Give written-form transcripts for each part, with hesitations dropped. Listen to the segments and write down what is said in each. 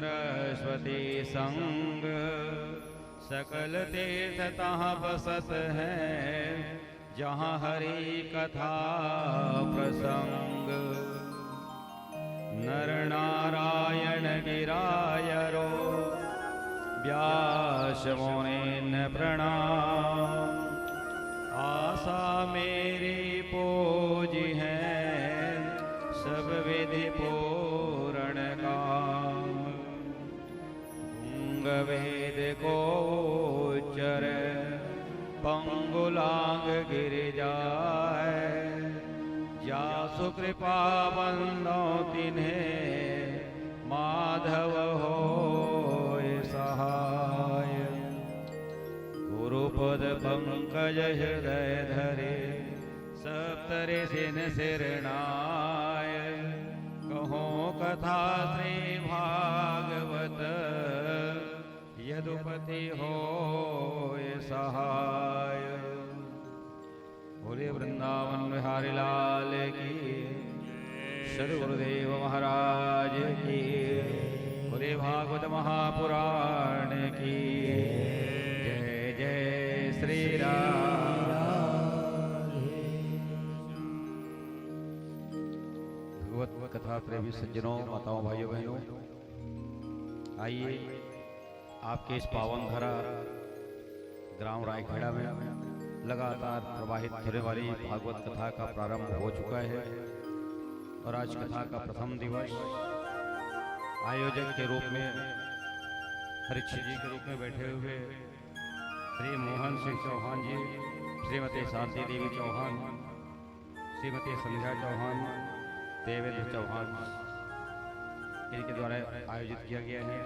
सरस्वती संग सकल तीर्थ तहाँ बसत है, जहाँ हरि कथा प्रसंग। नर नारायण गिरायरो व्यास मुनि प्रणाम। आशा मेरी पूजी है सब विधि पूर्ण काम। गुंग वेद को उच्चर पंगुलांग गिर जाए, जासु कृपा बंदो तिन्हें माधव होय सहाय। गुरुपद पंकज हृदय धरे सप्तरे सिन सिरनाय। कहो कथा श्री भागवत यदुपति होय सहाय। बोले वृंदावन बिहारी लाल की, श्री गुरुदेव महाराज की, बोले भागवत महापुराण की जय जय श्री राम। भगवत कथा प्रेमी सज्जनों, माताओं, भाइयों बहनों, आइए आपके इस पावन धरा ग्राम रायखेड़ा में लगातार प्रवाहित होने वाली भागवत कथा का प्रारंभ हो चुका है। और आज कथा का प्रथम दिवस आयोजक के रूप में परीक्षित जी के रूप में बैठे हुए श्री मोहन सिंह चौहान जी, श्रीमती शांति देवी चौहान, श्रीमती संध्या चौहान, देवेंद्र चौहान, इनके द्वारा आयोजित किया गया है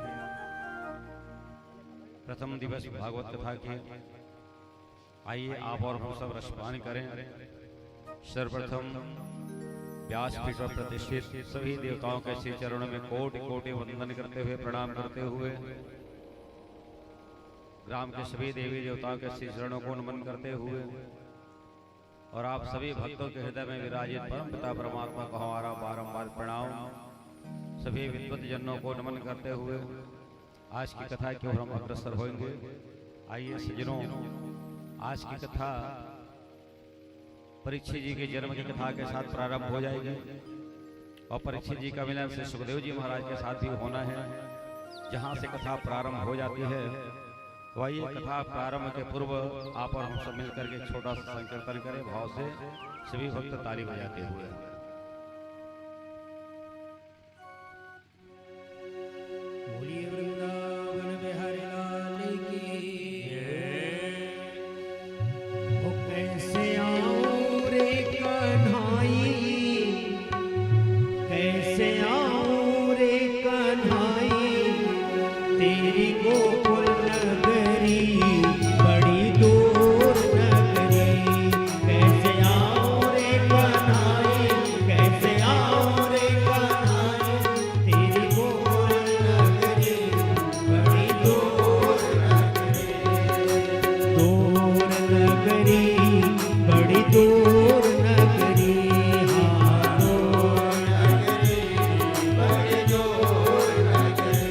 प्रथम दिवस भागवत कथा की। आइए आप और हम सब रसपान करें। सर्वप्रथम व्यासपीठ पर प्रतिष्ठित सभी देवताओं के श्री चरणों में कोटि कोटि वंदन करते हुए, प्रणाम करते हुए, ग्राम के सभी देवी देवताओं के श्री चरणों को नमन करते हुए, और आप सभी भक्तों के हृदय में विराजित परम पिता परमात्मा को हमारा बारंबार प्रणाम। सभी विद्वत जनों को नमन करते हुए आज की कथा की ओर हम अग्रसर होंगे। आइए सज्जनों, आज की कथा परीक्षित जी के जन्म की कथा के साथ प्रारंभ हो जाएगी, और परीक्षित जी का मिलन श्री सुखदेव जी महाराज के साथ भी होना है। जहां से कथा प्रारंभ हो जाती है, तो आइए कथा प्रारंभ के पूर्व आप और हम सब मिलकर के छोटा सा संकीर्तन करें भाव से, सभी भक्त ताली बजाते हुए। बोलिए वृंदावन बिहारी लाल की। ओ कैसे आऊं रे कन्हाई, कैसे आऊं रे कन्हाई, तेरी गोकुल नगरी बड़ी दूर नगरी। कैसे आऊं रे कन्हाई, कैसे आऊं रे कन्हाई, तेरी गोकुल नगरी बड़ी दूर नगरी। दूर नगरी बड़ी दूर नगरी, हाँ दूर नगरी बड़ी दूर नगरी,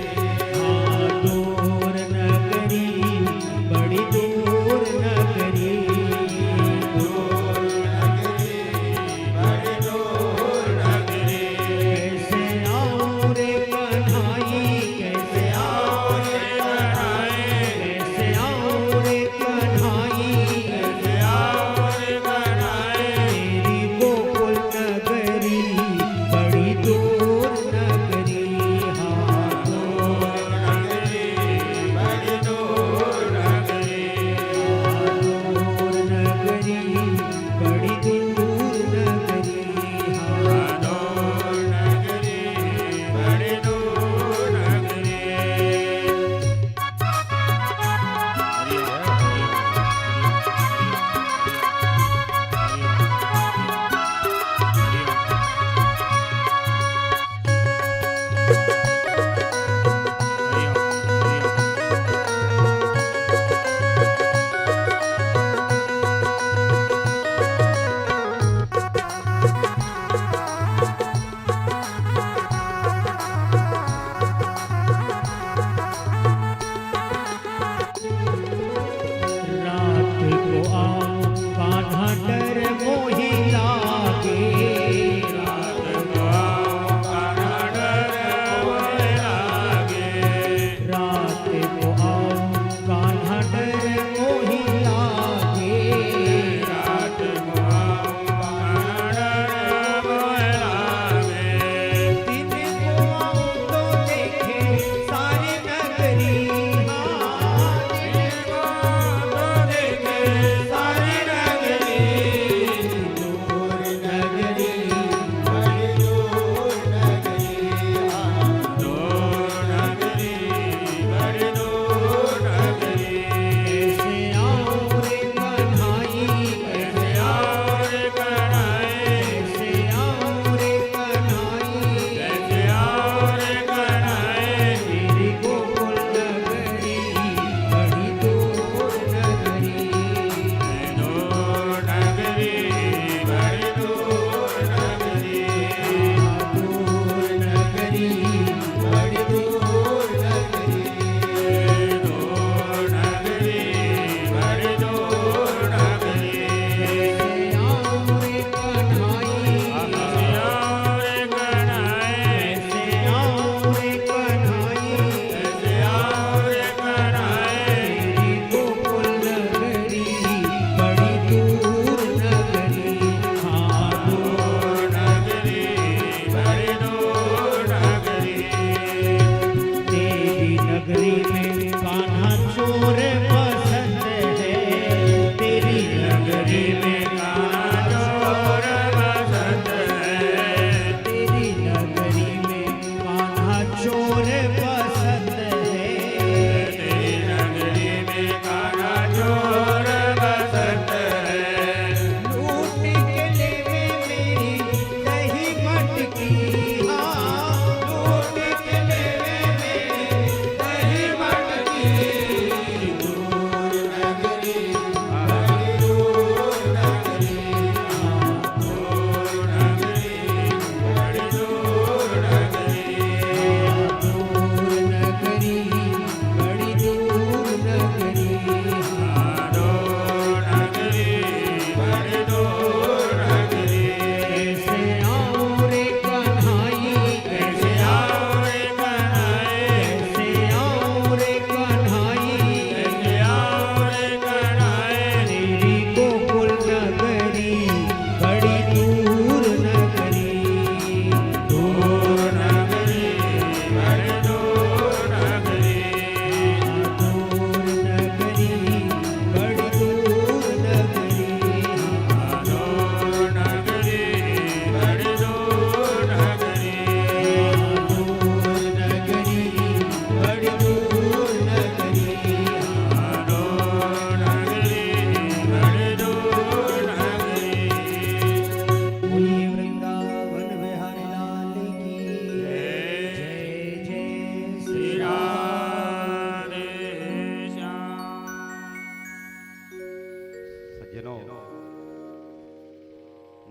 हाँ दूर नगरी बड़ी दूर नगरी, दूर नगरी बड़ी दूर नगरी। कैसे आऊं रे कन्हाई, कैसे आऊं रे कन्हाई, कैसे आऊं रे कन्हाई, कैसे आऊं रे कन्हाई,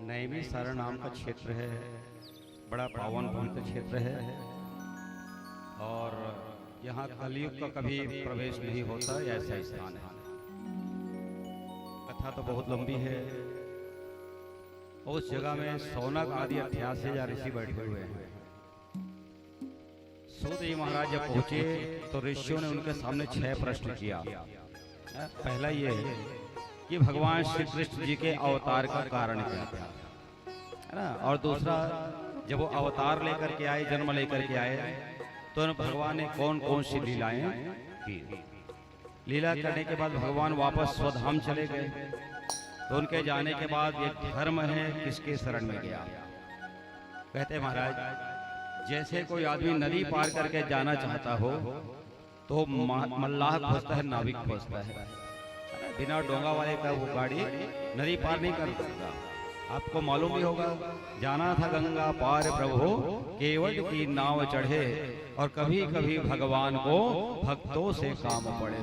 नैमी सारण नाम का क्षेत्र है, बड़ा पावन पवित्र क्षेत्र है और यहाँ कलयुग का कभी प्रवेश नहीं होता, ऐसा स्थान है। कथा तो बहुत लंबी है। उस जगह में सौनक आदि 88 ऋषि बैठे हुए हैं। सूत जी महाराज जब पहुंचे तो ऋषियों ने उनके सामने 6 प्रश्न किया। पहला ये है कि भगवान श्री कृष्ण जी के अवतार का कारण क्या था, है ना। और दूसरा, जब वो अवतार लेकर के आए, जन्म लेकर के आए, तो भगवान ने कौन कौन सी लीलाएं की। लीला करने के बाद भगवान वापस स्वधाम चले गए, तो उनके जाने के बाद ये धर्म है किसके शरण में गया। कहते महाराज, जैसे कोई आदमी नदी पार करके जाना चाहता हो तो मल्लाह खोजता है, नाविक खोजता है। बिना डोंगा वाले का वो गाड़ी नदी पार नहीं कर सकता। आपको मालूम भी होगा, जाना था गंगा पार प्रभु, केवट की नाव चढ़े, और कभी कभी भगवान को भक्तों से काम पड़े।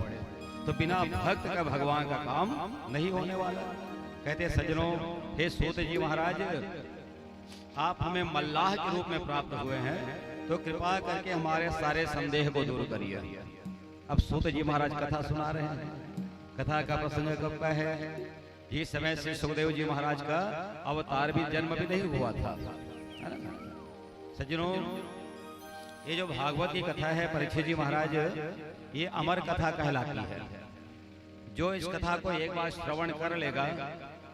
तो बिना भक्त का भगवान का काम नहीं होने वाला। कहते सज्जनों, हे सूत जी महाराज, आप हमें मल्लाह के रूप में प्राप्त हुए हैं, तो कृपा करके हमारे सारे संदेह को दूर करिए। अब सूत जी महाराज कथा सुना रहे हैं। कथा का प्रसंग कब का है? इस समय श्री सुखदेव जी महाराज का अवतार भी, जन्म भी नहीं हुआ था। सज्जनों, ये जो भागवत की कथा है परीक्षित जी महाराज, ये अमर कथा कहलाती है। जो इस कथा को एक बार श्रवण कर लेगा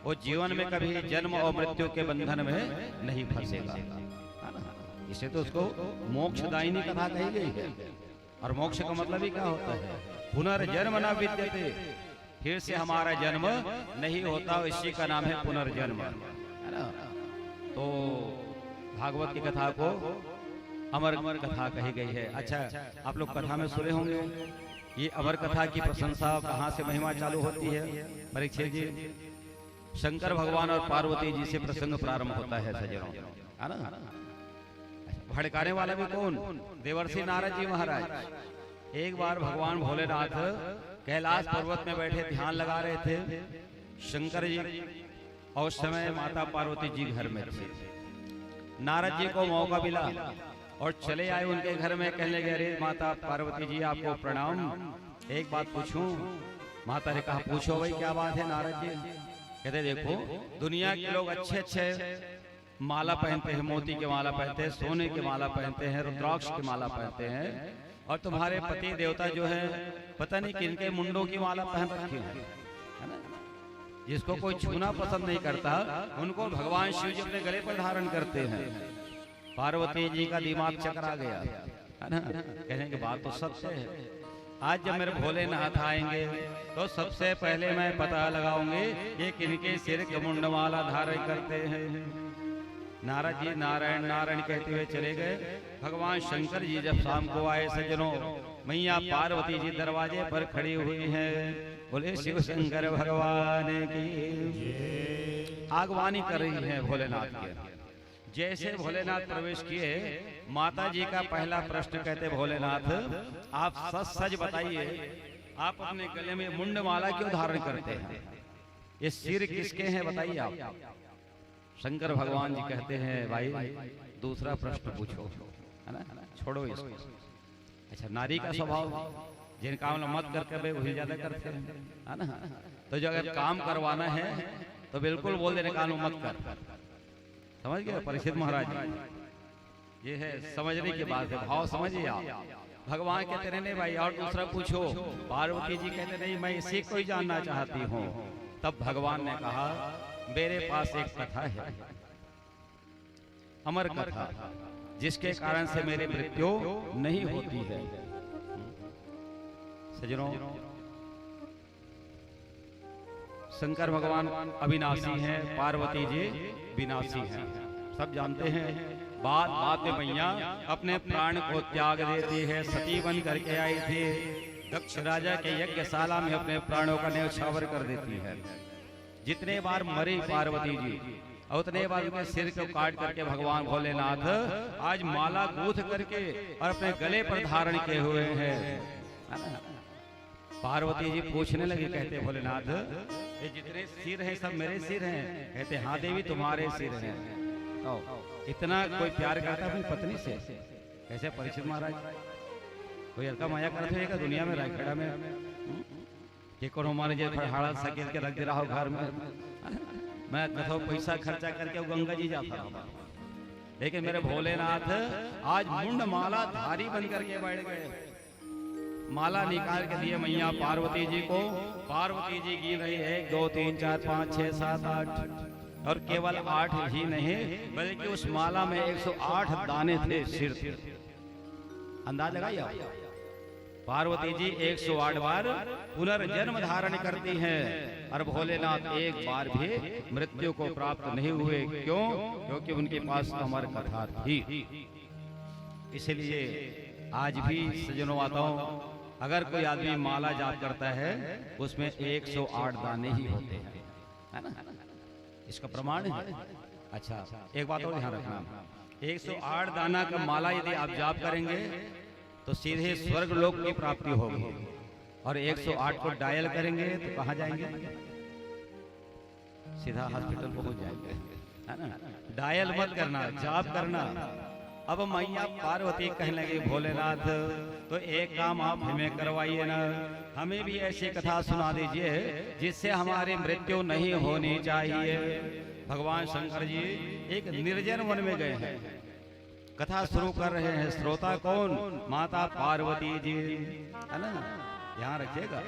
वो जीवन में कभी जन्म और मृत्यु के बंधन में नहीं फंसेगा। इसे तो उसको मोक्षदायिनी कथा कही गई है। और मोक्ष का मतलब ही क्या होता है? पुनर्जन्म न विद्यते, फिर से हमारा जन्म नहीं होता, इसी का नाम है पुनर्जन्म, है ना। तो भागवत की कथा को अमर कथा कही गई है। अच्छा, आप लोग कथा में सुने होंगे, ये अमर कथा की प्रशंसा कहाँ से महिमा चालू होती है? परीक्षित जी, शंकर भगवान और पार्वती जी से प्रसंग प्रारंभ होता है सज्जनों, है ना। भड़काने वाला भी कौन? देवर्षि नारद जी महाराज। एक बार भगवान भोलेनाथ कैलाश पर्वत में बैठे ध्यान लगा रहे थे, शंकर जी, और उस समय माता पार्वती जी घर में थे। नारद जी को मौका मिला और चले आए उनके घर में। कहने लगे, अरे माता पार्वती जी, आपको प्रणाम, एक बात पूछूं? माता ने कहा, पूछो भाई, क्या बात है नारद जी? कहते, देखो, दुनिया के लोग अच्छे अच्छे माला पहनते हैं, मोती की माला पहनते हैं, सोने की माला पहनते हैं, रुद्राक्ष की माला पहनते हैं, और तुम्हारे पति देवता जो है पता नहीं किनके मुंडों की माला पहन रखी है ना। जिसको कोई छूना पसंद नहीं करता, उनको भगवान शिव जी अपने गले पर धारण करते हैं। पार्वती जी का दिमाग चकरा गया, है ना। कहने की बात तो सत्य है। आज जब मेरे भोलेनाथ आएंगे तो सबसे पहले मैं पता लगाऊंगी ये किनके सिर के मुंड माला धारण करते हैं। नारद जी नारायण नारायण कहते हुए चले गए। भगवान शंकर जी जब शाम को आए सज्जनों, मैया पार्वती जी दरवाजे पर खड़ी हुई हैं। बोले शिव शंकर भगवान की। आगवानी कर रही है भोलेनाथ के। जैसे भोलेनाथ प्रवेश किए, माता जी का पहला प्रश्न, कहते भोलेनाथ, आप सच सच बताइए, आप अपने गले में मुंड माला क्यों धारण करते हैं? ये सिर किसके हैं बताइए आप। शंकर भगवान जी कहते हैं, भाई दूसरा प्रश्न पूछो, है ना, छोड़ो इसको। अच्छा, नारी का स्वभाव, जिन काम मत करके वही ज्यादा करते हैं, है ना। तो जो अगर काम करवाना है तो बिल्कुल बोल देने काम मत कर। समझ गए परीक्षित महाराज? ये है समझने की बात है, भाव समझिए आप। भगवान कहते रहे, नहीं भाई और दूसरा पूछो। पार्वती जी कहते, नहीं मैं इसी को ही जानना चाहती हूँ। तब भगवान ने कहा, मेरे पास एक कथा है, अमर कथा, जिसके कारण से मेरी मृत्यु नहीं होती है। सज्जनों, शंकर भगवान अविनाशी हैं, पार्वती जी विनाशी हैं, सब जानते हैं। बात बात में मैया अपने प्राण को त्याग देती है। सती बन करके आई थी, दक्ष राजा के यज्ञशाला में अपने प्राणों का न्यौछावर कर देती है। जितने बार मरी पार्वती जी, उतने बार उनके सिर को काट करके भगवान भोलेनाथ आज माला गूंथ करके और अपने गले पर धारण किए हुए हैं। पार्वती जी पूछने लगी, कहते भोलेनाथ ये जितने सिर हैं सब मेरे सिर हैं? कहते हाँ देवी तुम्हारे सिर हैं। इतना कोई प्यार करता अपनी पत्नी से? कैसे परीक्षित महाराज कोई हल्का माया करते हैं दुनिया में रायखेड़ा में कि कौन हमारे जो खड़हाड़ा सकेल के रख दे रहा हो घर में, मैं कथो पैसा खर्चा करके वो गंगा जी जाता हूँ। लेकिन मेरे भोलेनाथ आज मुंड माला धारी बन करके बैठ गए, माला निकाल के दिए मैया पार्वती जी को। पार्वती जी गिन रही है 1 2 3 4 5 6 7 8 और केवल 8 ही नहीं बल्कि उस माला में 108 दाने थे सिर थे। अंदाज लगाइए आप। पार्वती जी 108 बार पुनर्जन्म धारण करती हैं और भोलेनाथ एक बार भी मृत्यु को प्राप्त नहीं हुए। क्यों? क्योंकि उनके पास अमर कथा थी। इसलिए आज भी सज्जनों माताओं, अगर कोई आदमी माला जाप करता है उसमें 108 दाने ही होते हैं, है ना? इसका प्रमाण है। अच्छा, एक बात और ध्यान रखना, 108 दाना का माला यदि आप जाप करेंगे तो सीधे स्वर्ग लोक की प्राप्ति होगी, और 108 को डायल करेंगे तो कहाँ जाएंगे? सीधा हॉस्पिटल पहुंच जाएंगे, है ना? डायल मत करना, जाप करना। अब मैया पार्वती कहने लगी, भोलेनाथ तो एक काम आप हमें करवाइए ना, हमें भी ऐसी कथा सुना दीजिए जिससे हमारी मृत्यु नहीं होनी चाहिए। भगवान शंकर जी एक निर्जन वन में गए हैं, कथा शुरू कर रहे हैं। श्रोता कौन? माता पार्वती जी, है ना? ध्यान रखिएगा।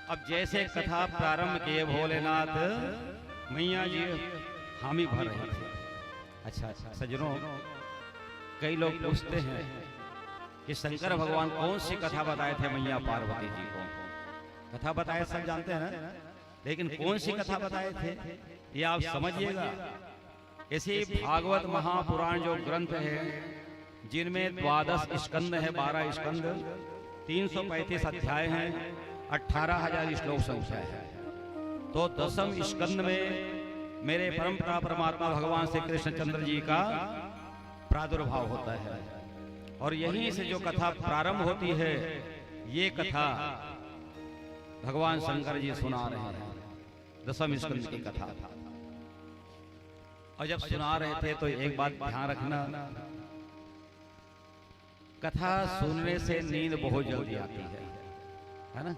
अब जैसे कथा प्रारंभ किए भोलेनाथ, मैया जी हामी भर रहे थे। अच्छा सज्जनों, कई लोग पूछते हैं कि शंकर भगवान कौन सी कथा बताए थे मैया पार्वती जी को? कथा बताए सब जानते हैं ना, लेकिन कौन सी कथा बताए थे ये आप समझिएगा। इसी भागवत महापुराण जो ग्रंथ है, जिनमें 12 स्कंद है, 12 स्कंद, 335 अध्याय हैं, 18,000 श्लोक संख्या है। तो 10वें स्कंद में मेरे परमपिता परमात्मा भगवान श्री कृष्णचंद्र जी का प्रादुर्भाव होता है, और यहीं से जो कथा प्रारंभ होती है, ये कथा भगवान शंकर जी सुना रहे हैं, 10वें स्कंद की कथा। और जब सुना रहे थे तो एक बात ध्यान रखना, कथा सुनने से नींद बहुत जल्दी आती है ना?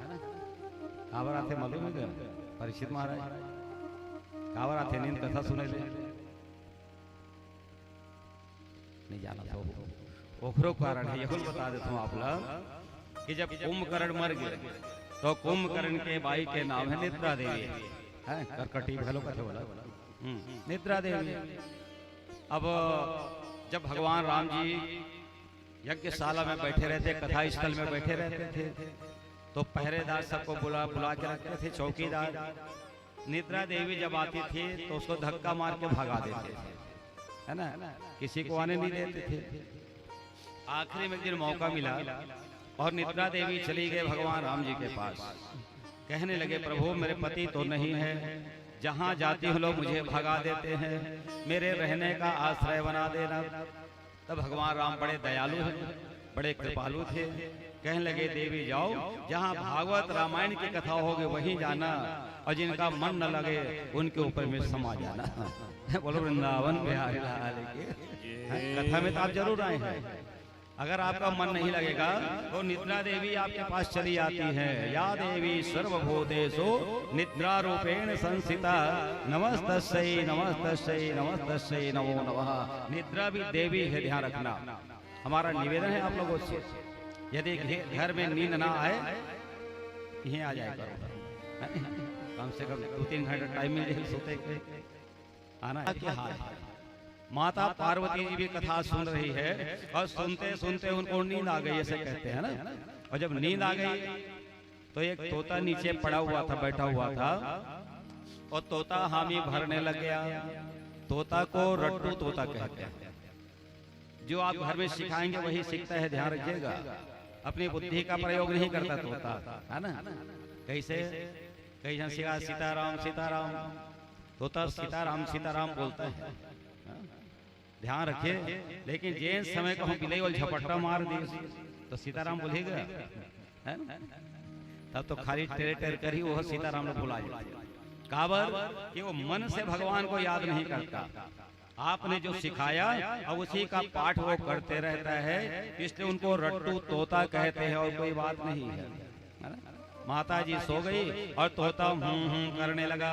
काबर आते मालूम है क्या परीक्षित महाराज? काबर आते नींद कथा सुने ले? नहीं जाना तो ओखरो कारण है, यही बता देता हूँ आप लोग कि जब कुंभकर्ण मर गए तो कुंभकर्ण के बाई के नाम है निद्रा देवी, है करकटी भलो कथे बोला निद्रा देवी। अब जब भगवान राम जी यज्ञशाला में बैठे रहते, कथा स्थल में बैठे रहते थे, तो पहरेदार सबको बुला के रखते थे, चौकीदार। निद्रा देवी जब आती थी तो उसको धक्का मार के भगा देते थे, है ना? किसी को आने नहीं देते थे। आखिरी में एक दिन मौका मिला और निद्रा देवी चली गई भगवान राम जी के पास। कहने लगे, प्रभु मेरे पति तो नहीं है, जहाँ जाती हूँ लोग मुझे भगा देते हैं, मेरे रहने का आश्रय बना देना। तब भगवान राम बड़े दयालु हैं, बड़े कृपालु थे। कहने लगे, देवी जाओ, जहाँ भागवत रामायण की कथा होगी वहीं जाना, और जिनका मन न लगे उनके ऊपर में समा जाना। बोलो वृंदावन बिहारी लाल की। कथा में तो आप जरूर आए हैं। अगर आपका मन नहीं लगेगा तो निद्रा देवी आपके पास चली आती है। या देवी सर्वभूतेषु निद्रा रूपेण संस्थिता, नमस्तस्यै नमस्तस्यै नमस्तस्यै नमो नमः। निद्रा भी देवी है, ध्यान रखना। हमारा निवेदन है आप लोगों से, यदि घर में नींद ना आए यहीं आ जाए करो, कम से कम 2-3 घंटे टाइम मिल जाए सोते के आना। क्या हाल है? माता पार्वती जी भी कथा सुन रही है, और सुनते सुनते उनको नींद आ गई, ऐसे कहते हैं ना। और जब नींद आ गई तो एक तोता नीचे पड़ा हुआ था, बैठा हुआ था, और तोता हामी भरने लग गया। तोता को रट्टू तोता कहते हैं। जो आप घर में सिखाएंगे वही सीखता है, ध्यान रखिएगा। अपनी बुद्धि का प्रयोग नहीं करता तोता, है ना? कैसे कई जन सिखा सीताराम सीताराम, तोता सीताराम बोलता है, ध्यान रखिए। लेकिन जिस समय को हम बिलाई और झपट्टा मार दिए तो सीताराम बोलेगा, है ना? तब तो खाली टेर टेर कर ही वो सीताराम लोग भुला जाते। काबर कि वो मन से भगवान को याद नहीं करता। आपने जो सिखाया अब उसी का पाठ वो करते रहता है, इसलिए उनको रट्टू तोता कहते हैं और कोई बात नहीं है ना? माता जी सो गई और तोता करने लगा।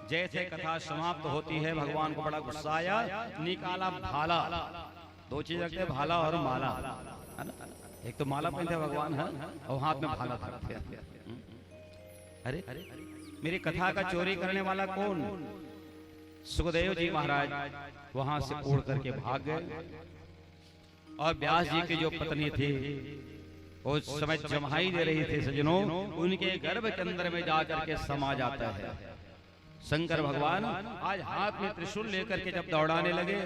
जैसे कथा समाप्त होती है भगवान को बड़ा गुस्सा आया, निकाला भाला। दो चीज रखते हैं, भाला और माला, है ना? एक तो माला पहनते हैं भगवान है और हाथ में भाला धरते हैं। अरे मेरी कथा का चोरी करने वाला कौन? सुखदेव जी महाराज वहां से उड़ करके भाग गए और व्यास जी की जो पत्नी थी उस समय जम्हाई दे रही थी सज्जनों, उनके गर्भ के अंदर में जाकर के समा जाता है। शंकर भगवान आज हाथ में त्रिशूल लेकर के जब दौड़ाने लगे,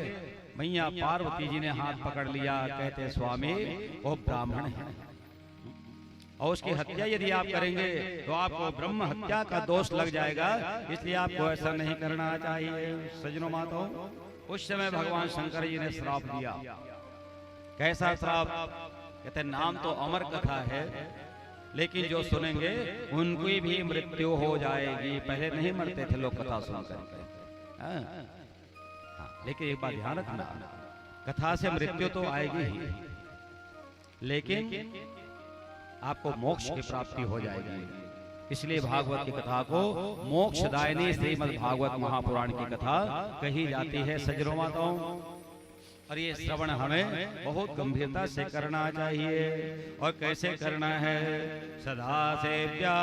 मैया पार्वती जी ने हाथ पकड़ लिया, कहते स्वामी वो ब्राह्मण है और उसकी हत्या यदि आप करेंगे तो आपको ब्रह्म हत्या का दोष लग जाएगा, इसलिए आपको ऐसा नहीं करना चाहिए। सज्जनों माताओं, उस समय भगवान शंकर जी ने श्राप दिया। कैसा श्राप? कहते नाम तो अमर कथा है, लेकिन जो सुनेंगे उनकी भी मृत्यु हो जाएगी। पहले नहीं मरते थे लोग कथा सुनकर, लेकिन एक बात ध्यान रखना, कथा से मृत्यु तो आएगी ही, लेकिन आपको मोक्ष की प्राप्ति हो जाएगी। इसलिए भागवत की कथा को मोक्षदायिनी श्रीमद् भागवत महापुराण की कथा कही जाती है सज्जनों माताओं। और ये श्रवण हमें बहुत गंभीरता से करना चाहिए। और कैसे करना है? सदा सेव्या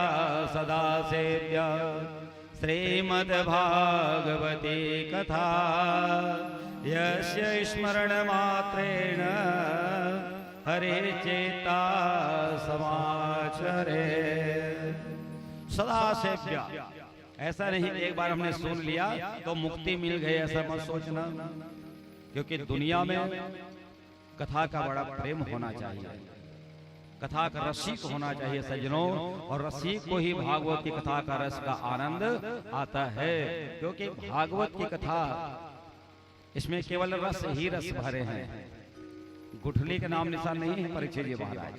श्रीमद् भागवती कथा यस्य स्मरण मात्रेण हरे चेता समाचरे। सदा सेव्या, ऐसा नहीं कि एक बार हमने सुन लिया तो मुक्ति मिल गई, ऐसा मत सोचना। क्योंकि दुनिया में कथा का बड़ा प्रेम होना चाहिए, कथा का रसिक होना चाहिए सज्जनों, और रसिक को ही भागवत की कथा का रस का आनंद आता है। क्योंकि भागवत की कथा इसमें केवल रस ही रस भरे हैं, गुठली के नाम निशान नहीं है परीक्षित जी महाराज,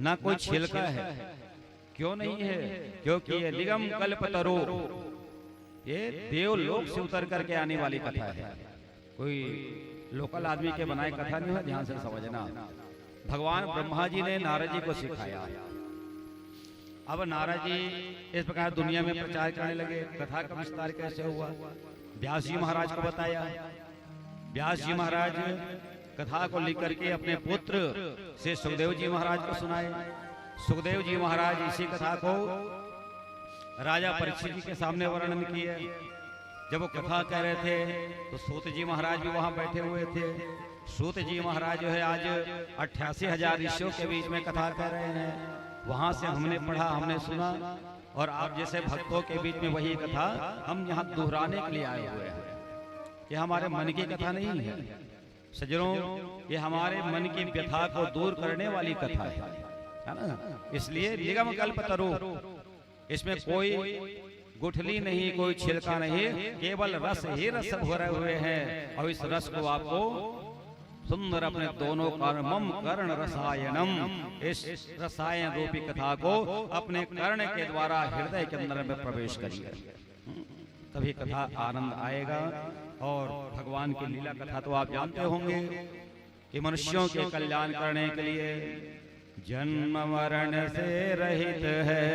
ना कोई छिलका है। क्यों नहीं है? क्योंकि ये निगम कल्पतरु, ये देवलोक से उतर करके आने वाली कथा है, कोई लोकल आदमी के बनाए कथा नहीं है। ध्यान से समझना, भगवान ब्रह्मा जी ने नारद जी को सिखाया। अब नारद जी इस प्रकार दुनिया में प्रचार करने लगे। कथा का विस्तार कैसे हुआ? व्यास जी महाराज को बताया। व्यास जी महाराज कथा को लिख करके अपने पुत्र से सुखदेव जी महाराज को सुनाए। सुखदेव जी महाराज इसी कथा को राजा परीक्षित जी के सामने वर्णन किए। जब वो कथा कह रहे थे तो सूत जी महाराज भी वहां बैठे हुए थे। सूत जी महाराज जो है आज 88,000 ऋषियों के बीच में कथा कह रहे हैं। वहां से हमने पढ़ा, हमने सुना, और आप जैसे भक्तों के बीच में वही कथा हम यहाँ दोहराने के लिए आए हुए हैं। ये हमारे मन की कथा नहीं है सज्जनों, ये हमारे मन की व्यथा को दूर करने वाली कथा है ना। इसलिए निगम कल्पतरु, इसमें कोई गुठली नहीं, कोई छिलका नहीं, केवल रस ही रस भरे हुए हैं। और इस रस को आपको सुंदर अपने दोनों कर्मम कर्ण रसायनम, इस रसायन रूपी कथा को अपने कर्ण के द्वारा हृदय के अंदर में प्रवेश करिए, तभी कथा आनंद आएगा। और भगवान की लीला कथा तो आप जानते होंगे कि मनुष्यों के कल्याण करने के लिए जन्म मरण से रहित है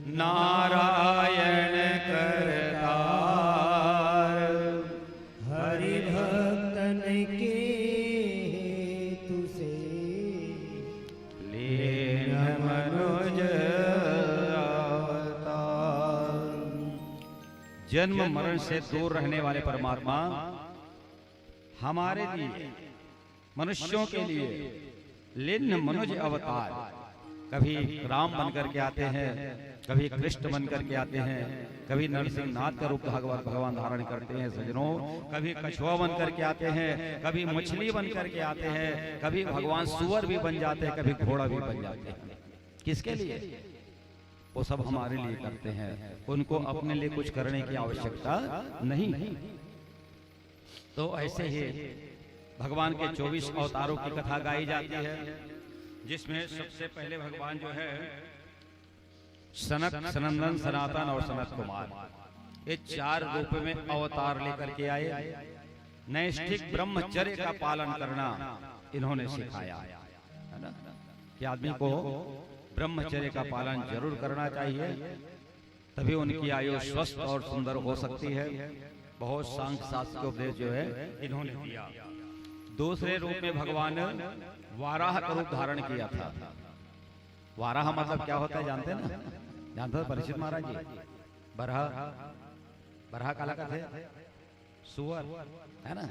नारायण करतार, हरि भक्तन के हेतु से लीन मनुज अवतार। जन्म मरण से दूर रहने वाले परमात्मा हमारे लिए, मनुष्यों के लिए लीन मनुज अवतार, कभी राम बनकर के आते हैं, कभी कृष्ण बनकर के आते हैं, कभी नरसिंह नाथ का रूप भगवान धारण करते हैं सज्जनों, कभी कछुआ बनकर के आते हैं, कभी मछली बनकर के आते हैं, कभी भगवान सुअर भी बन जाते हैं, कभी घोड़ा भी बन जाते हैं। किसके लिए? वो सब हमारे लिए करते हैं, उनको अपने लिए कुछ करने की आवश्यकता नहीं। तो ऐसे ही भगवान के 24 अवतारों की कथा गाई जाती है, जिसमें सबसे पहले भगवान जो है सनक, सनंदन, सनातन और सनत कुमार, ये 4 रूप में अवतार लेकर के आए। नैष्ठिक ब्रह्मचर्य का पालन करना इन्होंने सिखाया है ना, कि आदमी को ब्रह्मचर्य का पालन जरूर करना चाहिए, तभी उनकी आयु स्वस्थ और सुंदर हो सकती है। बहुत सांख्य शास्त्र के उपदेश जो है इन्होंने दिया। दूसरे रूप में भगवान वाराह का रूप धारण किया था। वाराह मतलब क्या होता है जानते हैं ना, जानते हो परीक्षित महाराज जी? बरहा, बरहा काला का थे सुअर है ना,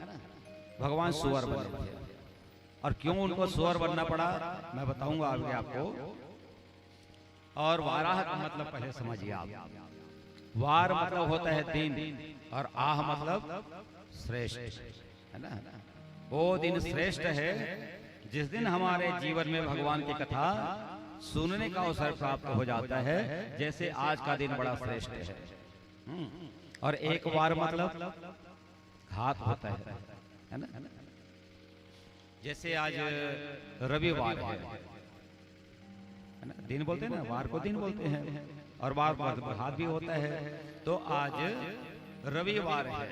भगवान सुअर बने थे। और क्यों उनको सुअर बनना पड़ा मैं बताऊंगा आगे आपको। और वाराह का मतलब पहले समझिए आप। वार मतलब होता है दिन, और आह मतलब श्रेष्ठ है ना। वो दिन श्रेष्ठ है जिस दिन हमारे जीवन में भगवान की कथा सुनने का अवसर प्राप्त हो जाता है, जैसे आज का दिन बड़ा श्रेष्ठ है। और एक वार मतलब घात होता है ना। जैसे आज रविवार है ना, दिन बोलते हैं ना, वार को दिन बोलते हैं, और वार को घात भी होता है। तो आज रविवार है,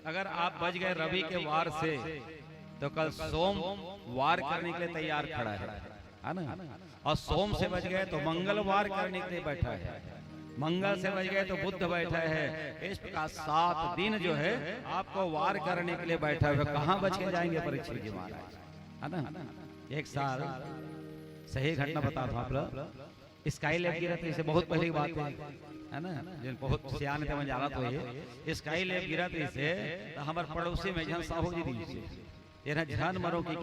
अगर आप बच गए रवि के वार से तो कल सोम वार करने के लिए तैयार खड़ा है ना। और सोम से बच गए तो मंगलवार करने के लिए बैठा है, मंगल से बच गए तो बुध बैठा है। इस प्रकार 7 दिन जो है आपको वार करने के लिए बैठा है। कहाँ बच के जाएंगे परीक्षित जी महाराज है ना। एक साल सही घटना बता दो आप लोग, स्काई लैब गिरा था, इसे बहुत पहले की बात है ना, जिन बहुत सियाने थे जाना तो ये स्काई लैब गिरा था इसे, तो हमारे पड़ोसी में जहां साहू जी दी ये ध्यान मरो की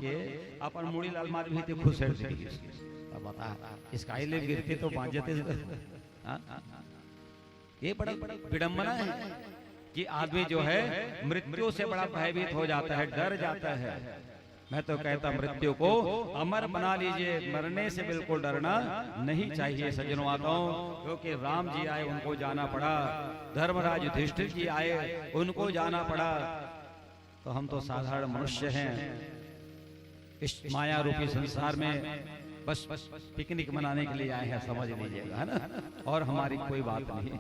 अपन मुड़ी लाल मार भी थे खुश है। अब बता स्काई लैब गिरते तो बांझ जाते। ये बड़ा विडंबना है कि आदमी जो है मृत्यु से बड़ा भयभीत हो जाता है, डर जाता है। मैं तो कहता मृत्यु को अमर बना लीजिए, मरने से बिल्कुल डरना नहीं चाहिए सज्जनों आताओं। क्योंकि राम जी आए उनको जाना पड़ा, धर्मराज युधिष्ठिर जी आए उनको जाना पड़ा, तो हम तो साधारण मनुष्य हैं। इस माया रूपी संसार में बस पिकनिक मनाने के लिए आए हैं, समझ लीजिएगा है ना, और हमारी कोई बात नहीं।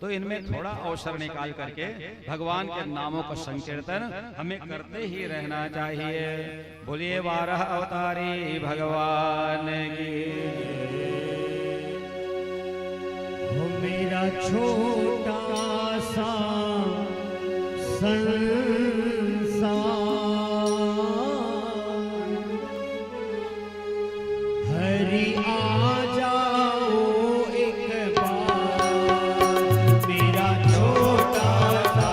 तो इनमें थोड़ा अवसर निकाल करके भगवान के नामों का संकीर्तन हमें करते ही रहना चाहिए। बोलिए बारह अवतारी भगवान की। हो मेरा छोटा सा संसार, हरि आ जाओ एक बार। मेरा छोटा सा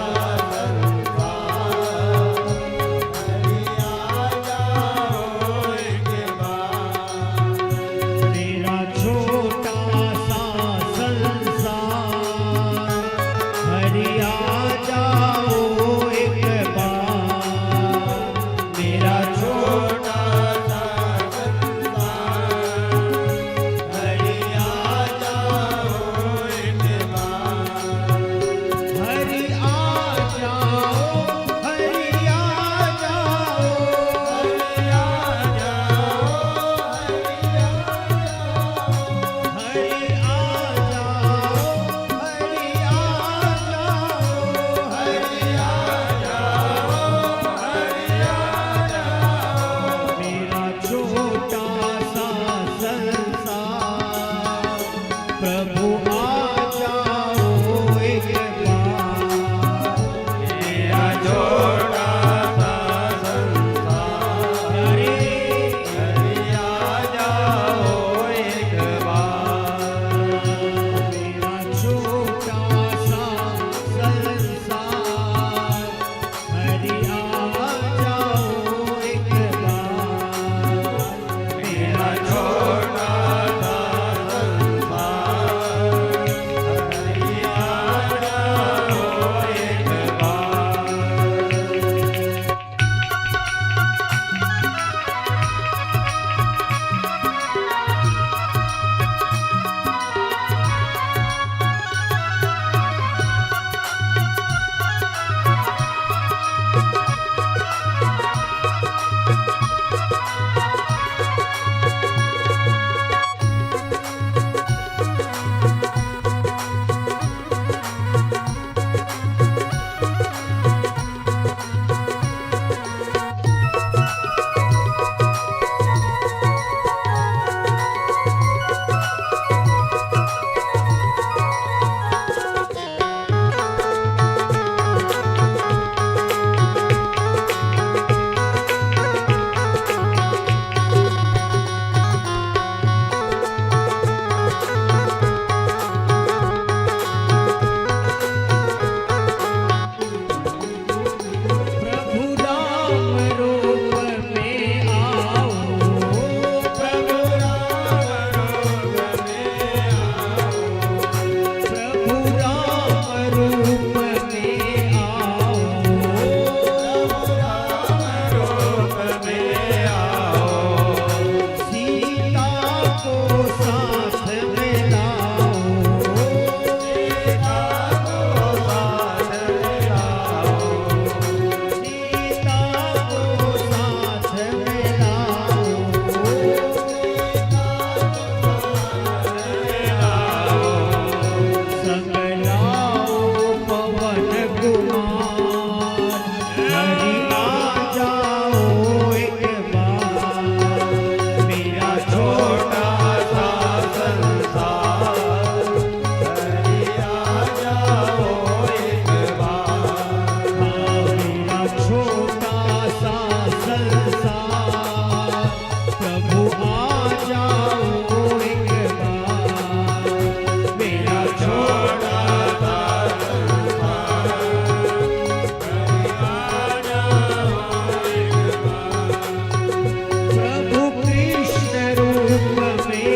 संसार, हरि आ जाओ एक बार। मेरा छोटा सा संसार, हरि आ जाओ एक कुमार हरि आ जाओ एक बार मेरा छोटा सा संसार हरि आ जाओ एक बार मेरा छोटा सा संसार प्रभु आ जाओ एक बार मेरा छोटा सा प्रभु कृष्ण रूप में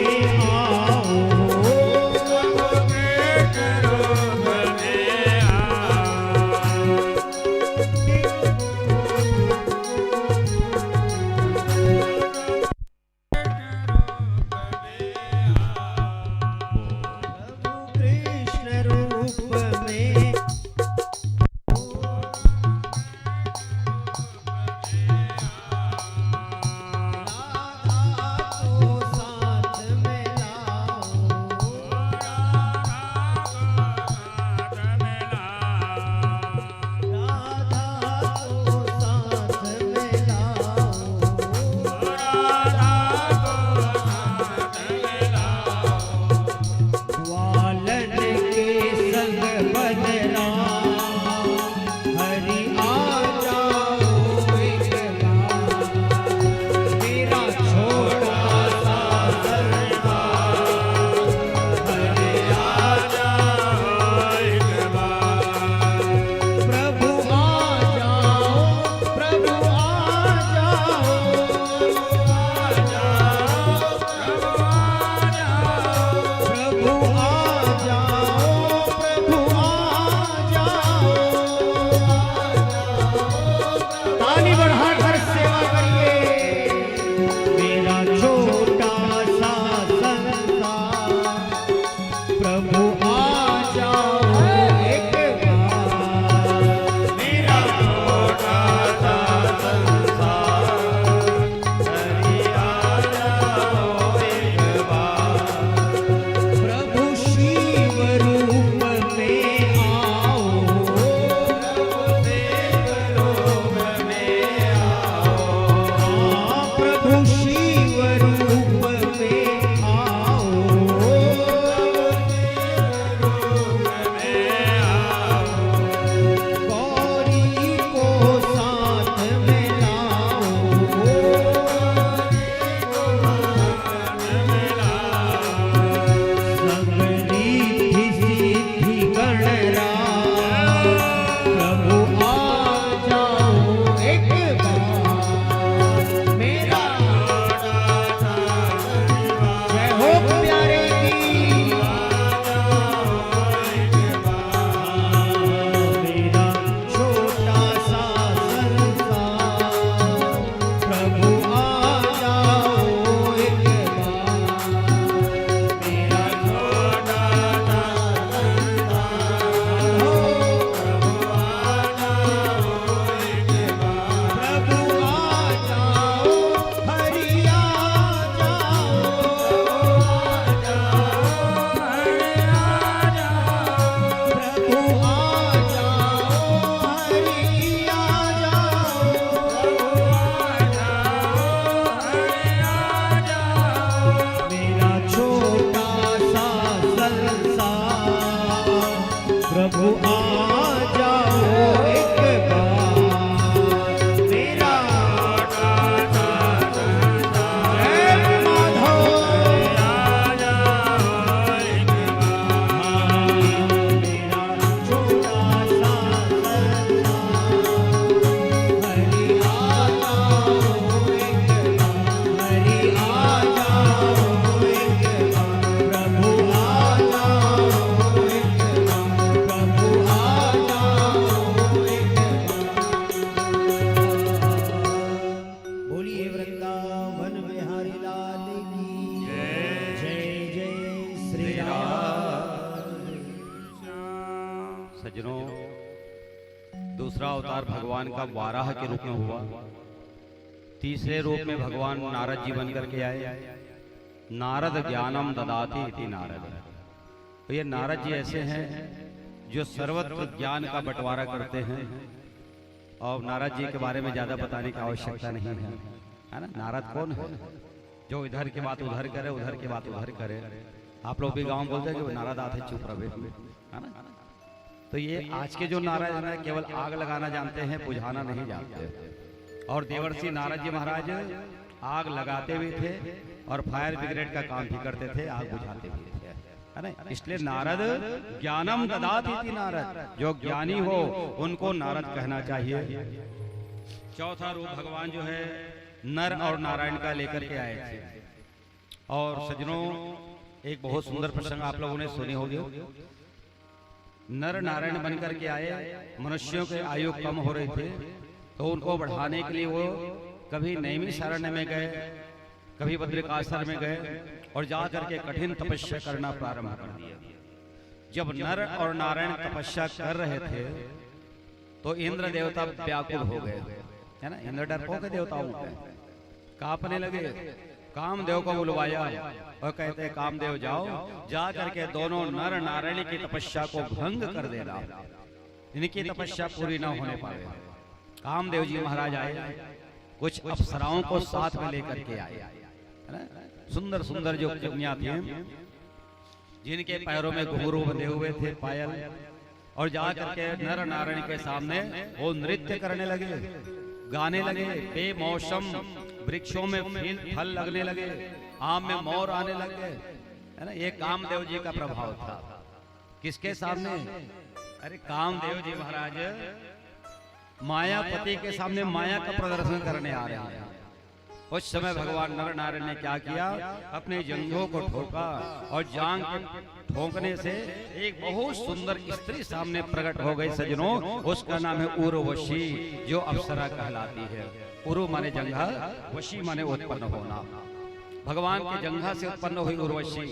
आओ प्रभु कृष्ण रूप में राधा को साथ में लाओ राधा को साथ में लाओ ग्वालन के संग बलराम हरि आ जाओ एक बार मेरा छोटा सा संसार हरि आ जाओ एक बार प्रभु आ जाओ प्रभु आ जाओ प्रभु आ जाओ प्रभु आ जाओ ताली बढ़ाकर सेवा करिए मेरा छोटा सा संसार प्रभु आ जाओ एक बार मेरा छोटा सा संसार हरि आ जाओ एक बार प्रभु शिव रूप में आओ प्रभु शिव रूप में आओ गौरी को साथ में सबरी सिद्धि गणराज प्रभु आ जाओ एक बार मेरा जय हो प्यारे की मेरा छोटा सा संसार प्रभु आ जाओ एक बार मेरा छोटा सा संसार प्रभु आ जाओ हरि आ जाओ प्रभु आ जाओ हरि आ जाओ मेरा छोटा सा संसार प्रभु आ जाओ एक बार मेरा जय माधव मेरा छोटा सा संसार हरि आ जाओ एक बार हरि आ जाओ एक बार प्रभु आ जाओ एक बार प्रभु आ जाओ एक बार बोलिए वृंदावन बिहारी लाल की जय जय श्री राम सज्जनों, दूसरा अवतार भगवान का वाराह के रूप में हुआ। तीसरे रूप में भगवान नारद जी बन करके आए। नारद ज्ञानम ददाति इति नारद। तो ये नारद जी ऐसे हैं जो सर्वत्र ज्ञान का बंटवारा करते हैं। और नारद जी के बारे में ज्यादा बताने की आवश्यकता नहीं है ना। नारद कौन है? जो इधर की बात उधर करे, उधर की बात उधर करे। आप लोग भी गांव में बोलते हैं कि नारद आते चुप रहे, है ना। तो ये आज के जो नारद हैं केवल आग लगाना जानते हैं, बुझाना नहीं जानते। और देवर्षि नारद जी महाराज आग लगाते भी थे और फायर ब्रिगेड का काम भी करते थे, आग बुझाते भी थे, है ना। इसलिए नारद ज्ञानम ददाति इति नारद, जो ज्ञानी हो उनको नारद कहना चाहिए। चौथा रूप भगवान जो है नर और नारायण का लेकर के आए थे। और सज्जनों, एक बहुत सुंदर प्रसंग आप लोगों ने सुनी होगी। नर नारायण बनकर के आए, मनुष्यों के आयु कम हो रहे थे, तो उनको बढ़ाने के लिए वो कभी नैमिषारण्य में गए, कभी बद्रिकाश्रम में गए और जाकर के कठिन तपस्या करना प्रारंभ कर दिया। जब नर और नारायण तपस्या कर रहे थे तो इंद्र देवता व्याकुल हो गए, है ना। इंद्र डरपोक के देवताओं पे कांपने लगे। कामदेव को बुलवाया और कहते कामदेव जाओ, जा करके दोनों नर नारायण की तपस्या को भंग कर देना, इनकी तपस्या पूरी ना होने पाए। कामदेव जी महाराज आए, कुछ अप्सराओं को साथ में लेकर के आए, है ना। सुंदर सुंदर जो कन्या थी, जिनके पैरों में घुंघरू बंधे हुए थे, पायल, और जा करके नर नारायण के सामने वो नृत्य करने लगे, गाने लगे। बेमौसम वृक्षों में फल लगने लगे, आम में मोर आने लगे, है ना। ये कामदेव जी का प्रभाव था। किसके सामने? अरे कामदेव जी महाराज मायापति के सामने माया का प्रदर्शन करने आ रहे हैं। उस समय भगवान नर नारायण ने क्या किया? अपने जंघों को ठोका और जांग के ठोकने से एक बहुत सुंदर स्त्री सामने प्रकट हो गई। सजनों, उसका नाम है उर्वशी, जो अप्सरा कहलाती है। उरु माने जंघा, वशी माने उत्पन्न होना। भगवान के जंघा से उत्पन्न हुई उर्वशी,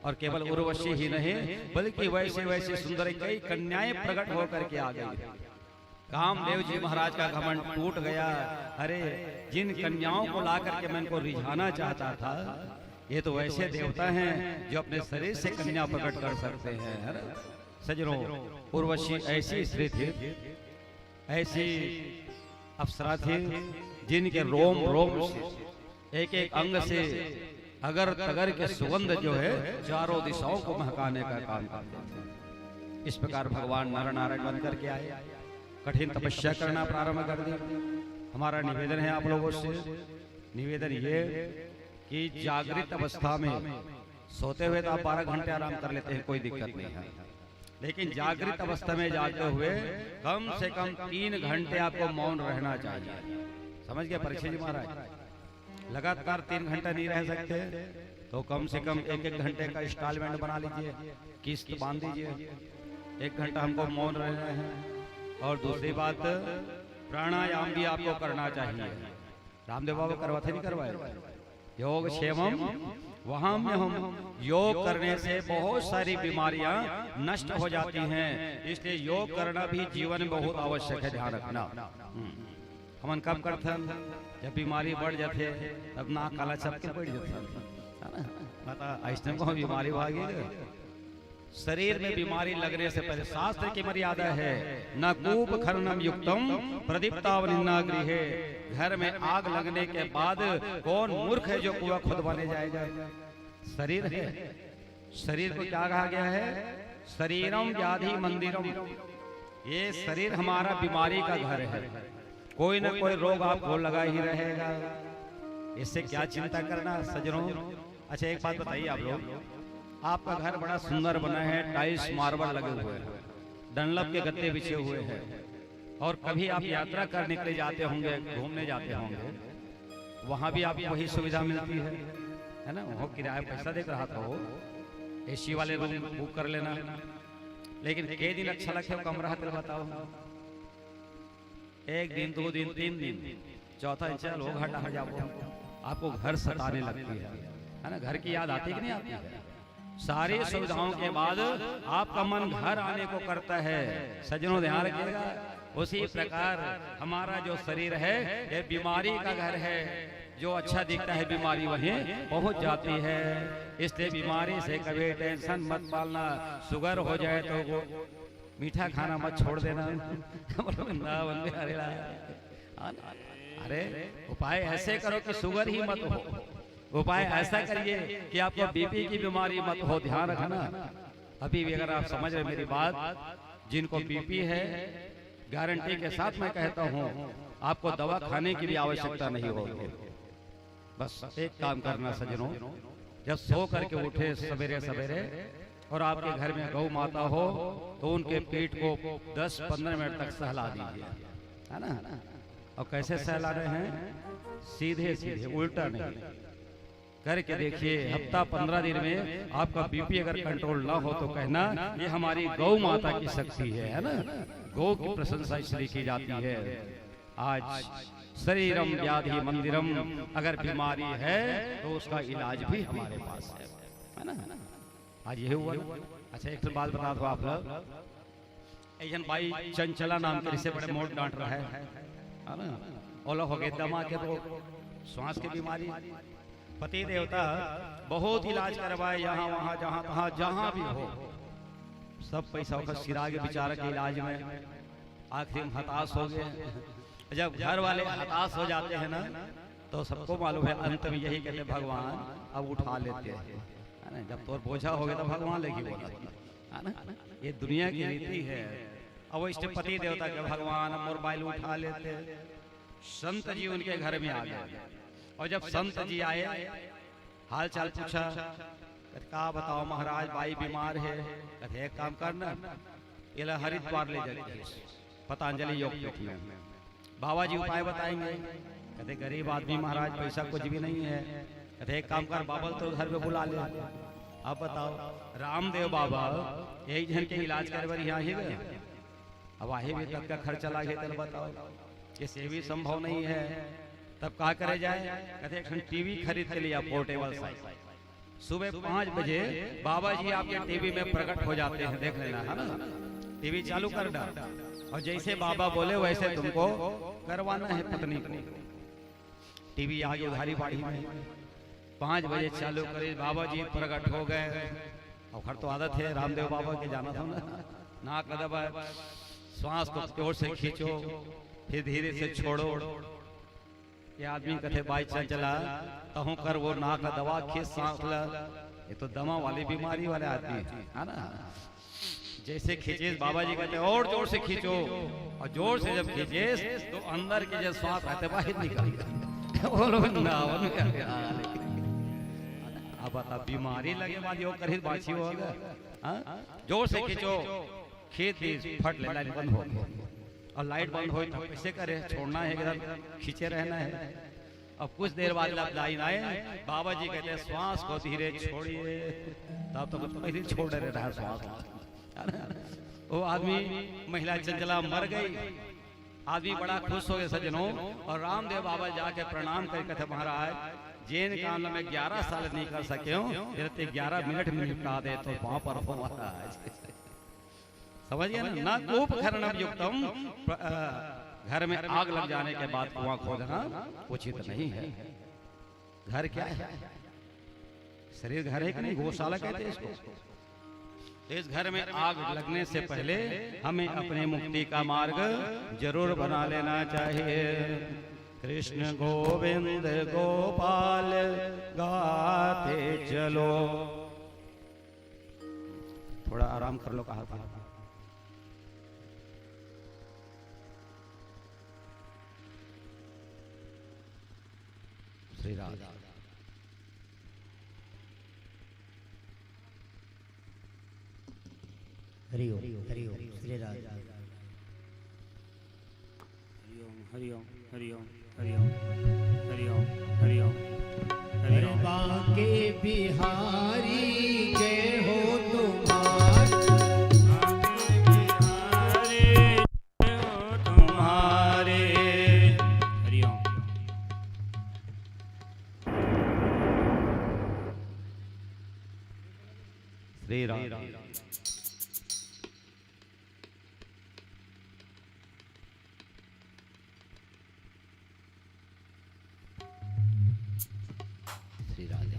और केवल उर्वशी ही नहीं बल्कि वैसे वैसे सुंदर कई कन्याएं प्रकट होकर के आ गई। कामदेव जी महाराज का घमंड टूट गया। अरे, जिन कन्याओं को ला करके मैं इनको रिझाना चाहता था, ये तो वैसे देवता हैं जो अपने शरीर से कन्या प्रकट कर सकते हैं, है ना। सजनों, उर्वशी ऐसी स्त्री थी, ऐसी अप्सरा थी, जिनके रोम रोम से, एक एक अंग से अगर तगर के सुगंध जो है चारों दिशाओं को महकाने का काम करते थे। इस प्रकार भगवान नर नारायण बन करके आए, कठिन तपस्या करना प्रारंभ कर दी। हमारा निवेदन है आप लोगों से, निवेदन ये कि जागृत अवस्था में सोते हुए तो आप 12 घंटे आराम कर लेते हैं, कोई दिक्कत नहीं है। लेकिन जागृत अवस्था में जागते हुए कम से कम 3 घंटे आपको मौन रहना चाहिए। समझ गए परीक्षित जी महाराज? लगातार 3 घंटा नहीं रह सकते तो कम से कम 1-1 घंटे का इंस्टॉलमेंट बना लीजिए, किस्त बांध दीजिए। 1 घंटा हमको मौन रहना है। और दूसरी बात, प्राणायाम भी आपको करना चाहिए। रामदेव बाबा करवाते नहीं करवाए? योग क्षेमम वहां में हम योग करने से बहुत सारी बीमारियां नष्ट हो जाती हैं, इसलिए योग करना भी जीवन में बहुत आवश्यक है, ध्यान रखना। हमन कब करते जब बीमारी बढ़ जाते, तब ना काला सबके बढ़ जाता, ऐसे को बीमारी भागेगा। शरीर में बीमारी लगने से पहले शास्त्र की मर्यादा है, न कूप खननम युक्तम प्रदीप्तावनिन्ना गृहे। घर में आग लगने के बाद कौन मूर्ख है जो कुआं खुद बने जाएगा? शरीर है, शरीर को क्या कहा गया है? शरीरम व्याधि मंदिरम। ये शरीर हमारा बीमारी का घर है, कोई ना कोई रोग आपको लगा ही रहेगा। इससे क्या चिंता करना सज्जनों। अच्छा, एक बात बताइए आप लोग, आपका घर बड़ा सुंदर बना है, टाइल्स मार्बल लगे हुए हैं, डनलप के गद्दे बिछे हुए हैं, और कभी आप यात्रा करने के लिए जाते होंगे, घूमने जाते होंगे, वहां भी आपको वही सुविधा मिलती है ना। वो किराया पैसा देकर रहा था, वो एसी वाले रूम बुक कर लेना। लेकिन कई दिन अच्छा लगता है कमरा हाथ बताओ, 1 दिन 2 दिन 3 दिन, चौथा दिन चलो घाटा हो जाओ, आपको घर सताने लगती है ना। घर की याद आती कि नहीं आती है? सारी सुविधाओं के बाद आपका मन घर आने को करता है। सज्जनों ध्यान रखिएगा, उसी प्रकार हमारा जो शरीर है ये बीमारी का घर है। जो अच्छा दिखता है बीमारी वहीं पहुंच जाती है। इसलिए बीमारी से कभी टेंशन मत पालना। शुगर हो जाए तो वो मीठा खाना मत छोड़ देना। वृंदावन बिहारी लाल। अरे उपाय ऐसे करो कि शुगर ही मत हो, उपाय ऐसा करिए कि आपको बीपी की बीमारी मत हो। ध्यान रखना, अभी भी अगर आप समझ रहे मेरी बात, जिनको बीपी है गारंटी के साथ मैं कहता हूँ आपको दवा खाने की भी आवश्यकता नहीं होगी। बस एक काम करना सज्जनों, जब सो करके उठे सवेरे सवेरे और आपके घर में गौ माता हो तो उनके पेट को 10-15 मिनट तक सहला दीजिए, है ना। और कैसे सहला रहे हैं? सीधे सीधे, उल्टा नहीं। करके देखिए, हफ्ता 15 दिन में आपका बीपी अगर कंट्रोल ना हो तो कहना ये हमारी गौ माता की शक्ति है ना। गौ की प्रशंसा इसलिए की जाती है। आज शरीरम व्याधि मंदिरम, अगर बीमारी है तो उसका इलाज भी हमारे पास है ना। आज ये हुआ। अच्छा एक बात बता दो आप लोग, एक भाई चंचला नाम के से बड़े मोट डांट रहा है ना। ओला हो गए दमा के तो श्वास की बीमारी, पति देवता बहुत इलाज करवाए यहाँ वहाँ जहाँ तहाँ जहाँ भी हो, सब पैसा का सिरा के बेचारा के इलाज में आखिर में हताश हो गए। जब घर वाले हताश हो जाते हैं ना तो सबको मालूम है अंत में यही कहते भगवान अब उठा लेते हैं, है ना। जब तोर बोझा हो गया तो भगवान लेगी बोला, है ना। ये दुनिया की रीति है। अब इष्टपति देवता के भगवान मोबाइल उठा लेते। संत जी उनके घर में आ गए और जब संत जी आए हाल चाल पूछा, क्या बताओ महाराज भाई बीमार है। कहते एक काम करना, ये हरिद्वार ले जाइए पतंजलि योग पीठ में, बाबा जी उपाय बताएंगे। कहते गरीब आदमी महाराज पैसा कुछ भी नहीं है। कहते एक काम कर बाबा तो घर पे बुला ले। अब बताओ रामदेव बाबा यही जन के इलाज करवर यहाँ ही गए, अब आही भी तक का खर्चा लागे तो बताओ ये भी संभव नहीं है। तब कहा करे जाए। कहते टीवी खरीद के लिया पोर्टेबल साइज, सुबह 5 बजे बाबा जी आपके टीवी में प्रकट हो जाते हैं, देख लेना है ना। टीवी चालू कर डाल और जैसे बाबा बोले वैसे तुमको करवाना है पत्नी को। टीवी आगे उधारी बाड़ी में 5 बजे चालू करे, बाबा जी प्रकट हो गए। और खर तो आदत है रामदेव बाबा के जाना था ना, नाक दबा, श्वास को जोर से खींचो फिर धीरे से छोड़ो। ये आदमी कहते बाई चला तहु कर वो नाक दबा खींच सांस ला, ये तो दमा वाली बीमारी वाले आदमी है ना। जैसे खींचे बाबा जी कहते और जोर से खींचो, और जोर से जब खींचे तो अंदर के जो श्वास आते बाहर निकल गए। अब बता बीमारी लगे बाद योग कर बाछी होगा। जोर से खींचो, खेत फट ले, लाइट बंद हो और लाइट बंद हो तो कैसे करे, छोड़ना है एकदम खींचे रहना है। अब कुछ देर बाद लाइन आए, बाबा जी कहते श्वास को धीरे छोड़िए, तब तो पहले छोड़ रहा है श्वास। वो आदमी महिला चंचला मर गई। आदमी बड़ा खुश हो गए सज्जनों, और रामदेव बाबा जाके प्रणाम करके कहते महाराज जैन काम में 11 साल नहीं कर सके हो, 11 मिनट में निपटा दे तो वहां पर हो महाराज। समझिए ना, कूप खरणम युक्तम, घर में आग लग जाने के बाद कुआं खोदना उचित नहीं है। घर क्या है? शरीर घर है कि नहीं? गौशाला कहते हैं इसको। इस घर में आग लगने से पहले हमें अपने मुक्ति का मार्ग जरूर बना लेना चाहिए। कृष्ण गोविंद गोपाल गाते चलो। थोड़ा आराम कर लो, कहा था। श्री राधा हरिओम हरिओम श्री राधा हरिओम हरिओम हरिओम हरिओम हरिओम हरिओम बांके बिहारी जय हो तुम्हारी, तुम्हारे हरिओम। श्री राम। श्री राधे।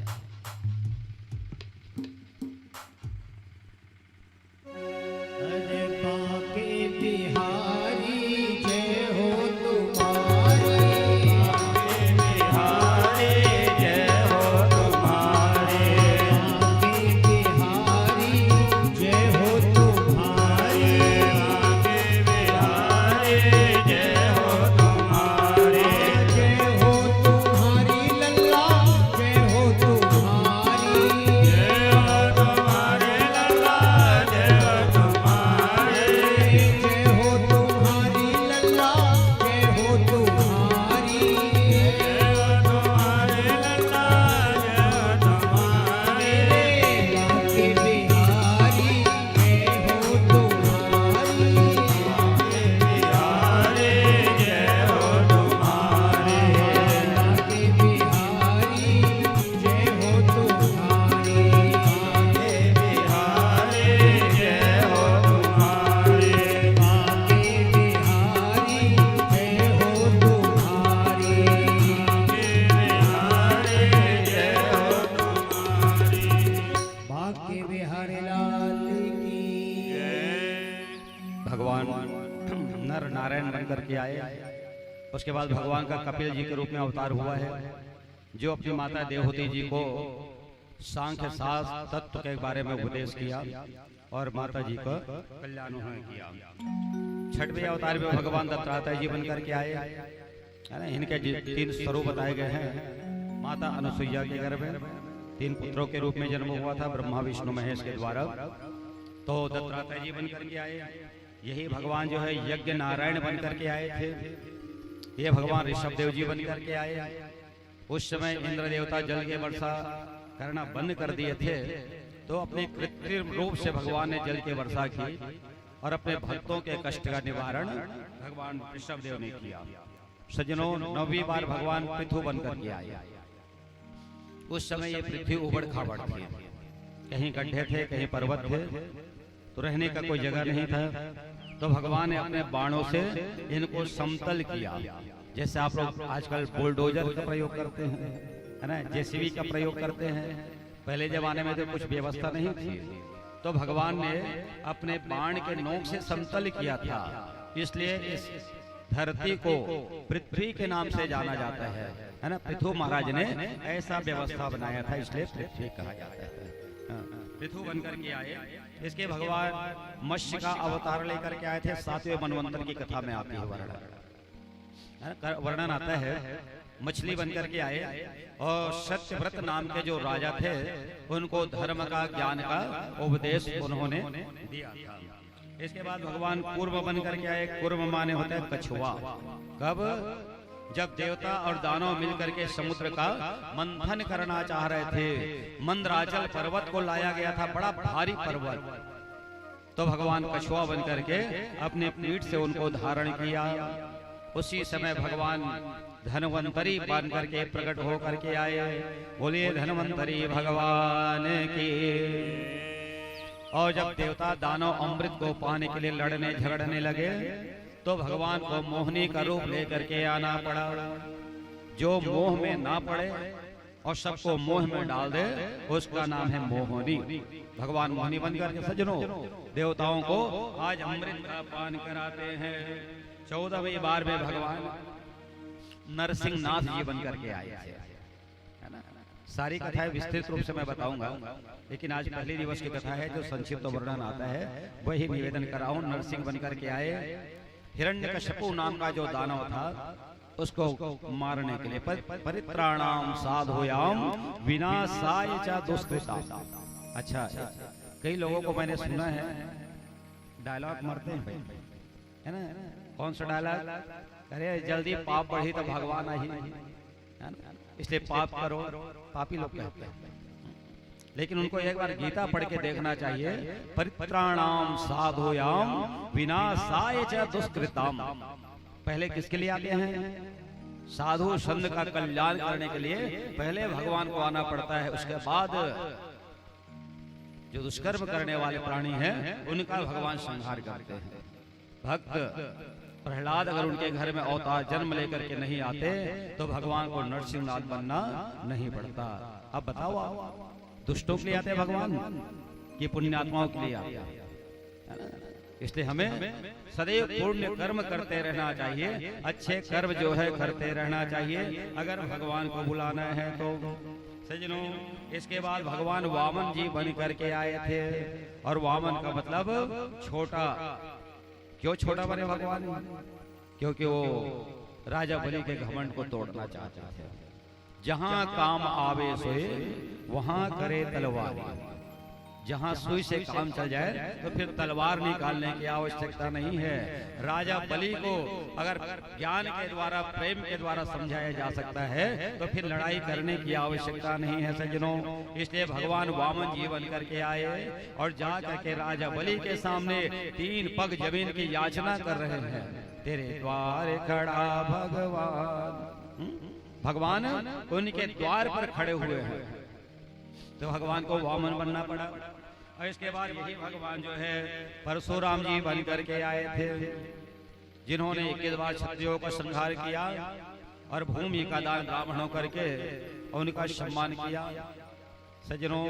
नर नारायण बनकर के आए। उसके बाद भगवान का कपिल जी के रूप में अवतार हुआ है, जो अपनी माता देवहूति जी को सांख्य शास्त्र तत्व के बारे में उपदेश किया और माता जी का कल्याण किया। छठवें अवतार में भगवान दत्तात्रेय जी बनकर के आए, है ना। इनके 3 स्वरूप बताए गए हैं। माता अनुसुईया के गर्भ में 3 पुत्रों के रूप में जन्म हुआ था ब्रह्मा विष्णु महेश के द्वारा। तो दत्तात्रेय जी बनकर के आए। यही भगवान जो है यज्ञ नारायण बनकर के आए थे। ये भगवान ऋषभ देव जी बनकर के आए। उस समय इंद्र देवता जल के वर्षा करना बंद कर दिए थे, तो अपने कृत्रिम रूप से भगवान ने जल की वर्षा की और अपने भक्तों के कष्ट का निवारण भगवान ऋषभ देव ने किया। सज्जनों, 9वीं बार भगवान पृथु बनकर के आए। उस समय ये पृथ्वी उबड़ खाबड़ थी, कहीं गड्ढे थे, कहीं पर्वत थे, तो रहने का कोई जगह नहीं था। तो भगवान ने अपने बाणों से इनको समतल किया। जैसे आप लोग आजकल बुलडोजर का प्रयोग करते हैं, है ना, जेसीबी का प्रयोग करते हैं। पहले जमाने में तो कुछ व्यवस्था नहीं थी, तो भगवान ने अपने बाण के नोक से समतल किया था। इसलिए इस धरती को पृथ्वी के नाम से जाना जाता है ना। पृथु महाराज ने ऐसा व्यवस्था बनाया था, इसलिए पृथ्वी कहा जाता है। पृथु बनकर के आए। इसके भगवान मत्स्य का अवतार लेकर के आए थे। 7वें मनवंतर की कथा में आती है वर्णन आता है। मछली बनकर के आए और सत्यव्रत नाम के जो राजा थे, उनको धर्म का ज्ञान का उपदेश उन्होंने दिया था। इसके बाद भगवान कूर्म बनकर के आए। कूर्म माने होता है कछुआ। कब? जब देवता और दानव मिलकर के समुद्र का मंथन करना चाह रहे थे। मंदराचल पर्वत को लाया गया था, बड़ा भारी पर्वत। तो भगवान कछुआ बनकर के अपने पीठ से उनको धारण किया। उसी समय भगवान धनवंतरी बनकर के प्रकट होकर के आए। बोलिए धनवंतरी भगवान की। और जब देवता दानव अमृत को पाने के लिए लड़ने झगड़ने लगे, तो भगवान को मोहिनी का रूप लेकर के आना पड़ा। जो मोह में ना पड़े और सबको मोह में डाल दे, उसका नाम है मोहिनी। भगवान मोहिनी बनकर के सज्जनों देवताओं को आज अमृत का पान कराते हैं। 14वीं बार में भगवान नरसिंह नाथ जी बनकर के आए थे, है ना। सारी कथाएं विस्तृत रूप से मैं बताऊंगा, लेकिन आज पहले दिवस की कथा है जो संक्षिप्त वर्णन आता है, वही निवेदन कराऊं। नरसिंह बनकर के आए। हिरण्यकश्यपु नाम का जो दानव था, उसको मारने के लिए परित्राणाम साधुयाम विनाशाय च दुष्कृताम। अच्छा, कई लोगों को मैंने सुना है डायलॉग मारते हैं भाई, है ना। कौन सा डायलॉग? अरे जल्दी पाप बढ़ी तो भगवान आ ही नहीं, है ना, इसलिए पाप करो, पापी लोग कहते हैं। लेकिन उनको एक बार गीता पढ़ के देखना चाहिए। परित्राणाम साधुयाम विनाशाय च दुष्कृताम। पहले किसके लिए आते हैं? साधु संत का कल्याण करने के लिए पहले भगवान को आना पड़ता है। उसके बाद जो दुष्कर्म करने वाले प्राणी हैं, उनका भगवान संहार करते हैं। भक्त प्रहलाद अगर उनके घर में अवतार जन्म लेकर के नहीं आते, तो भगवान को नरसिंहनाथ बनना नहीं पड़ता। अब बताओ, आप दुष्टों के लिए आते भगवान कि पुण्यात्माओं के लिए आते? इसलिए हमें सदैव पुण्य कर्म करते रहना चाहिए। अच्छे कर्म जो है करते रहना चाहिए, अगर भगवान को बुलाना है तो। सज्जनों, इसके बाद भगवान वामन जी बन करके आए थे। और वामन का मतलब छोटा। क्यों छोटा बने भगवान? क्योंकि वो राजा बलि के घमंड को तोड़ना चाहते थे। जहां काम आवे सोए वहां करे तलवार। जहां सुई से काम चल जाए तो फिर तलवार निकालने की आवश्यकता नहीं है। राजा बलि को अगर ज्ञान के द्वारा, प्रेम के द्वारा समझाया जा सकता है, तो फिर लड़ाई करने की आवश्यकता नहीं है सज्जनों। इसलिए भगवान वामन जी बन करके आए और जा करके राजा बलि के सामने 3 पग जमीन की याचना कर रहे हैं। तेरे द्वार खड़ा भगवान। भगवान उनके द्वार पर खड़े हुए हैं, तो भगवान को वामन बनना पड़ा। और इसके बाद यही भगवान जो है परशुराम जी बन करके आए थे, जिन्होंने 21 बार क्षत्रियों का संहार किया और भूमि का दान ब्राह्मणों करके उनका सम्मान किया। सज्जनों,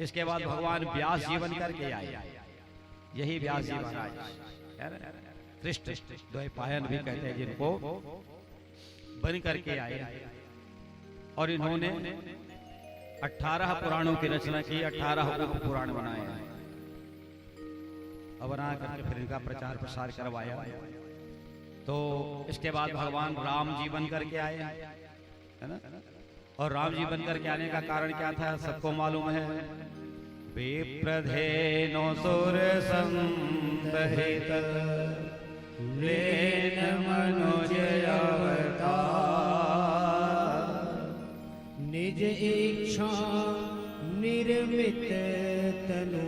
इसके बाद भगवान व्यास जी बन करके आए। यही व्यास जी महाराज, कृष्ण द्वैपायन भी कहते हैं जिनको, बन करके आए और इन्होंने 18 पुराणों की रचना की, 18 उप पुराण बनाए हैं। अब बना करके फिर इनका प्रचार प्रसार करवाया। तो इसके बाद भगवान राम जी बन करके आए, है ना। और राम जी बन करके आने का कारण क्या था, सबको मालूम है। विप्रधेनो सुर संहित लेन मनुज अवतार, निज इच्छा निर्मित तनु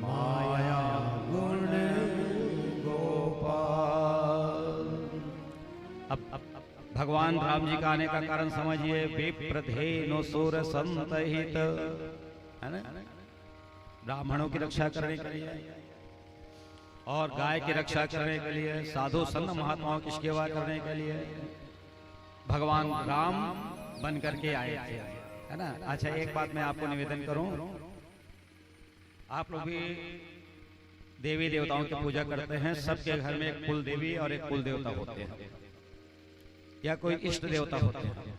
माया गुण गोपाल। अब भगवान राम जी का आने का कारण समझिए। विप्रधेनो सुर संहित, है ना, ब्राह्मणों की रक्षा करने के लिए और गाय की रक्षा करने के लिए, साधु संत महात्माओं की सेवा करने के लिए भगवान राम बन करके आए थे, है ना। अच्छा, एक बात मैं आपको निवेदन करूं, आप लोग भी देवी देवताओं की पूजा करते हैं। सबके घर में एक कुल देवी और एक कुल देवता होते हैं, या कोई इष्ट देवता होते हैं।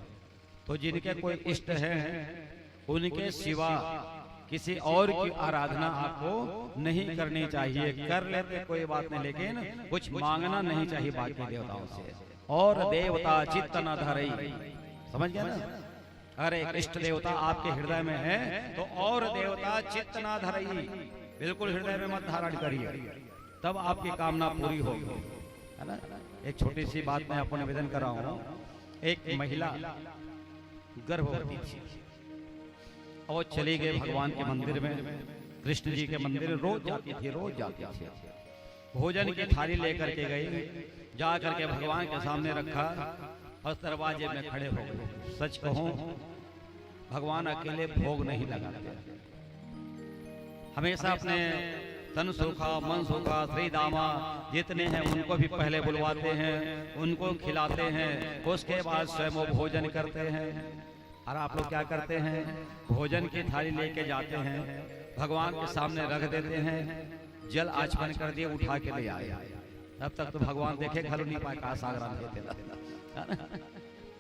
तो जिनके कोई इष्ट हैं उनके सिवा किसी और की आराधना आपको नहीं करनी चाहिए। कर लेते कोई बात नहीं, लेकिन कुछ मांगना नहीं चाहिए बाकी देवताओं से। और देवता चित्त न धरई, समझ गया ना। अगर एक इष्ट देवता आपके हृदय में है तो और देवता चित्त न धरई, बिल्कुल हृदय में मत धारण करिए, तब आपकी कामना पूरी होगी, है ना। एक छोटी सी बात मैं आपको निवेदन कर रहा हूँ। एक महिला गर्भवती थी और चली गई भगवान के मंदिर में, कृष्ण जी के मंदिर में रोज जाती थी, रोज जाती थी। भोजन की थाली लेकर के गई, जा करके भगवान के सामने रखा और दरवाजे में खड़े हो गए। सच कहूं, भगवान अकेले भोग नहीं लगाते, हमेशा अपने तन सूखा मन सूखा श्री दामा जितने हैं उनको भी पहले बुलवाते हैं, उनको खिलाते हैं, उसके बाद स्वयं वो भोजन करते हैं। और आप लोग क्या करते हैं, भोजन की थाली लेके जाते हैं, भगवान के सामने रख देते हैं, जल आचमन कर दिए, उठा के ले आए। तब तक तो भगवान देखे खल नहीं पाए का सागरा देते।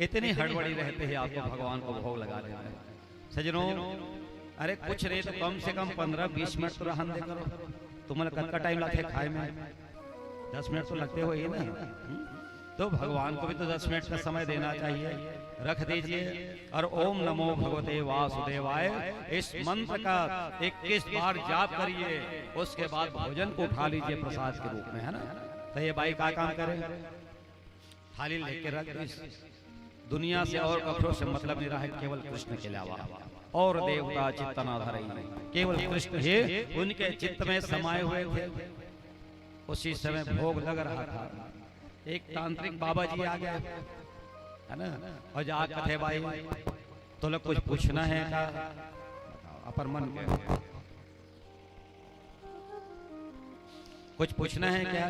इतनी हड़बड़ी रहते हैं आपको भगवान को भोग लगा देना। सजनों, अरे कुछ नहीं तो कम से कम 15-20 मिनट तो रहन दे करो। तुम्हें कितना टाइम लगता है खाए में, 10 मिनट तो लगते हो ही ना। तो भगवान को भी तो 10 मिनट का समय देना चाहिए। रख दीजिए और ओम नमो भगवते वासुदेवाय इस मंत्र का 21 बार जाप करिए, उसके बाद भोजन को उठा लीजिए प्रसाद के रूप में, है ना। तो ये बाई का काम करे, थाली लेके रख दी। दुनिया से और कपड़ों से मतलब नहीं रहा है, केवल कृष्ण के अलावा और देवता चित्त न धरई, केवल कृष्ण ही उनके चित्त में समाये हुए थे। उसी समय भोग लग रहा था, एक तांत्रिक बाबा जी आ गए, है ना। और जा कथे भाई तो लोग कुछ पूछना है का अपर मन के, कुछ पूछना है क्या।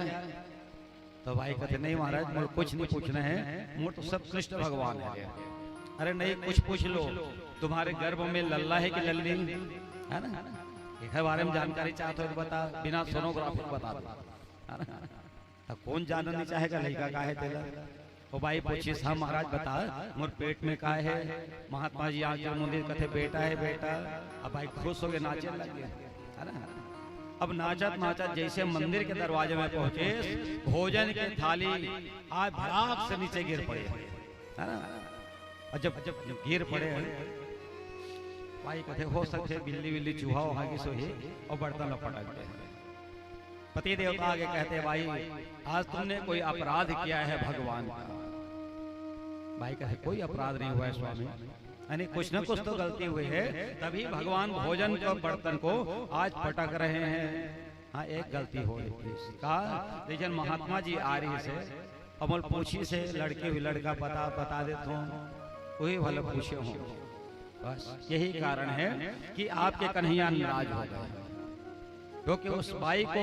तो भाई कहते नहीं महाराज, मुझे कुछ नहीं पूछना है, मुझे तो सब कृष्ण भगवान है। अरे नहीं, कुछ पूछ लो, तुम्हारे गर्भ में लल्ला है कि लल्ली, है ना। इसके बारे में जानकारी चाहते हो तो बता, बिना सोनोग्राफी बता दो, है ना। तो कौन जानना नहीं चाहेगा लड़का का है तेरा। ओ भाई पूछिस, हाँ महाराज बता, मोर पेट में का है। महात्मा जी आके मंदिर कहते बेटा है बेटा। अब भाई खुश हो गए, नाचे लग गए, है ना। अब नाचत नाचत जैसे मंदिर के दरवाजे में पहुंचे, भोजन की थाली आज भड़ाक से नीचे गिर पड़े, है ना। और जब गिर पड़े भाई कहते हो सकते बिल्ली बिल्ली चूहा वहां की सोही और बर्तन लपट गए। पति देवता आगे कहते भाई आज तुमने कोई अपराध किया है भगवान का। भाई कहते कोई अपराध नहीं हुआ है स्वामी, यानी कुछ न कुछ तो गलती हुई है, तभी भगवान भोजन को बर्तन को आज पटक रहे हैं। हाँ एक गलती हो कहा, लेकिन महात्मा जी आ रही से अमल पूछी से लड़के हुई लड़का बता देता हूँ, वही भले पूछे हो। बस यही कारण है कि आपके कन्हैया नाराज हो गए, क्योंकि उस बाई को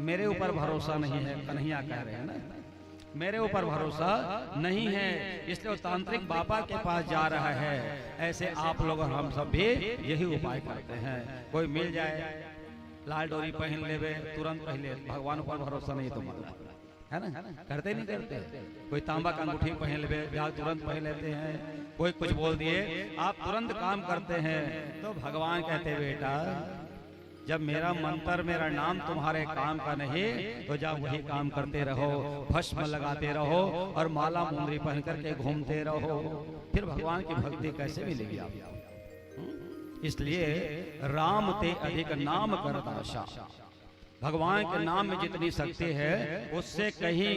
मेरे ऊपर भरोसा नहीं है। कन्हैया कह रहे हैं ना, मेरे ऊपर भरोसा नहीं है, इसलिए तांत्रिक बाबा के पास जा रहा है। ऐसे आप लोग और हम सब भी यही उपाय करते हैं, कोई मिल जाए लाल डोरी पहन लेवे तुरंत पहले भगवान पर भरोसा नहीं तुम्हारा, है ना? करते नहीं करते? कोई तांबा का अंगूठी पहन लेवे जहाँ तुरंत पहन लेते हैं, कोई कुछ बोल दिए आप तुरंत काम करते हैं। तो भगवान कहते बेटा जब मेरा मंत्र मेरा नाम तुम्हारे काम का नहीं तो जब वही काम करते रहो, भस्म लगाते रहो और माला मुंदरी पहन करके घूमते रहो, फिर भगवान की भक्ति कैसे मिलेगी आपको? इसलिए राम ते अधिक नाम कर दासा, भगवान के नाम में जितनी शक्ति है उससे कहीं,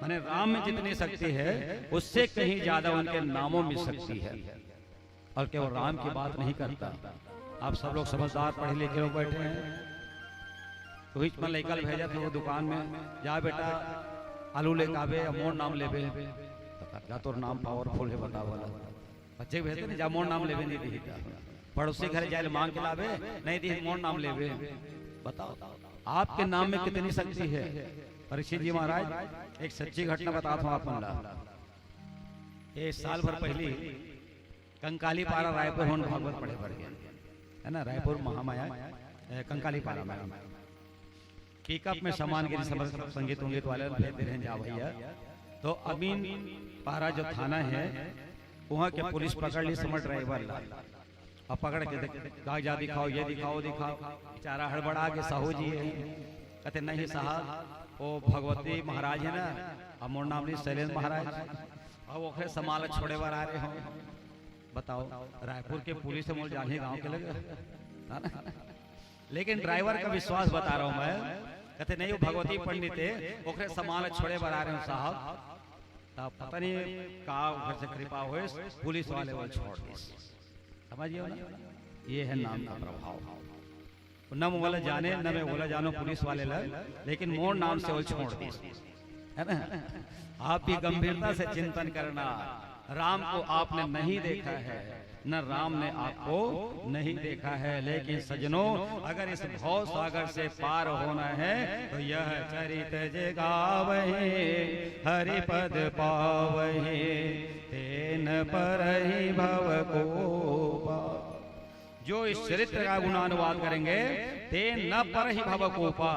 माने राम में जितनी शक्ति है उससे कहीं ज्यादा उनके नामों में शक्ति है। और केवल राम की बात नहीं करता, आप सब लोग समझदार पढ़े लिखे लोग बैठे हैं, तो बीच में लड़का भेजा था वो दुकान में, जा बेटा आलू ले आवे मोर नाम लेवे, तो तोर नाम पावरफुल है बताओ वाला बच्चे भेजते नहीं, जा मोर नाम लेवे नहीं दी, पड़ोसी घर जाए मांग के लावे नहीं दी मोर नाम लेवे। बताओ आपके नाम में कितनी शक्ति है। परीक्षित जी महाराज एक सच्ची घटना बताता हूँ आप, ये साल भर पहले कंकाली पारा रायपुर होन भागवत पढ़े पड़ गया है ना, रायपुर महामाया कंकाली पारा में पिकअप में सामान गिरी संगीत उंगीत वाले भेजते रहे जा भैया। तो अमीन पारा जो थाना है वहाँ के पुलिस पकड़ ली समझ ड्राइवर और पकड़ के कागजात दिखाओ ये दिखाओ दिखाओ, बेचारा हड़बड़ा के साहू जी है, कहते नहीं साहब वो भगवती महाराज है ना, अब मोर नाम नहीं शैलेंद्र महाराज, और वो समाल छोड़े बार आ रहे हो। बताओ रायपुर के पुलिस से मोल जाने गांव के लगे, लेकिन ड्राइवर का विश्वास बता रहा हूं मैं, कहते नहीं वो भगवती पंडित है ओखरे समाल छोड़े बार आ रहे हो साहब, तब पता नहीं का घर से कृपा हुए पुलिस वाले वो छोड़ दी। समझिए ना, ये है नाम का प्रभाव। न बोला जाने न मैं बोला जानो पुलिस वाले लग, लेकिन मोर नाम से वो छोड़ दी, है ना? आप भी गंभीरता से चिंतन करना, राम को आपने नहीं देखा है न राम ने आपको नहीं देखा है, लेकिन सजनों अगर इस भव सागर से पार होना है तो यह चरित जे गावहि हरि पद पावहि तेन परहि भव कोपा। जो इस चरित्र का गुणानुवाद करेंगे तेन न परहि भव कोपा,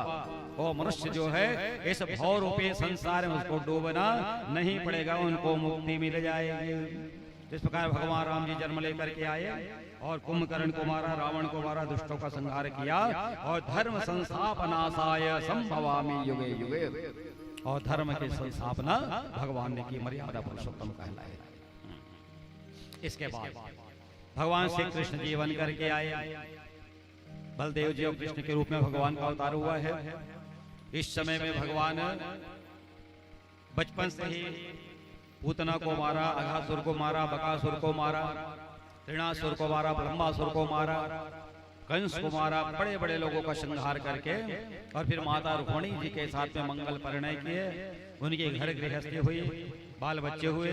वो मनुष्य जो है इस भव रूपी संसार में उसको डूबना नहीं पड़ेगा, उनको मुक्ति मिल जाएगी। इस प्रकार भगवान राम जी जन्म लेकर के आए और कुंभकर्ण को मारा, रावण को मारा, दुष्टों का संहार किया और धर्म संस्थापनासाय संभवामि युगे युगे, और धर्म की संस्थापना भगवान ने की, मर्यादा पुरुषोत्तम कहलाए। इसके बाद भगवान श्री कृष्ण जी बन करके आए, बलदेव जी और कृष्ण के रूप में भगवान का अवतार हुआ है। इस समय में भगवान बचपन से ही पूतना को मारा, अघासुर को मारा, बकासुर को मारा, त्रिणासुर को मारा, ब्रह्मासुर को मारा, कंस को मारा, बड़े बड़े लोगों का संहार करके और फिर माता रुक्मिणी जी के साथ में मंगल परिणय किए, उनके घर गृहस्थी हुई, बाल बच्चे हुए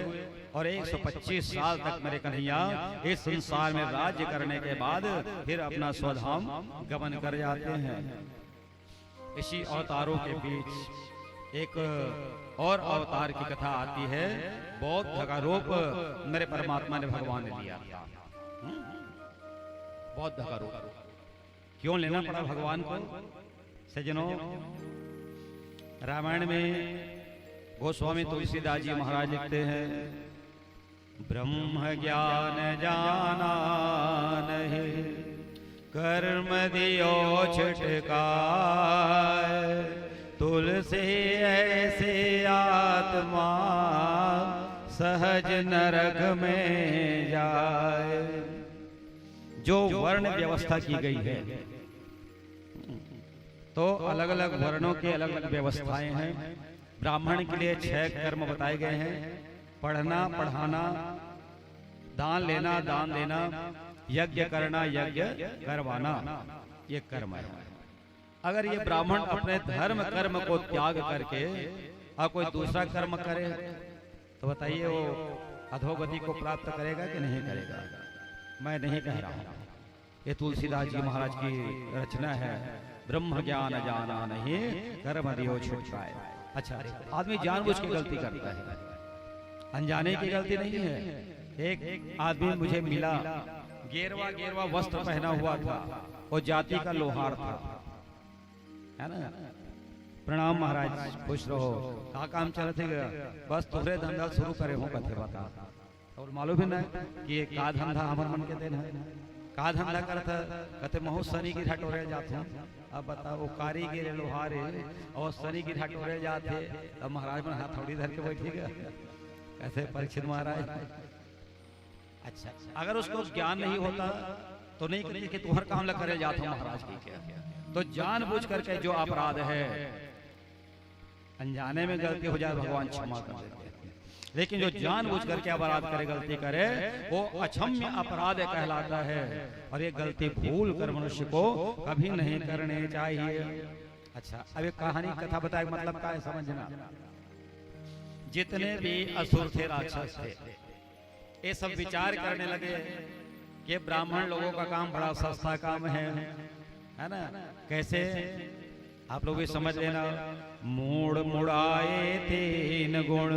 और 125 साल तक मेरे कन्हैया इस संसार में राज्य करने के बाद फिर अपना स्वधाम गमन कर जाते हैं। इसी अवतारों के बीच एक और अवतार की कथा आती है, बौद्ध का रूप मेरे परमात्मा ने भगवान ने लिया था। बौद्ध का रूप क्यों लेना पड़ा भगवान को? सज्जनों, रामायण में गोस्वामी तुलसीदास जी महाराज लिखते हैं, ब्रह्म ज्ञान जाना नहीं कर्म दियो छिटकाय, तुलसी ऐसी आत्मा सहज नरक में जाए। जो वर्ण व्यवस्था की गई है, तो अलग अलग वर्णों की अलग अलग व्यवस्थाएं हैं। ब्राह्मण के लिए 6 कर्म बताए गए हैं, पढ़ना, पढ़ाना, दान लेना, दान देना, यज्ञ करना, यज्ञ करवाना, ये कर्म है। अगर ये ब्राह्मण अपने धर्म कर्म को त्याग करके और कोई दूसरा कर्म करे तो बताइए वो अधोगति को प्राप्त करेगा कि नहीं करेगा? मैं नहीं कह रहा हूं, ये तुलसीदास जी महाराज की रचना है, ब्रह्म ज्ञान जाना नहीं कर्म दियो छुटकाए। अच्छा, आदमी जानबूझ के गलती करता है, अनजाने की गलती नहीं है। एक आदमी मुझे मिला, गेरवा गेरवा वस्त्र पहना हुआ था, वो जाति का लोहार था, है ना। प्रणाम महाराज, खुश रहो। का काम चलत है? बस तोहरे धंधा शुरू करे हो कथे बता। और मालूम है ना कि ये का धंधा हमर मन के देन है। का धंधा करता कहते महु शनि की हटोरे जाते। अब बताओ वो कारीगर लोहारे और शनि की हटोरे जाते। अब महाराज में हाथ थोड़ी धर के बैठेगा कैसे परीक्षित महाराज। अच्छा, अगर उसको ज्ञान नहीं होता तो नहीं कहते कि तुम्हारा काम लग करे जाता महाराज की क्या। तो जानबूझ करके जो अपराध है, अनजाने में गलती हो जाए भगवान क्षमा कर देते हैं, लेकिन जो जानबूझ करके अपराध करे, गलती करे, वो अक्षम्य अपराध कहलाता है। और ये गलती भूल कर मनुष्य को कभी नहीं करनी चाहिए। अच्छा, अब एक कहानी कथा बताए, मतलब क्या है समझना। जितने भी असुर थे, राक्षस थे, ये सब विचार करने लगे कि ब्राह्मण लोगों का काम बड़ा सस्ता काम है ना। कैसे आप लोग भी समझ लेना। मूड मुड़ाए 3 गुण।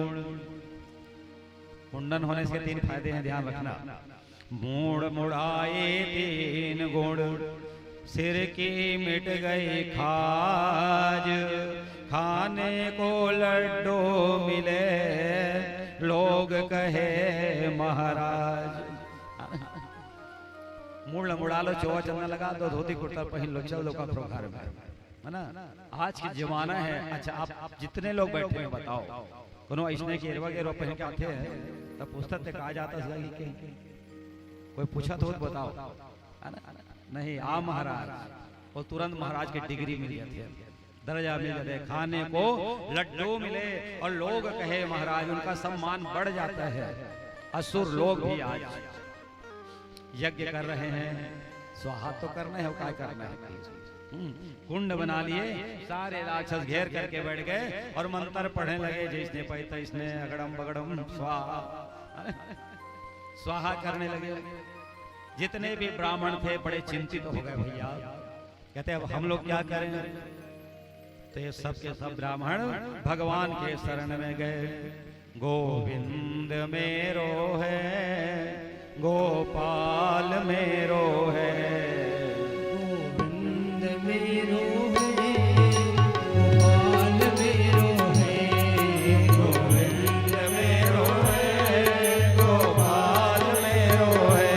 मुंडन होने से 3 फायदे हैं, ध्यान रखना। मूड मुड़ाए 3 गुण, सिर की मिट गई खाज, खाने को लड्डू मिले लोग कहे महाराज। मूड मुड़ा लो, चौवा चलने लगा दो, धोती कुर्ता पहन लो, चल दो कपड़ों घर में, है ना। आज की जमाना है। अच्छा, आप जितने लोग बैठे हैं बताओ, कोनो ऐसने के एरवा के पहन के आते हैं तब पूछता थे कहा जाता है कि कोई पूछा तो बताओ, है ना। नहीं, आ महाराज, और तुरंत महाराज की डिग्री मिल जाती है, दर्जा मिल जाता है, खाने को लड्डू मिले और लोग कहे महाराज, उनका सम्मान बढ़ जाता है। असुर लोग भी आज यज्ञ कर रहे हैं, स्वाहा तो करना है, क्या करना है। कुंड बना लिए, सारे राक्षस घेर करके बैठ गए और मंत्र पढ़ने लगे, जिसने पैता इसने अगड़म बगड़म स्वाहा स्वाहा करने लगे। जितने भी ब्राह्मण थे बड़े चिंतित हो गए, भैया कहते अब हम लोग क्या करें। तो ये सब के सब ब्राह्मण भगवान के शरण में गए। गोविंद मेरो है, गोपाल मेरो है, गोविंद मेरो है, गोपाल मेरो है, गोविंद मेरो है, गोपाल मेरो है,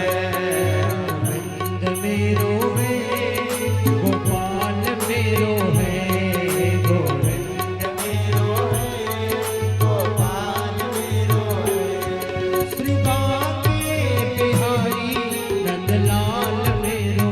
गोविंद मेरो है, गोपाल मेरो है, गोविंद मेरो है, गोपाल मेरो है। श्री काके बिहारी नंदलाल मेरो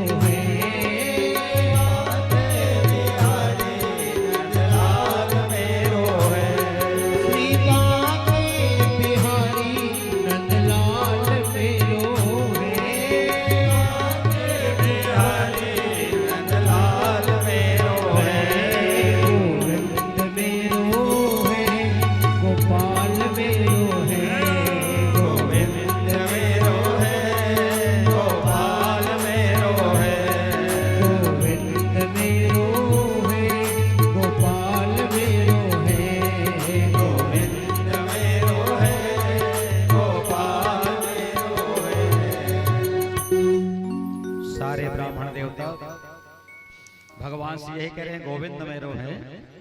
भगवान से यही कह रहे हैं, गोविंद मेरो है,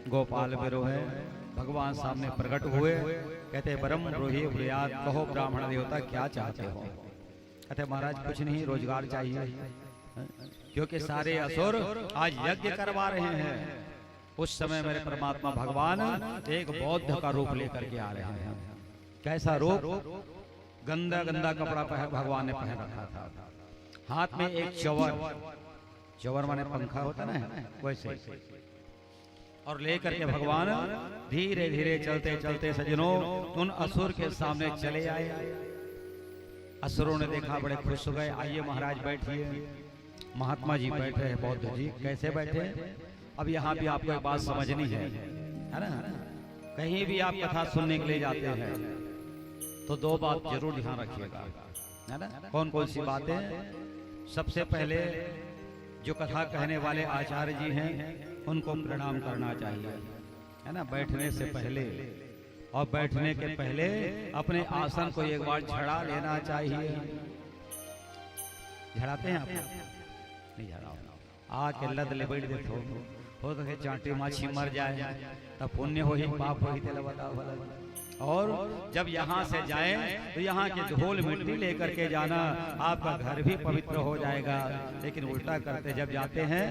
गोपाल मेरो है। भगवान सामने प्रकट हुए, कहते परम ब्रूहि ब्रूयात, कहो ब्राह्मण देवता क्या चाहते हो। कहते महाराज कुछ नहीं, रोजगार चाहिए, क्योंकि सारे असुर आज यज्ञ करवा रहे हैं। उस समय मेरे परमात्मा भगवान एक बौद्ध का रूप लेकर के आ रहे हैं। कैसा रूप? गंदा गंदा कपड़ा भगवान ने पहन रखा था, हाथ में एक चवर, चवर माने पंखा होता ना वैसे, और लेकर के भगवान धीरे धीरे चलते चलते सजनों उन असुर के सामने चले आए। असुरों ने देखा, बड़े खुश हो गए। आइए महाराज बैठिए। महात्मा जी बैठे हैं, बौद्ध जी कैसे बैठे। अब यहाँ भी आपको एक बात समझनी है ना। कहीं भी आप कथा सुनने के लिए जाते हैं तो दो बात जरूर ध्यान रखिएगा, है ना। कौन कौन सी बातें? सबसे पहले जो कथा कहने वाले आचार्य जी हैं उनको प्रणाम करना चाहिए, है ना, बैठने से पहले। और बैठने के पहले अपने आसन को एक बार झड़ा लेना चाहिए। झड़ाते हैं आप? नहीं झड़ाओ, आके लद लेबड़ देते हो, हो तो चांटी माछी मर जाए तब पुण्य हो ही पाप हो ही तेला बताओ भला। और जब यहाँ से जाएं तो यहाँ के धूल मिट्टी लेकर के जाना, आपका घर भी पवित्र हो जाएगा। लेकिन उल्टा करते जब जाते हैं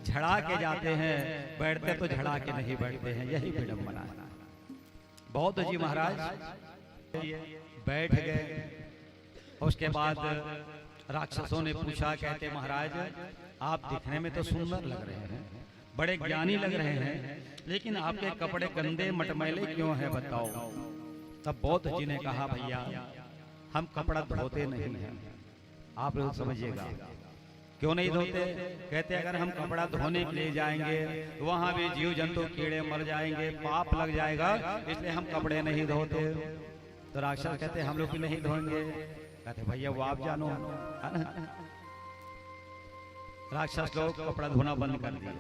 झड़ा के जाते हैं, बैठते तो झड़ा के नहीं बैठते हैं, यही विडंबना है। बौद्ध जी महाराज बैठ गए। उसके बाद राक्षसों ने पूछा, कहते महाराज आप दिखने में तो सुंदर लग रहे हैं, बड़े ज्ञानी लग रहे हैं, लेकिन आपके कपड़े गंदे मटमैले क्यों हैं बताओ। तब बौद्ध जी ने कहा भैया हम कपड़ा धोते नहीं हैं, आप लोग समझिएगा। क्यों नहीं धोते? कहते अगर हम कपड़ा धोने के लिए जाएंगे तो वहां भी जीव जंतु कीड़े मर जाएंगे, पाप लग जाएगा, इसलिए हम कपड़े नहीं धोते। तो राक्षस कहते हम लोग भी नहीं धोएंगे। कहते भैया वो आप जानो, है ना। राक्षस लोग कपड़ा धोना बंद कर दिया।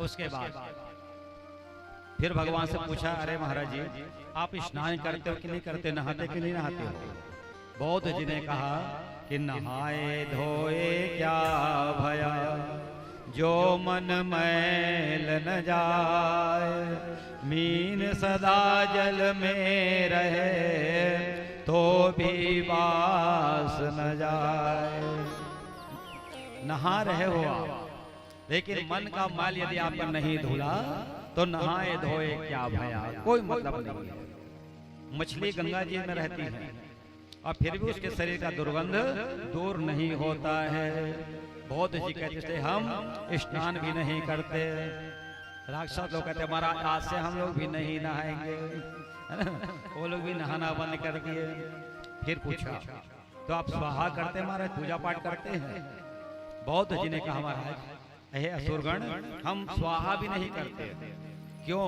उसके बाद फिर भगवान से पूछा, अरे महाराज जी आप स्नान करते हो कि नहीं करते, नहाते कि नहीं नहाते हो। बौद्ध जी ने कहा कि नहाए धोए क्या भया, जो मन मैल न जाए, मीन सदा जल में रहे, तो भी वास न जाए। नहा रहे हो आप, लेकिन मन का मैल यदि आपका नहीं धुला तो नहाए धोए क्या भया, कोई मतलब नहीं है। मछली गंगा जी में रहती है और फिर भी उसके शरीर का दुर्गंध दूर नहीं होता है। बौद्ध जी कहते थे हम स्नान भी नहीं करते। राक्षस लोग कहते महाराज आज से हम लोग भी नहीं नहाएंगे, वो लोग भी नहाना बंद कर दिए। फिर पूछा तो आप स्वाहा करते महाराज, पूजा पाठ करते हैं। बौद्ध जी ने कहा महाराज हे असुरगण हम स्वाहा भी नहीं करते। क्यों?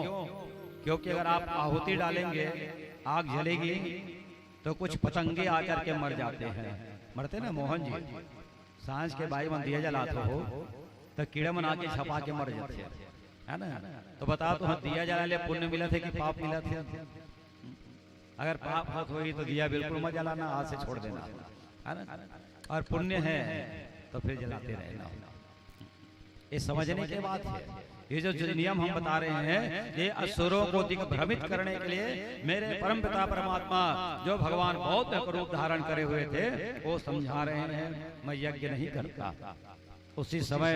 क्योंकि अगर आप आहुति डालेंगे आग जलेगी तो कुछ पतंगे आकर के मर जाते हैं। मरते ना मोहन जी, सांझ के बाई में दिया जलाते हो तो कीड़े मना के छपा के मर जाते हैं, है ना। तो बताओ तो दिया जलाने पुण्य मिला थे कि पाप मिला थे? अगर पाप मत हुई तो दिया बिल्कुल मत जलाना, हाथ से छोड़ देना, है ना। और पुण्य है तो फिर जलाते रहना। ये समझने की बात है। ये जो नियम हम बता रहे हैं ये असुरों को दिग्भ्रमित करने के लिए मेरे परमपिता परमात्मा जो भगवान बौद्ध का रूप धारण करे हुए थे वो समझा रहे हैं। मैं यज्ञ नहीं करता। उसी समय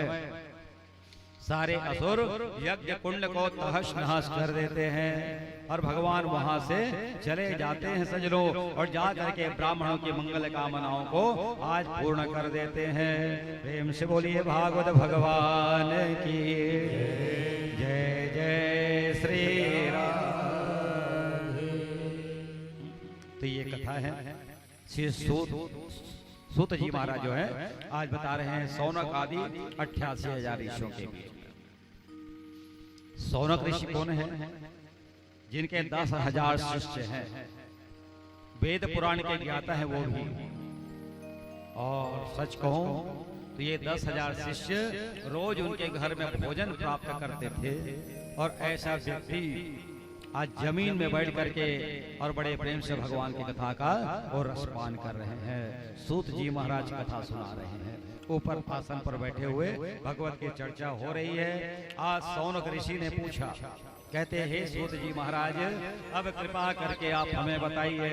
सारे असुर यज्ञ कुंड को तहस नहस कर देते हैं और भगवान वहां से चले जाते हैं सजनों, और जा करके ब्राह्मणों की मंगल कामनाओं को आज पूर्ण कर देते हैं। प्रेम से बोलिए भागवत भगवान की जय जय श्री राम। तो ये कथा है श्री सूत जी महाराज जो है आज बता रहे हैं सौनक आदि 88,000 ऋषियों के बीच। सौनक ऋषि कौन है? जिनके 10,000 शिष्य हैं, वेद पुराण के ज्ञाता है वो भी। और सच कहूं तो ये 10,000 शिष्य रोज उनके घर में भोजन प्राप्त करते थे। और ऐसा व्यक्ति आज जमीन में बैठ करके और बड़े प्रेम से भगवान की कथा का और रसपान कर रहे हैं। सूत जी महाराज कथा सुना रहे हैं, ऊपर आसन पर बैठे हुए भगवत की चर्चा हो रही है। आज सौनक ऋषि ने पूछा, कहते हे सूत जी महाराज अब कृपा करके आप हमें बताइए,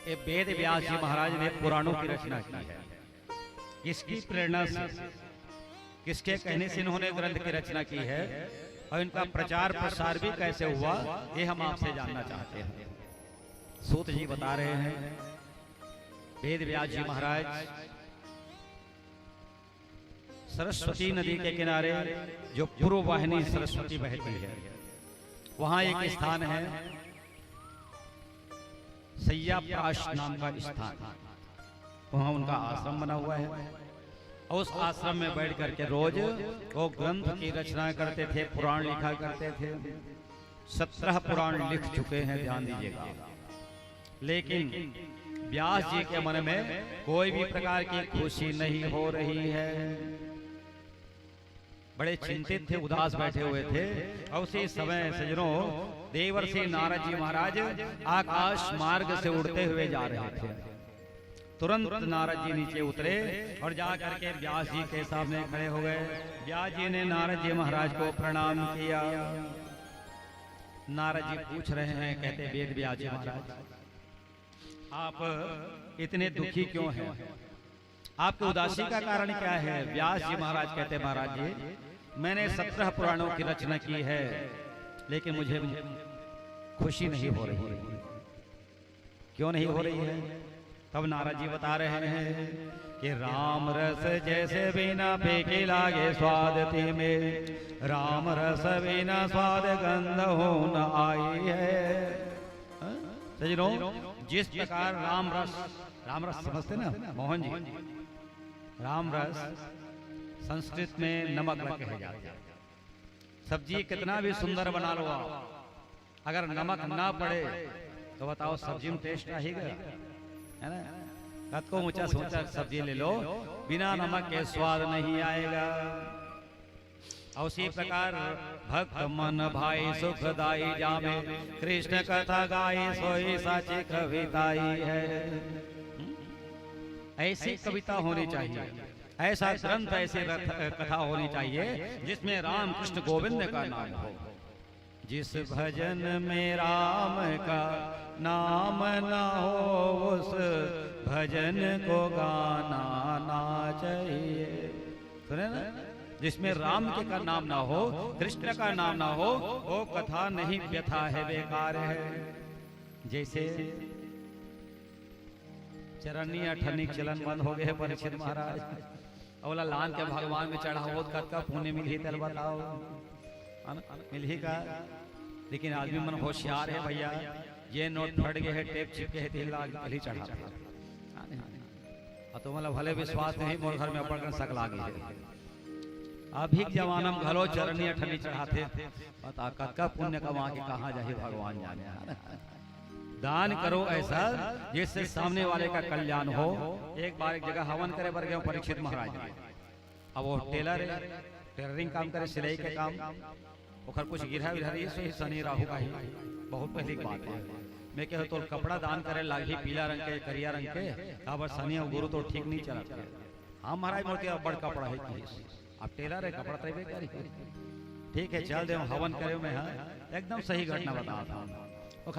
ये वेद व्यास जी महाराज ने पुराणों की रचना की है, किसकी प्रेरणा से, किसके कहने से इन्होंने ग्रंथ की रचना की है, और इनका प्रचार प्रसार भी कैसे हुआ, ये हम आपसे जानना चाहते हैं। सूत जी बता रहे हैं वेद व्यास जी महाराज सरस्वती नदी के किनारे जो पूर्व वाहिनी सरस्वती बहती है वहां एक स्थान है सैयाप्राश नाम का स्थान, वहां उनका आश्रम बना हुआ है। उस आश्रम में बैठ करके रोज वो ग्रंथ की रचना करते थे, पुराण लिखा करते थे। 17 पुराण लिख चुके हैं, ध्यान दीजिएगा। लेकिन व्यास जी के मन में कोई भी प्रकार की खुशी नहीं हो रही है, बड़े चिंतित थे, उदास बैठे हुए थे। और उसी समय सजनों देवर्षि नारद जी महाराज आकाश मार्ग से उड़ते हुए जा रहे थे। तुरंत नारद जी नीचे उतरे और जा करके व्यास जी के सामने खड़े हो गए। व्यास जी ने नारद जी महाराज को प्रणाम किया। नारद जी पूछ रहे हैं, कहते वेद व्यास जी महाराज, आप इतने दुखी क्यों हैं? आपकी उदासी का कारण क्या है? व्यास जी महाराज कहते, महाराज जी मैंने 17 पुराणों की रचना की है, लेकिन मुझे खुशी नहीं हो रही है। क्यों नहीं हो रही है? तब नारद जी बता रहे हैं कि राम रस जैसे बिना फेंके लागे स्वाद में, राम रस बिना स्वाद गंध हो न आई है। सजनों, जिस प्रकार राम रस समझते ना मोहन जी, राम रस संस्कृत में नमक रख कहे जाते हैं। सब्जी कितना भी सुंदर बना लो आप, अगर नमक ना पड़े तो बताओ सब्जी में टेस्ट आएगा, है ना? कद को ऊंचा सोचा सब्जी ले लो, बिना नमक के स्वाद नहीं आएगा। और उसी प्रकार भक्त मन भाई सुखदाई जामे, कृष्ण कथा गाई सोई साची कविताई है। ऐसी कविता होनी चाहिए, ऐसा ग्रंथ, ऐसी कथा होनी चाहिए जिसमें राम कृष्ण गोविंद का नाम हो। जिस भजन में राम का नाम ना हो, उस भजन को गाना ना चाहिए। सुने ना? जिसमें राम के का नाम ना हो, कृष्ण का नाम ना हो, वो कथा नहीं, व्यथा है, बेकार है। जैसे चरनी अठन्नी चलन बंद हो गए परीक्षित महाराज, अवला लान के भगवान में चढ़ा हो का पुण्य मिल ही तर बताओ, मिल ही का। लेकिन आदमी मन होशियार है भैया, ये नोट फट गए है, टेप चिपके है, 3 लाख पहले चढ़ा तो मतलब भले विश्वास नहीं, मोर घर में पड़कर सक लागी है। अभी जमाना में घलो चरनी अठन्नी चढ़ाते, बता का पुण्य कमा के कहाँ जाए भगवान जाने। दान करो ऐसा जिससे सामने वाले का कल्याण हो। एक बार एक जगह हवन करे बर गए परीक्षित महाराज, अब वो टेलरिंग काम करे, सिलाई के काम, ओखर कुछ गिरा विरहा शनि राहु का ही बहुत पहले की बात है। मैं कह तो कपड़ा दान करे लागी पीला रंग के, करिया रंग के, अब शनि और गुरु तो ठीक नहीं चला। हाँ महाराज मोर के बड़ कपड़ा है, आप टेलर है, कपड़ा तैबे करी, ठीक है चल दे हवन करे में। हाँ एकदम सही घटना बता था।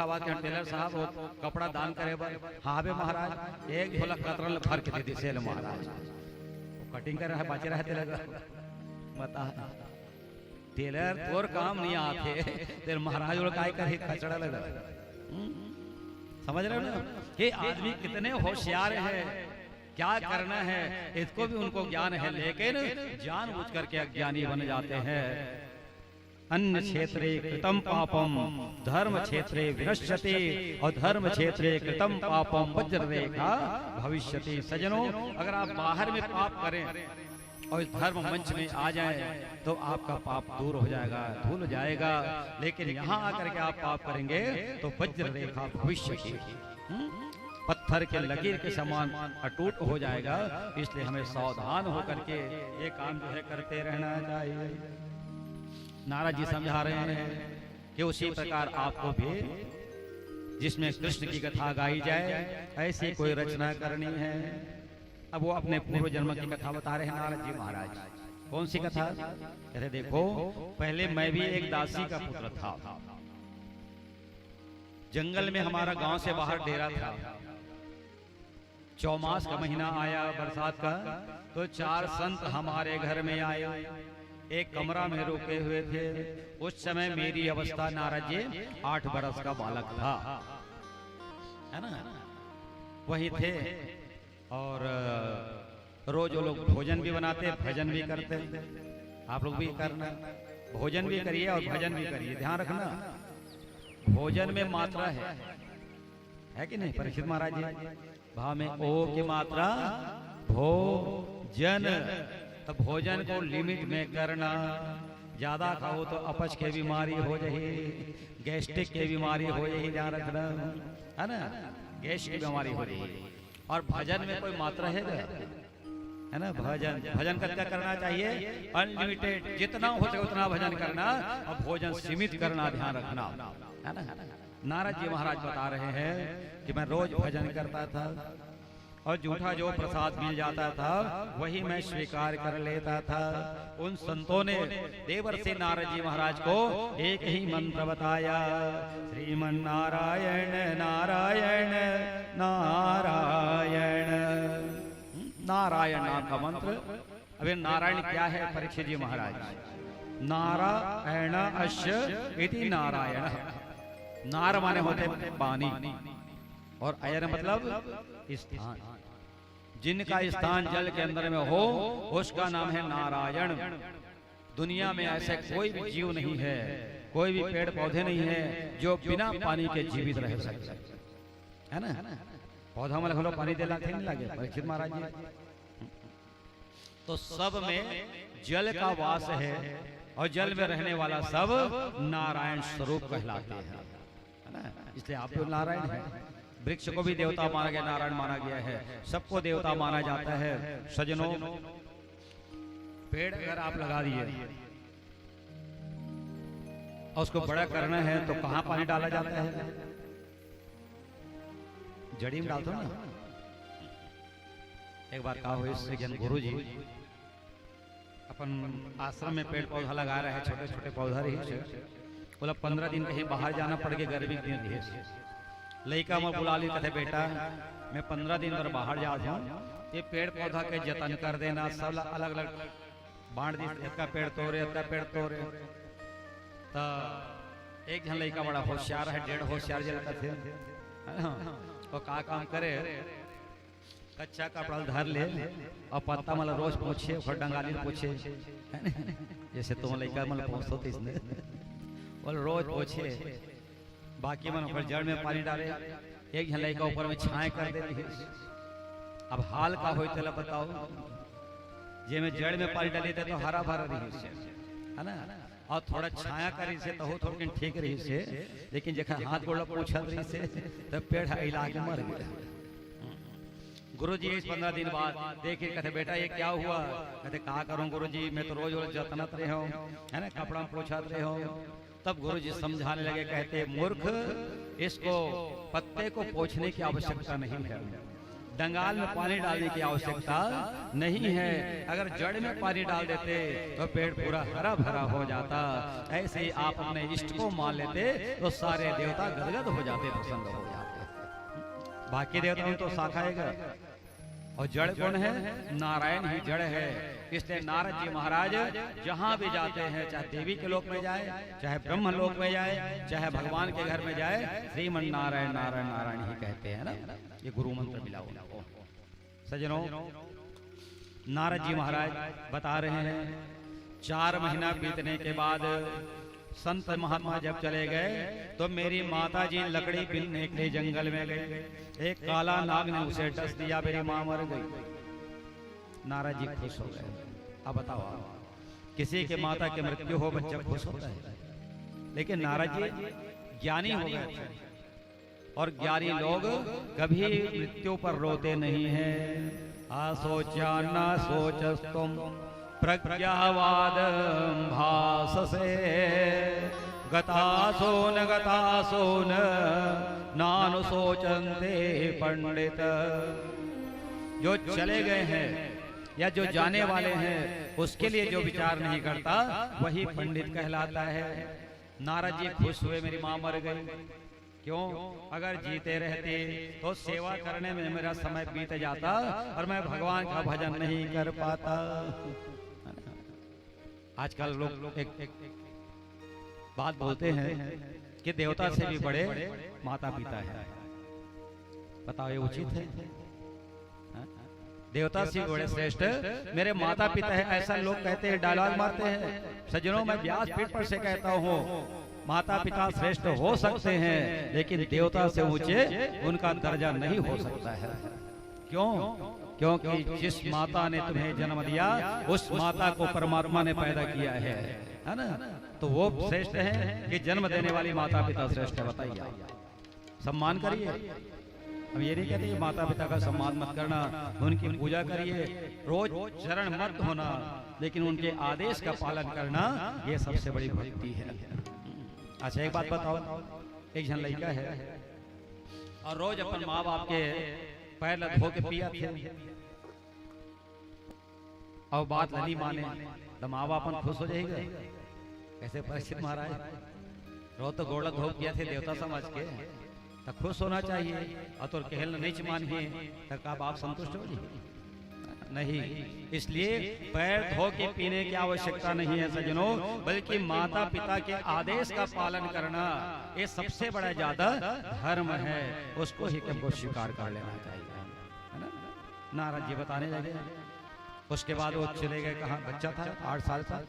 बात के टेलर साहब वो कपड़ा दान करे बर, हाँ बे महाराज एक झोला कतरल भर के दे दी सेल महाराज, वो कटिंग कर रहा है, बाचे रहे टेलर, बता टेलर तोर काम नहीं आते, तेरे महाराज और काय करे खचड़ा लगा। समझ रहे हो ना कि आदमी कितने होशियार है, क्या करना है इसको भी उनको ज्ञान है, लेकिन जानबूझ करके अज्ञानी बन जाते हैं। अन्य क्षेत्रे कृतम पापम धर्म क्षेत्रे विनश्यति, और धर्म क्षेत्रे कृतम पापम वज्र रेखा भविष्यति। सजनों, अगर आप बाहर में पाप करें और इस धर्म मंच में आ जाए तो आपका पाप दूर हो जाएगा, धुल जाएगा। लेकिन यहाँ आकर के आप पाप करेंगे तो वज्र रेखा भविष्य की, पत्थर के लकीर के समान अटूट हो जाएगा। इसलिए हमें सावधान होकर के ये काम जो है करते रहना चाहिए। नारद जी समझा रहे हैं कि उसी प्रकार आपको भी जिसमें कृष्ण की कथा गाई जाए ऐसी कोई रचना करनी है। अब वो अपने पूर्व जन्म की कथा बता रहे हैं नारद जी महाराज। कौन सी कथा? कहते देखो, पहले मैं भी एक दासी का पुत्र था। जंगल में हमारा गांव से बाहर डेरा था। चौमास का महीना आया बरसात का, तो 4 संत हमारे घर में आए, एक कमरा में रुके हुए थे। उस समय मेरी अवस्था नारद जी 8 बरस का बालक था, है ना, वही थे। और रोज वो लोग भोजन भी बनाते, भजन भी करते। आप लोग भी करना, भोजन भी करिए और भजन भी करिए। ध्यान रखना, भोजन में मात्रा है कि नहीं परीक्षित महाराज जी? भाव में ओ की मात्रा भोजन, तो भोजन को लिमिट में करना। ज्यादा खाओ तो अपच के बीमारी हो जाए, गैस्ट्रिक के बीमारी हो जाए, ध्यान रखना, है ना, गैस की बीमारी हो जाए। और भजन में कोई मात्रा है ना? भजन क्या करना चाहिए? अनलिमिटेड, जितना हो सके उतना भजन करना, और भोजन सीमित करना, ध्यान रखना, है ना। नारद जी महाराज बता रहे हैं कि मैं रोज भजन करता था। और झूठा जो प्रसाद मिल जाता था वही मैं स्वीकार कर लेता था। उन संतों ने देवर्षि नारद जी महाराज को एक ही मंत्र बताया, श्रीमन नारायण नारायण नारायण। नारायण नाम का मंत्र। अभी नारायण क्या है परीक्षित जी महाराज? नारायण अश्य इति नारायण। नार माने होते पानी और अयन मतलब स्थान। जिनका स्थान जल के अंदर में हो उसका नाम है नारायण। दुनिया में ऐसे कोई भी जीव नहीं है, कोई भी पेड़ पौधे नहीं है जो बिना पानी के जीवित रह सकते, है ना? पौधा में लखलो पानी देला थे नहीं लगे परीक्षित महाराज जी। तो सब में जल का वास है और जल में रहने वाला सब नारायण स्वरूप कहलाते हैं, है ना? इसलिए आप तो नारायण है। वृक्ष को भी देवता माना गया, नारायण माना गया है, सबको देवता माना जाता है। सज्जनों, पेड़ अगर आप लगा दिए और उसको बड़ा करना है तो कहाँ पानी डाला जाता है? जड़ी में डालते हो ना। एक बार कहा हुई इससे ज्ञान गुरु जी अपन आश्रम में पेड़ पौधा लगा रहे हैं, छोटे छोटे पौधा रही से बोला 15 दिन कहीं बाहर जाना पड़ गया, गर्मी के दिन रही। लड़का मैं बुला ली, कहते बेटा मैं 15 दिन पर बाहर जा जाऊँ, ये पेड़ पौधा के जतन कर देना, सब अलग अलग बांट दी, इसका पेड़ तोड़े इसका पेड़ तोड़े। तो एक जन लड़का बड़ा होशियार है, 1.5 होशियार जलता थे, वो का काम करे, कच्चा कपड़ा धर ले और पत्ता मतलब रोज पूछे और डंगाली पूछे, जैसे तुम लड़का मतलब पूछते थे इसने, बोल रोज पूछे, बाकी मन ऊपर जड़ में पानी डाले, एक जन लड़का ऊपर में छाए कर देती है। अब हाल का हो चला बताओ, जे में जड़ में पानी डाली थे तो हरा भरा रही से, है ना? और थोड़ा छाया करी से तो हो थोड़ी ठीक रही से, लेकिन जखा हाथ गोड़ा पूछत रही से तो पेड़ हिला के मर गया। गुरु जी इस 15 दिन बाद देखे, कहते बेटा ये क्या हुआ? कहते कहा करूं गुरु जी, मैं तो रोज रोज जतनत रहे हो, है ना, कपड़ा पूछत रहे हो। तब गुरु जी समझाने लगे, कहते मूर्ख, इसको पत्ते को पोंछने की आवश्यकता नहीं है, डंगाल में पानी डालने की आवश्यकता नहीं है। अगर जड़ में पानी डाल देते तो पेड़ पूरा हरा भरा हो जाता। ऐसे ही आप अपने इष्ट को मान लेते तो सारे देवता गदगद हो जाते, प्रसन्न हो जाते। बाकी देवताओं तो शाखाएगा और जड़ कौन है? नारायण ही जड़ है। इसलिए नारद जी महाराज जहां भी जाते हैं, चाहे देवी के लोक में जाए, चाहे ब्रह्म लोक में जाए, चाहे भगवान के घर में जाए, श्रीमन नारायण नारायण नारायण ही कहते हैं ना। ये गुरु मंत्र मिला उनको। सज्जनों, नारद जी महाराज बता रहे हैं 4 महीना बीतने के बाद संत महात्मा जब चले गए तो मेरी माता जी लकड़ी बीनने के लिए जंगल में गए। एक काला नाग ने उसे डस दिया, मेरी मां मर गई। नारद जी खुश हो गए। अब बताओ, किसी के माता की मृत्यु हो बच्चा खुश होता है, लेकिन नारद जी ज्ञानी हो गए और ज्ञानी लोग कभी मृत्यु पर रोते नहीं हैं। आसोचा न सोचस तुम प्रज्ञावाद भाससे, गतासो न नानु सोचन्ते पंडित। जो चले गए हैं या जो जाने वाले हैं उसके लिए जो विचार नहीं करता वही पंडित कहलाता है। नारद जी खुश हुए, मेरी मां मर गई। क्यों? अगर जीते रहते तो सेवा करने में मेरा समय बीत जाता और मैं भगवान का भजन नहीं कर पाता। आजकल लोग एक बात बोलते हैं कि देवता से भी बड़े माता पिता है। बताओ ये उचित है? देवता से बड़े श्रेष्ठ मेरे माता पिता है, ऐसा लोग कहते हैं, डायलॉग मारते हैं। सज्जनों, मैं व्यासपीठ पर से कहता हूँ, माता पिता श्रेष्ठ हो सकते हैं लेकिन देवता से ऊंचे उनका दर्जा नहीं हो सकता है। क्यों? क्योंकि जिस माता ने तुम्हें जन्म दिया उस माता को परमात्मा ने पैदा किया है ना? तो वो श्रेष्ठ है कि जन्म देने वाली माता पिता श्रेष्ठ है? बताइए। सम्मान करिए। अब ये नहीं कहते माता पिता का सम्मान मत करना, उनकी पूजा करिए, रोज शरण मत होना, लेकिन उनके आदेश का पालन करना ये सबसे बड़ी भक्ति है। अच्छा एक बात बताओ, एक जन लड़का है और रोज अपन माँ बाप के पैर धो के पिया थे और बात नहीं माने तो माँ बाप खुश हो जाएगा। कैसे परीक्षित महाराज रो तो गोड़ा धो किया थे देवता समझ के तो खुश होना चाहिए और तो कहल नहीं मानिए तब आप संतुष्ट हो जाइए नहीं। इसलिए पैर धो के पीने की आवश्यकता नहीं है सज्जनों, बल्कि माता पिता के आदेश का पालन करना ये सबसे बड़ा ज्यादा धर्म है, उसको ही हमको स्वीकार कर लेना चाहिए, है ना। नारद जी बताने लगे। उसके बाद वो चले गए, कहाँ बच्चा था 8 साल का,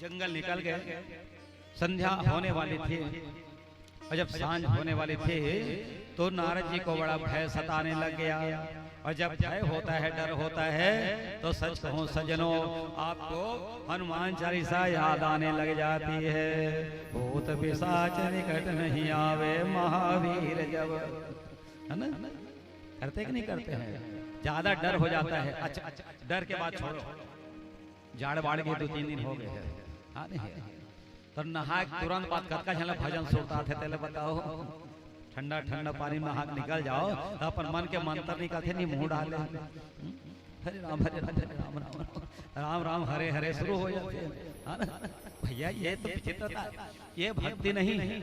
जंगल निकल गए। संध्या होने वाली थी और जब सांझ होने वाली थी तो नारद जी को बड़ा भय सताने लग गया। और जब भय होता है, डर होता है, तो सच कहूं सज्जनों आपको हनुमान चालीसा याद आने लग जाती है। भूत पिशाच निकट नहीं आवे महावीर जब, है ना। करते कि नहीं करते हैं? ज्यादा डर हो जाता है। अच्छा डर के बाद छोड़ो, जाड़ बाड़ के 2-3 दिन हो गए हाँ नहीं तो नहा तुरंत बाद कतका झलक भजन सुनता थे तेले बताओ। ठंडा ठंडा पानी में हाथ निकल जाओ तो अपन मन के मंत्र निकलते नहीं, मुंह डाले हरे राम हरे राम हरे राम राम राम राम हरे हरे शुरू हो जाते हैं। भैया ये तो विचित्रता, ये भक्ति नहीं है,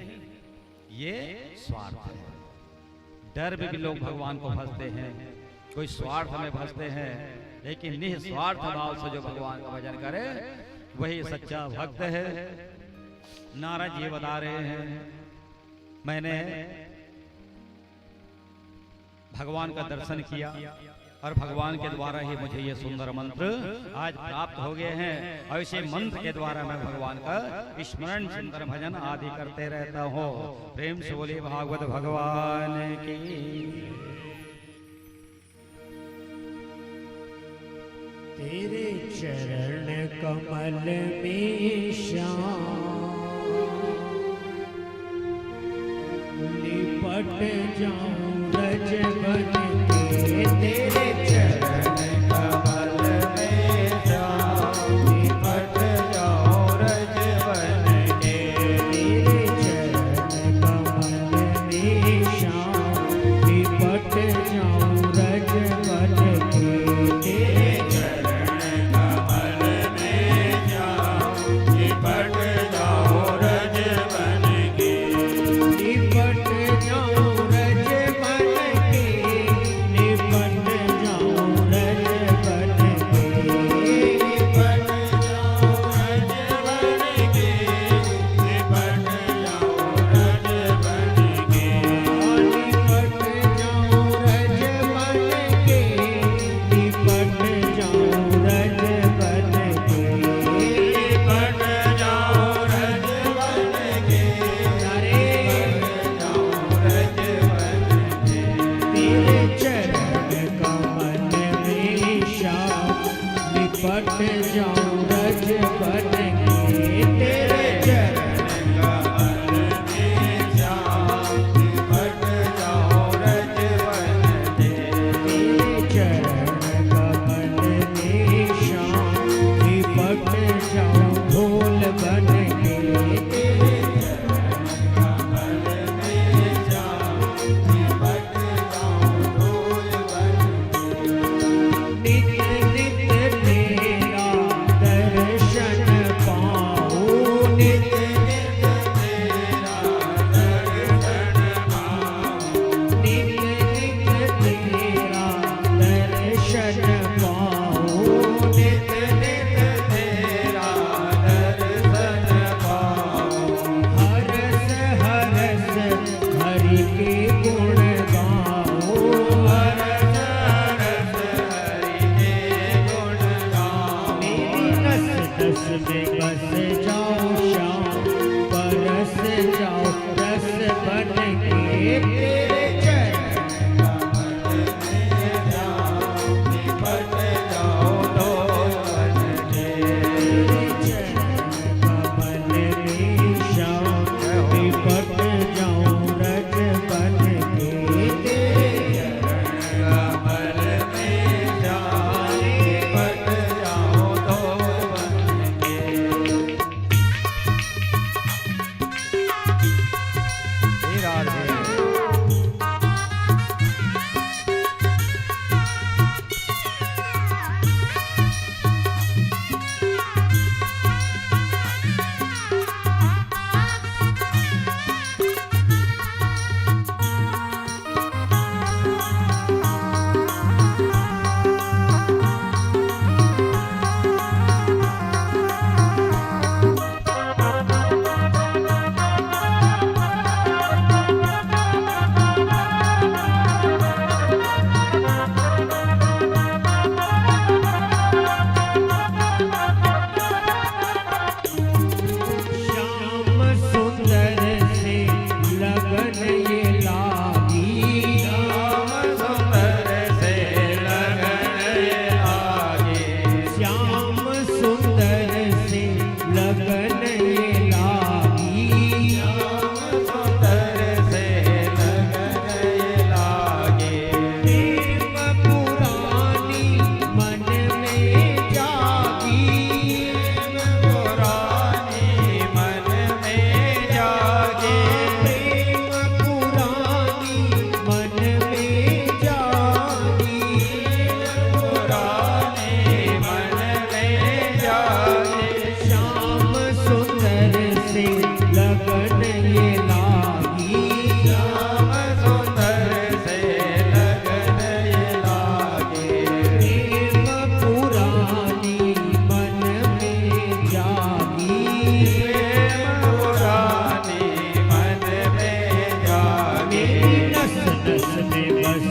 ये स्वार्थ है। डर में भी लोग भगवान को भजते हैं, कोई स्वार्थ में भजते हैं, लेकिन निस्वार्थ भाव से जो भगवान का भजन करे वही सच्चा भक्त है। नारद जी बता रहे हैं मैंने भगवान का दर्शन किया और भगवान के द्वारा ही मुझे ये सुंदर मंत्र आज प्राप्त हो गए हैं और इसी मंत्र के द्वारा मैं भगवान का स्मरण चिंतन भजन आदि करते रहता हूँ। प्रेम से बोले भागवत भगवान की। तेरे चरण कमल में श्याम लिपट जाऊं रज बन के। तेरे चरण कमल में श्याम लिपट जाऊं रज बन के। तेरे चरण कमल में श्याम लिपट जाऊं रज बन के।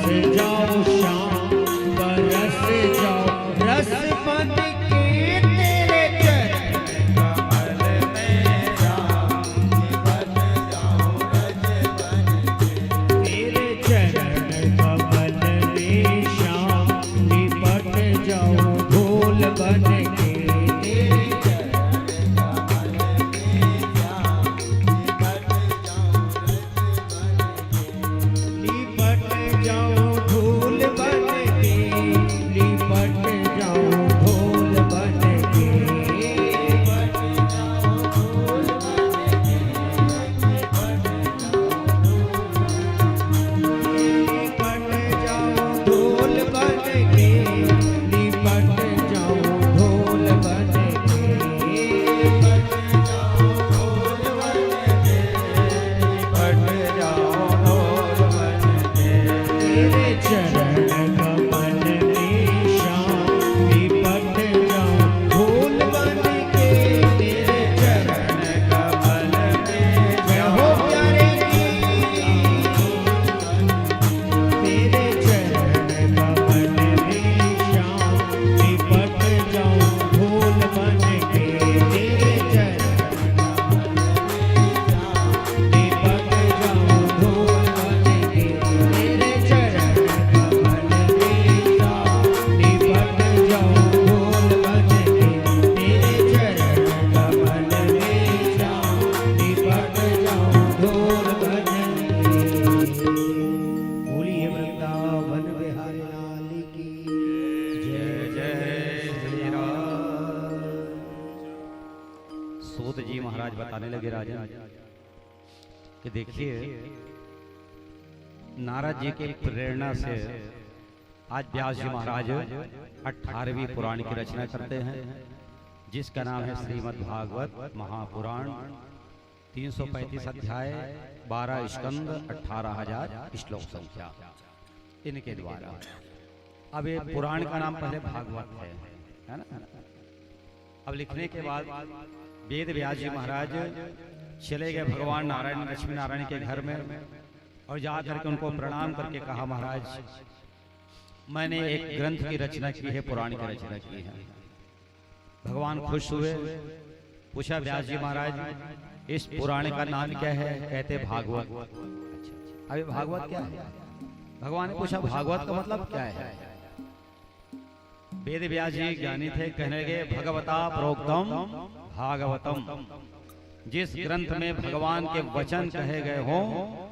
बरस जाओ श्याम बरस जाओ रस बन के तेरे चरण कमल में राम निपट जाओ रज बन के तेरे चरण कमल में श्याम निपट जाओ धूल बन के तेरे चरण कमल में श्याम निपट जाओ धूल बन के लिपट जाओ धूल बन के लिपट जाओ धूल बन के लिपट जाओ धूल बन के लिपट जाओ धूल बन के लिपट जाओ धूल बन के लिपट जाओ धूल बन के तेरे चरण कमल में श्याम लिपट जाओ धूल बन के तेरे चरण कमल में जय हो प्यारे की तेरे चरण कमल में श्याम लिपट जाओ धूल बन के तेरे चरण लिपट जाओ धूल बन के तेरे चरण कमल में श्याम लिपट जाओ धूल बन के तेरे चरण कमल में श्याम लिपट जाओ धूल बन के बोलिए वृंदावन बिहारी लाल की जय जय श्री राम। सूत जी महाराज बताने लगे राजन कि देखिए नारद जी के प्रेरणा से आज व्यास जी महाराज 18वीं पुराण की रचना करते हैं जिसका नाम है श्रीमद् भागवत महापुराण। 335 अध्याय 12 स्कंद 18,000 श्लोक संख्या इनके द्वारा। अब ये पुराण का नाम पहले भागवत है ना। अब लिखने के बाद वेद व्यास जी महाराज चले गए भगवान नारायण लक्ष्मी नारायण के घर में और जा करके उनको प्रणाम करके कहा महाराज मैंने एक ग्रंथ की रचना की है, पुराण की रचना की है। भगवान खुश हुए, पूछा व्यास जी महाराज इस पुराण का नाम क्या है? कहते भागवत। अभी भागवत क्या है? भगवान ने पूछा भागवत का मतलब क्या है? वेद व्यास जी ज्ञानी थे, कहने लगे भगवता प्रोक्तम भागवतम। जिस ग्रंथ में भगवान के वचन कहे गए हों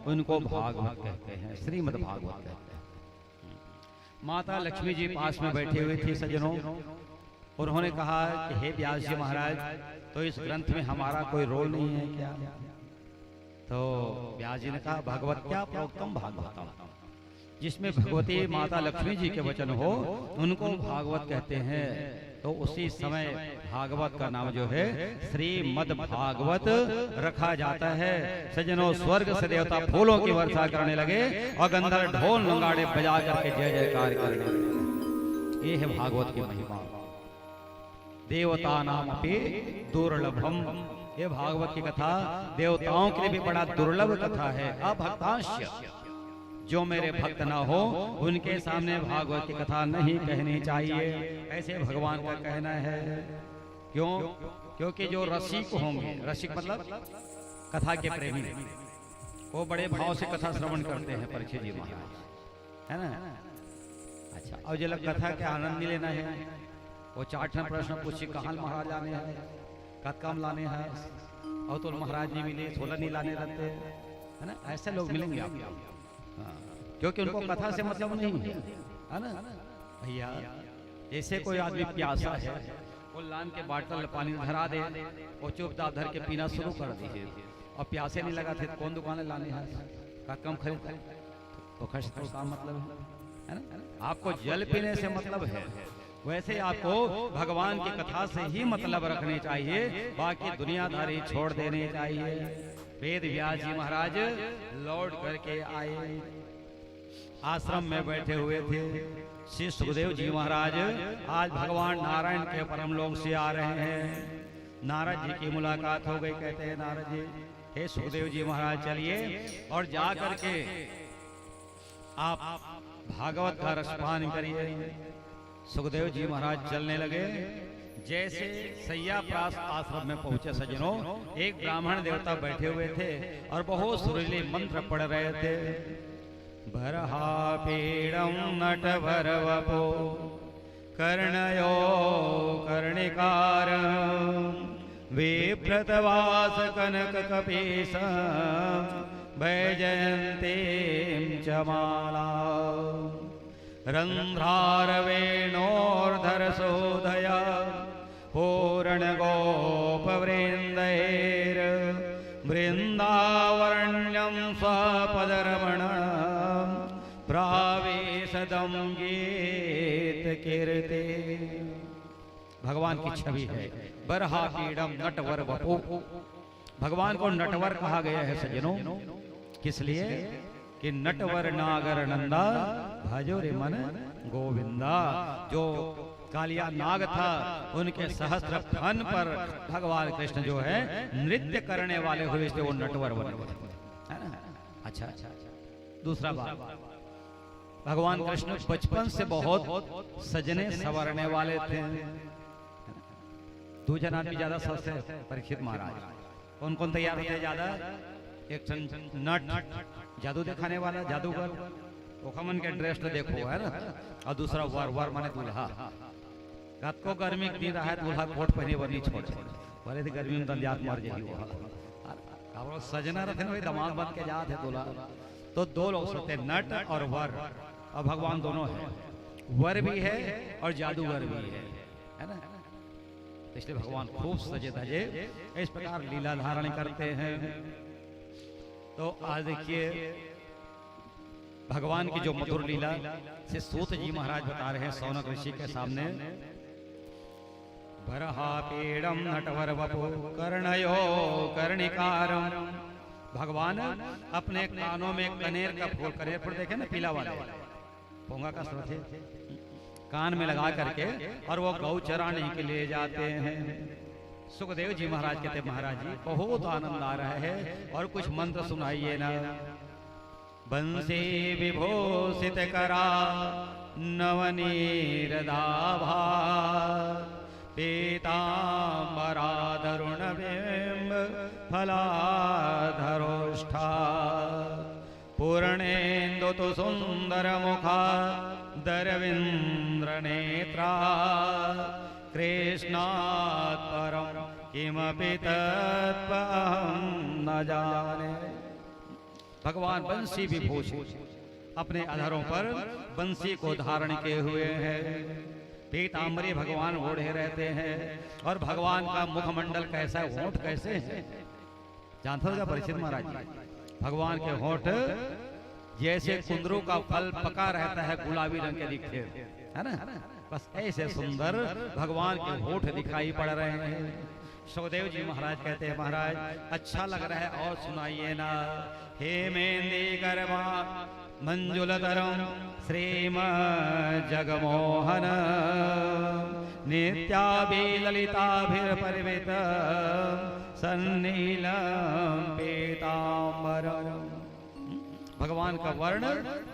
उनको भागवत कहते हैं, श्रीमद् भागवत कहते हैं। माता लक्ष्मी जी पास में बैठी हुई थी सज्जनों, और उन्होंने कहा कि हे व्यास जी महाराज तो इस ग्रंथ में हमारा कोई रोल नहीं है क्या? तो व्यास जी ने कहा भगवत क्या प्रोक्तम भागवतम। जिसमें भगवती माता लक्ष्मी जी के वचन हो उनको भागवत कहते हैं। तो उसी समय भागवत का नाम जो है श्रीमद् भागवत रखा जाता है। सज्जनों स्वर्ग से देवता फूलों की वर्षा करने लगे और गंधर्व ढोल नगाड़े बजा करके जय जयकार करने लगे। ये है भागवत की महिमा। देवता नाम अपि दुर्लभम। ये भागवत की कथा देवताओं के लिए भी बड़ा दुर्लभ कथा है। अभक्तांश्य, जो मेरे भक्त ना हो उनके सामने भागवत की कथा नहीं कहनी चाहिए, ऐसे भगवान का कहना है। क्यों? क्योंकि जो रसिक होंगे, रसिक मतलब कथा के प्रेमी, वो बड़े भाव से कथा श्रवण करते हैं। परीक्षित जी महाराज है ना। अच्छा, और जो लोग कथा के आनंद नहीं लेना है वो 4 प्रश्न पूछे कहाँ महाराज लाने हैं, कम लाने हैं, और तो महाराज नहीं मिले, 16 नहीं लाने रहते है ना। ऐसे लोग मिलेंगे आपको, क्योंकि उनको कथा से मतलब नहीं है ना भैया। जैसे कोई आदमी प्यासा है, वो लान के बाटल पानी धरा दे, वो चुपचाप धर के पीना शुरू कर दीजिए, और प्यासे नहीं लगा थे तो कौन दुकानें लाने हैं का कम खरीद तो खर्च तो काम मतलब है ना। आपको जल पीने से मतलब है, वैसे आपको भगवान की कथा से ही मतलब रखनी चाहिए, बाकी दुनियादारी छोड़ देनी चाहिए। वेद व्यास जी महाराज लौट करके आए, आश्रम में बैठे हुए थे। श्री सुखदेव जी महाराज आज भगवान नारायण के परम लोक से आ रहे हैं। नारद जी की मुलाकात हो गई। कहते हैं नारद जी, हे सुखदेव जी महाराज चलिए और जा करके आप भागवत का रसपान करिए। सुखदेव जी महाराज चलने लगे। जैसे सैया प्रास आश्रम में पहुंचे सज्जनों, एक ब्राह्मण देवता बैठे हुए थे और बहुत सुरीले मंत्र पढ़ रहे थे। बरहा पीड़म नटवर वपो कर्णयो कर्णिकार विप्रतवास कनक कपीस वैजयन्तीं च माला रन्ध्रारवेणोर्धरसोदया पूर्णगोपवृन्दैर् वृन्दावरण्यं स्वपदरमण प्रावेशदं गीतकीर्ते। भगवान की छवि है। बरहा पीड़म नटवर वपु। भगवान को नटवर कहा गया है सज्जनों, किस लिए कि नटवर नागर नंदा भजो रे मन गोविंदा। जो कालिया नाग था उनके सहस्त्र फन पर भगवान कृष्ण जो है नृत्य करने वाले हुए, इसलिए वो नटवर बने है ना। अच्छा, दूसरा बात, भगवान कृष्ण बचपन से बहुत सजने संवरने वाले थे। दो जन आदमी ज्यादा सस्ते परीक्षित महाराज। कौन कौन तैयार होते ज्यादा? एक नट जादू दिखाने वाला जादूगर, ओखमन के ड्रेस तो देखो है ना। और दूसरा वर, वर माने दूल्हा। रात को गर्मी की रहा है, दूल्हा कोट पहने बनी छोड़ बोले थे गर्मी में दंजात मार जाही वो सजना रहते ना, दमाग बन के जाते दूल्हा। तो दो लोग होते नट और वर, और भगवान दोनों है। वर भी है और जादूगर भी है ना। इसलिए भगवान खूब सजे धजे इस प्रकार लीला धारण करते हैं। तो आज देखिए भगवान की जो मधुर लीला से सूत जी महाराज बता रहे हैं सौनक ऋषि के सामने। बरहा पीड़म नटवर वपु कर्णयो कर्णिकारम। भगवान अपने कानों में कनेर का फूल, कनेर फूल देखे ना पीला वाला, पोंगा का स्रोत है, कान में लगा करके और वो गौ चराने के लिए जाते हैं। सुखदेव जी महाराज कहते महाराज जी बहुत आनंद आ रहा है और कुछ मंत्र सुनाइए ना। बंसी विभूषित करा नवनीरदाभा पीतांबराधरुण बिंब फलाधरोष्ठा पूर्णेन्दु तु सुंदर मुखा दरविंद्र नेत्रा कृष्णात् परं किमपि तत्त्वं न जाने। भगवान बंसी विभूषित अपने अधरों पर बंसी को धारण किए हुए हैं। पीतांबरी भगवान ओढ़े रहते हैं और भगवान का मुखमंडल कैसा है, होंठ कैसे है जानते हो क्या परीक्षित महाराज जी? भगवान के होंठ जैसे कुंदरू का फल पका रहता है, गुलाबी रंग के दिखते है ना, बस ऐसे सुंदर भगवान के होंठ दिखाई पड़ रहे हैं। सुखदेव जी महाराज कहते हैं महाराज अच्छा लग रहा है और सुनाइए ना। हेमेंदी गर्भा मंजुलतरम श्रीम जगमोहन नित्याभिललिताभिर्परिवृत सन्नीलम पीतांबरम। भगवान का वर्ण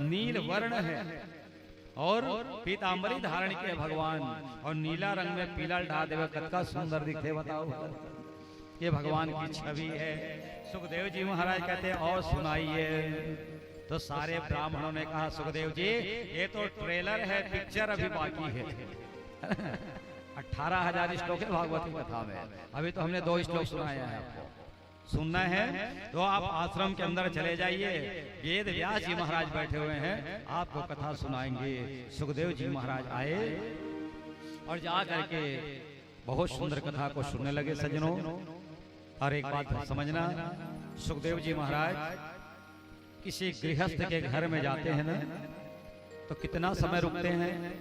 नील वर्ण है और पीतांबरी धारण के भगवान, और नीला रंग में पीला ढा देवे कितना सुंदर दिखे बताओ। ये भगवान की छवि है। सुखदेव जी महाराज कहते हैं और सुनाइए। तो सारे ब्राह्मणों ने कहा सुखदेव जी ये तो ट्रेलर है, पिक्चर अभी बाकी है। 18,000 श्लोक है भागवत कथा में, अभी तो हमने 2 श्लोक सुनाए हैं। आपको सुनना है तो आप आश्रम के अंदर चले जाइए, वेद व्यास जी महाराज बैठे हुए हैं, आपको कथा सुनाएंगे। सुखदेव जी महाराज आए और जा करके बहुत सुंदर कथा को सुनने लगे सज्जनों। और एक बात समझना, सुखदेव जी महाराज किसी गृहस्थ के घर में जाते हैं ना तो कितना समय रुकते हैं?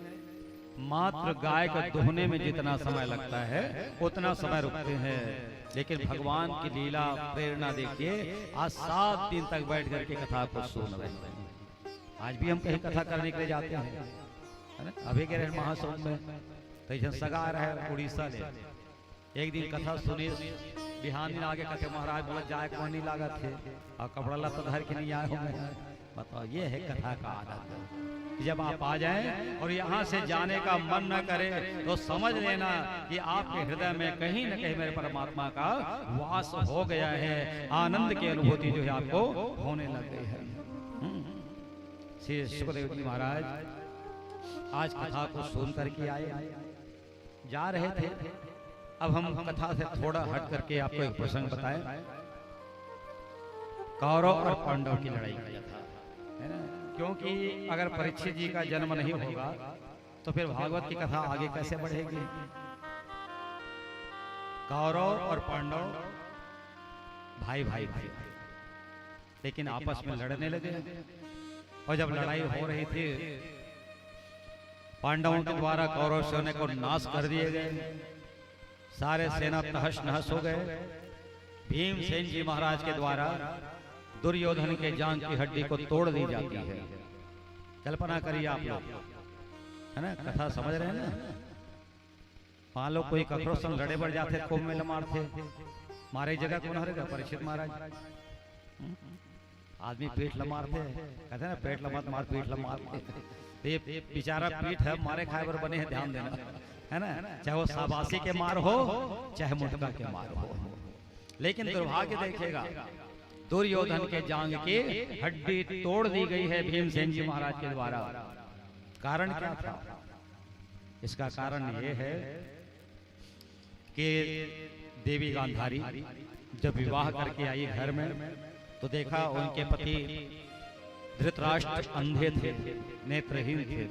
मात्र गाय को दुहने में जितना समय लगता है उतना समय रुकते हैं। लेकिन भगवान की लीला प्रेरणा देखिए, आज 7 दिन तक बैठ करके कथा को सुन रहे हैं। आज भी हम कहीं कथा करने के लिए जाते हैं, अभी के महासौन में तो सगा रहा है उड़ीसा ले, एक दिन कथा सुनी, बिहान दिन आगे कहते महाराज बोला जाए कौन नहीं लागा थे और कपड़ा लत्ता धर के नहीं आए होंगे। बताओ, ये है कथा का आदत। जब आप आ जाएं और यहाँ से जाने का मन न करे तो समझ लेना कि आपके हृदय में कहीं न कहीं मेरे परमात्मा का वास हो गया है। आनंद की अनुभूति जो है आपको होने लग गई है। श्री सुखदेव जी महाराज आज कथा को सुन करके आए, जा रहे थे। अब हम कथा से थोड़ा हट करके आपको एक प्रसंग बताएं। कौरव और पांडव की लड़ाई का था, है ना? क्योंकि अगर परीक्षित जी का जन्म नहीं होगा तो फिर भागवत की कथा आगे कैसे बढ़ेगी। कौरव और पांडव भाई भाई भाई, लेकिन आपस में लड़ने लगे। और जब लड़ाई हो रही थी, पांडवों के द्वारा कौरव सेना को नाश कर दिए गए, सारे सेना तहस नहस हो गए। भीमसेन जी महाराज के द्वारा दुर्योधन के जांघ की हड्डी को तोड़ दी जाती है। कल्पना करिए आप लोग, है ना? कथा समझ रहे हैं ना? मान लो कोई कखरो संग लड़े बढ़ जाते, कुंभ में मारते, मारे जगह कौन हरेगा? परीक्षित महाराज। आदमी पीठ लमारते, कहते हैं ना, पेट लमात मार पीठ लमारते। ये बेचारा पीठ है, मारे खाए पर बने हैं, ध्यान देना, है ना? चाहे वो शाबाशी के मार हो, चाहे मुटका के मार हो। लेकिन दुर्भाग्य देखिएगा, दुर्योधन के जांघ की हड्डी तोड़ दी गई है भीमसेन जी महाराज के द्वारा। कारण क्या था? इसका कारण ये है कि देवी गांधारी जब विवाह करके आई घर में, तो देखा उनके पति धृतराष्ट्र अंधे थे, नेत्रहीन थे,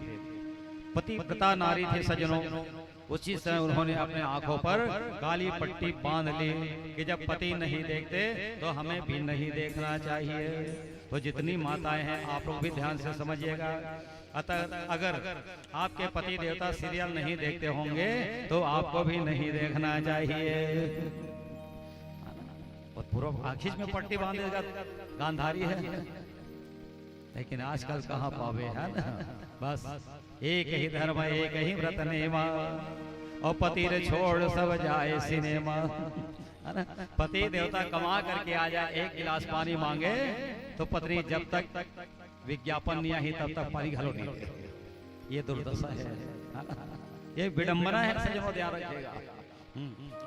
पतिव्रता नारी थे सज्जनों। उसी समय उन्होंने अपने आंखों पर काली पट्टी बांध ली कि जब पति नहीं देखते तो हमें भी नहीं देखना चाहिए। तो जितनी माताएं हैं आप लोग भी ध्यान से समझिएगा। अतः अगर आपके पति देवता सीरियल नहीं देखते होंगे तो आपको भी नहीं देखना चाहिए। और पूर्व आखिर में पट्टी बांधेगा, गांधारी है। लेकिन आजकल कहाँ पावे, है ना? बस एक ही धर्म एक ही व्रत नेमा, और पति रे छोड़ सब जाए सिनेमा, है ना? पति देवता कमा करके आ जाए, एक गिलास पानी मांगे तो पत्नी जब तक विज्ञापन नहीं आई तब तक पानी घलो नहीं दे। ये दुर्दशा है ना? ये विडंबना है, सजनो ध्यान रखिएगा।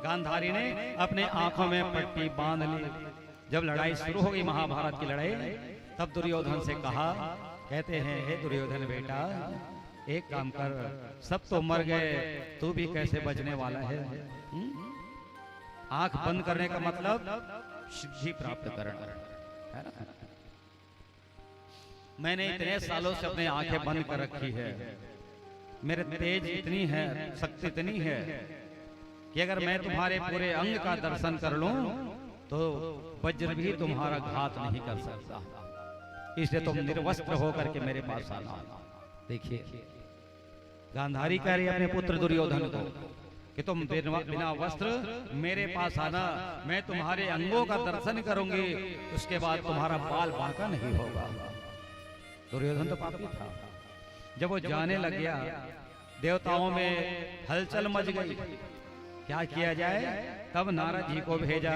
गांधारी ने अपने आंखों में पट्टी बांध ली। जब लड़ाई शुरू हो गई, महाभारत की लड़ाई, तब दुर्योधन से कहा, कहते हैं, हे दुर्योधन बेटा, एक काम कर, सब तो मर गए, तू भी कैसे बचने वाला है? आंख बंद करने का मतलब सिद्धि प्राप्त करना, है ना? मैंने इतने सालों से अपने आंखें बंद कर रखी है। मेरे तेज इतनी है, शक्ति इतनी है कि अगर मैं तुम्हारे पूरे अंग का दर्शन कर लूं तो वज्र भी तुम्हारा घात नहीं कर सकता। इसलिए तुम निर्वस्त्र होकर के मेरे पास आना। देखिए, गांधारी कह रही है अपने पुत्र दुर्योधन को कि तुम बिना वस्त्र मेरे पास आना, मैं तुम्हारे अंगों का दर्शन करूंगी, उसके बाद तुम्हारा बाल बांका नहीं होगा। दुर्योधन तो पापी था। जब वो जाने लग गया, देवताओं में हलचल मच गई, क्या किया जाए? तब नारद जी को भेजा।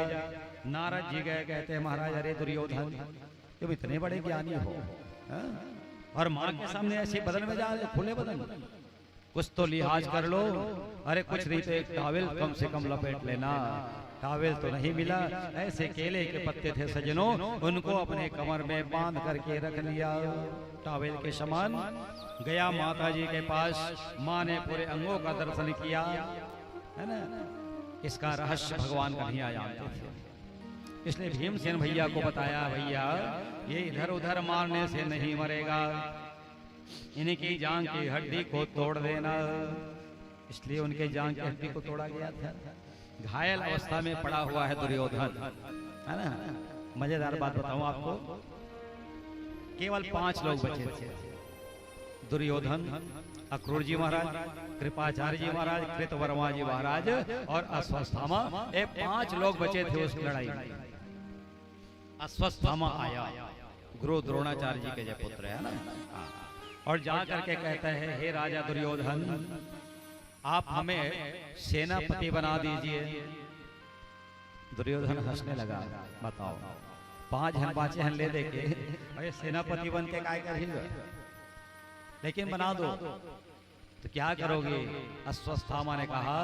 नारद जी गए, कहते हैं, महाराज अरे दुर्योधन, तुम इतने बड़े ज्ञानी हो, हा? और माँ के सामने ऐसे बदन में जा, खुले बदन, कुछ तो लिहाज कर लो। अरे कुछ नहीं तो एक टावेल कम से कम लपेट लेना। टावेल तो नहीं मिला, ऐसे केले के पत्ते थे सज्जनों, उनको अपने कमर में बांध करके रख लिया टावेल के समान। गया माता जी के पास, माँ ने पूरे अंगों का दर्शन किया, है ना? इसका रहस्य भगवान कन्हैया जानते थे। इसलिए भीमसेन भैया को बताया, भैया ये इधर उधर मारने से नहीं मरेगा, इनकी जांघ की हड्डी को तोड़ देना। इसलिए उनके जांघ की हड्डी को तोड़ा गया था। घायल अवस्था में पड़ा हुआ है दुर्योधन, है ना? मजेदार बात बताऊं आपको, केवल 5 लोग बचे थे। दुर्योधन, अक्रूर जी महाराज, कृपाचार्य जी महाराज, कृतवर्मा जी महाराज और अश्वत्थामा, ये 5 लोग बचे थे उस लड़ाई में। अश्वत्थामा आया, गुरु द्रोणाचार्य जी के जो पुत्र है ना, और जा करके कहता है, हे राजा दुर्योधन, आप हमें सेनापति बना दीजिए। दुर्योधन हंसने लगा, बताओ 5 हन 5 हन ले दे के अरे सेनापति बन के काय करेगा, लेकिन बना दो तो क्या करोगे? अश्वत्थामा ने कहा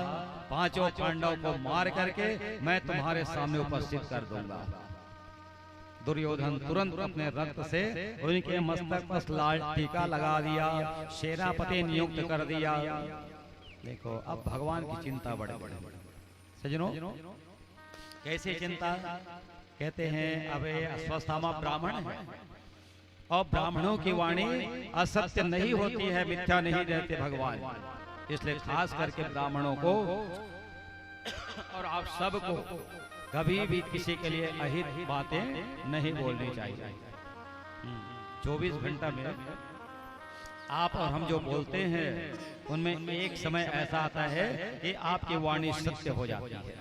5 पांडव को मार करके मैं तुम्हारे सामने उपस्थित कर दूंगा। दुर्योधन तुरंत अपने रक्त से उनके मस्तक पर लाल टीका लगा दिया, सेनापति नियुक्त कर दिया। देखो अब भगवान की चिंता बढ़ गई। सजनों कैसे चिंता? कहते हैं अबे अश्वत्थामा ब्राह्मण है और ब्राह्मणों की वाणी असत्य नहीं होती है, मिथ्या नहीं रहते भगवान, इसलिए खास करके ब्राह्मणों को और आप सबको कभी भी किसी के लिए अहित बातें नहीं बोलनी चाहिए। 24 घंटा में आप और हम जो बोलते हैं उनमें एक समय ऐसा आता है कि आपकी वाणी सत्य हो जाती है।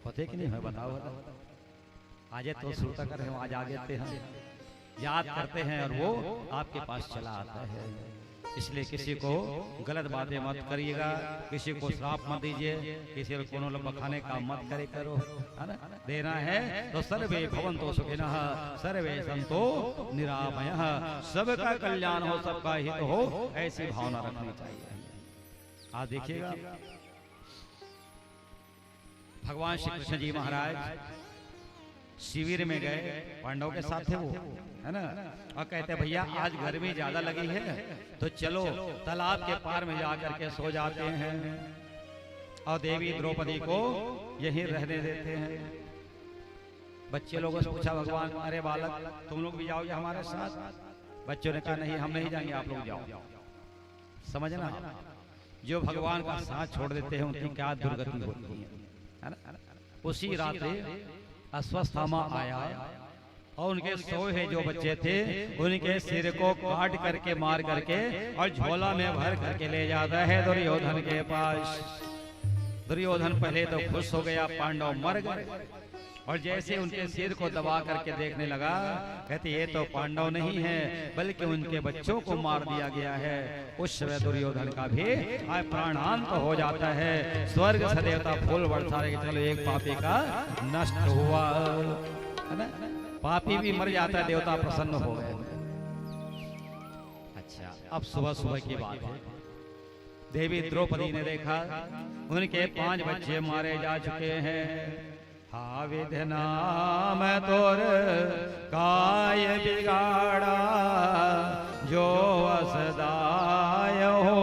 पता कि नहीं है? बताओ आज तो श्रोता कर हम आज आगे हैं, याद करते हैं और वो आपके पास चला आता है। इसलिए किसी को गलत बातें मत करिएगा, किसी को श्राप मत दीजिए, किसी को कोनो बखाने का मत करे करो, है ना? देना है तो सर्वे भवन्तो सुखिनः सर्वे सन्तो निरामयः, सबका कल्याण हो, सबका हित हो, ऐसी भावना रखनी चाहिए। आज देखिएगा भगवान श्री कृष्ण जी महाराज शिविर में गए, पांडवों के साथ थे वो, है ना? और कहते भैया आज गर्मी ज्यादा लगी है तो चलो तालाब के पार में जाकर के सो जाते हैं और देवी द्रौपदी को यहीं रहने देते हैं। बच्चे लोगों से पूछा भगवान, अरे बालक तुम लोग भी जाओगे हमारे साथ? बच्चों ने कहा नहीं हम नहीं जाएंगे, आप लोग जाओ। समझना, जो भगवान का साथ छोड़ देते हैं उनकी क्या दुर्गति होती है ना? उसी रात अश्वत्थामा आया और उनके सोए जो बच्चे थे उनके सिर को काट करके मार करके और झोला में भर करके ले जाता है दुर्योधन के पास। दुर्योधन पहले तो खुश हो गया, पांडव मर गए, और जैसे उनके सिर को दबा करके देखने लगा, कहते ये तो पांडव नहीं है बल्कि उनके बच्चों को मार दिया गया है। उस समय दुर्योधन का भी प्राणांत हो जाता है। स्वर्ग से देवता फूल बरसा रहे, चलो एक पापी का नष्ट हुआ, है ना? पापी भी मर जाता है, देवता प्रसन्न हो गए। अच्छा, अब सुबह सुबह की बात है, देवी द्रौपदी ने देखा उनके 5 बच्चे मारे जा चुके हैं। हा विधना मैं तोर काय बिगाड़ा, जो असदाय हो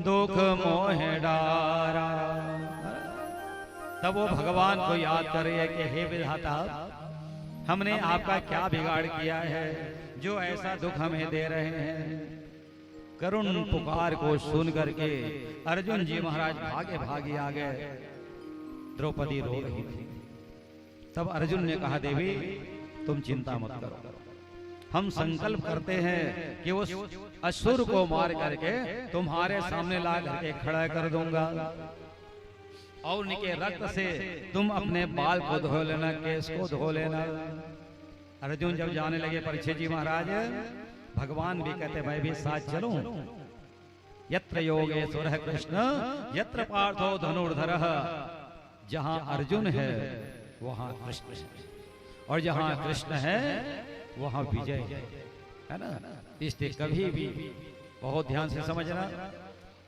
दुख मोह डारा। तब वो भगवान को याद कर रही है कि हे विधाता, हमने आपका क्या बिगाड़ किया है जो ऐसा दुख हमें दे रहे हैं। करुण पुकार को सुन करके अर्जुन जी महाराज भागे भागे आ गए। द्रौपदी रो रही थी। तब अर्जुन ने कहा देवी तुम चिंता मत करो, हम संकल्प करते हैं कि उस असुर को मार करके तुम्हारे सामने ला करके खड़ा कर दूंगा और उनके रक्त से तुम अपने बाल को धो लेना, केस को धो लेना। अर्जुन जब जाने लगे, परीक्षित जी महाराज भगवान भी कहते मैं भी साथ चलूं। यत्र योगेश्वरः कृष्ण यत्र पार्थो धनुर्धरः, जहां अर्जुन है वहां कृष्ण है, और जहां कृष्ण है वहां विजय है ना? इसलिए कभी भी बहुत ध्यान से समझना,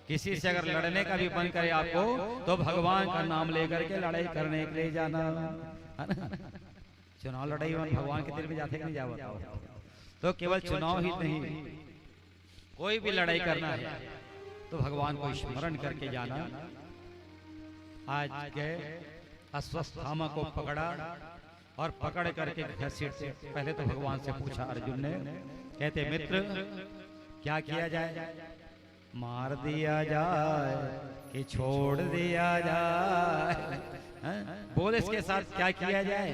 किसी से अगर लड़ने का भी मन करे आपको तो भगवान का नाम लेकर के लड़ाई करने के लिए जाना, है ना? चुनाव लड़ाई में भगवान के दिल में जाते नहीं जा बताओ। तो केवल चुनाव ही नहीं, कोई भी लड़ाई करना है तो भगवान को स्मरण करके जाना। आज गए अश्वत्थामा को पकड़ा और पकड़ करके घसीटते, पहले तो भगवान से पूछा अर्जुन ने, कहते मित्र क्या किया जाए, मार दिया जाए कि छोड़ दिया जाए? बोल इसके साथ क्या किया जाए?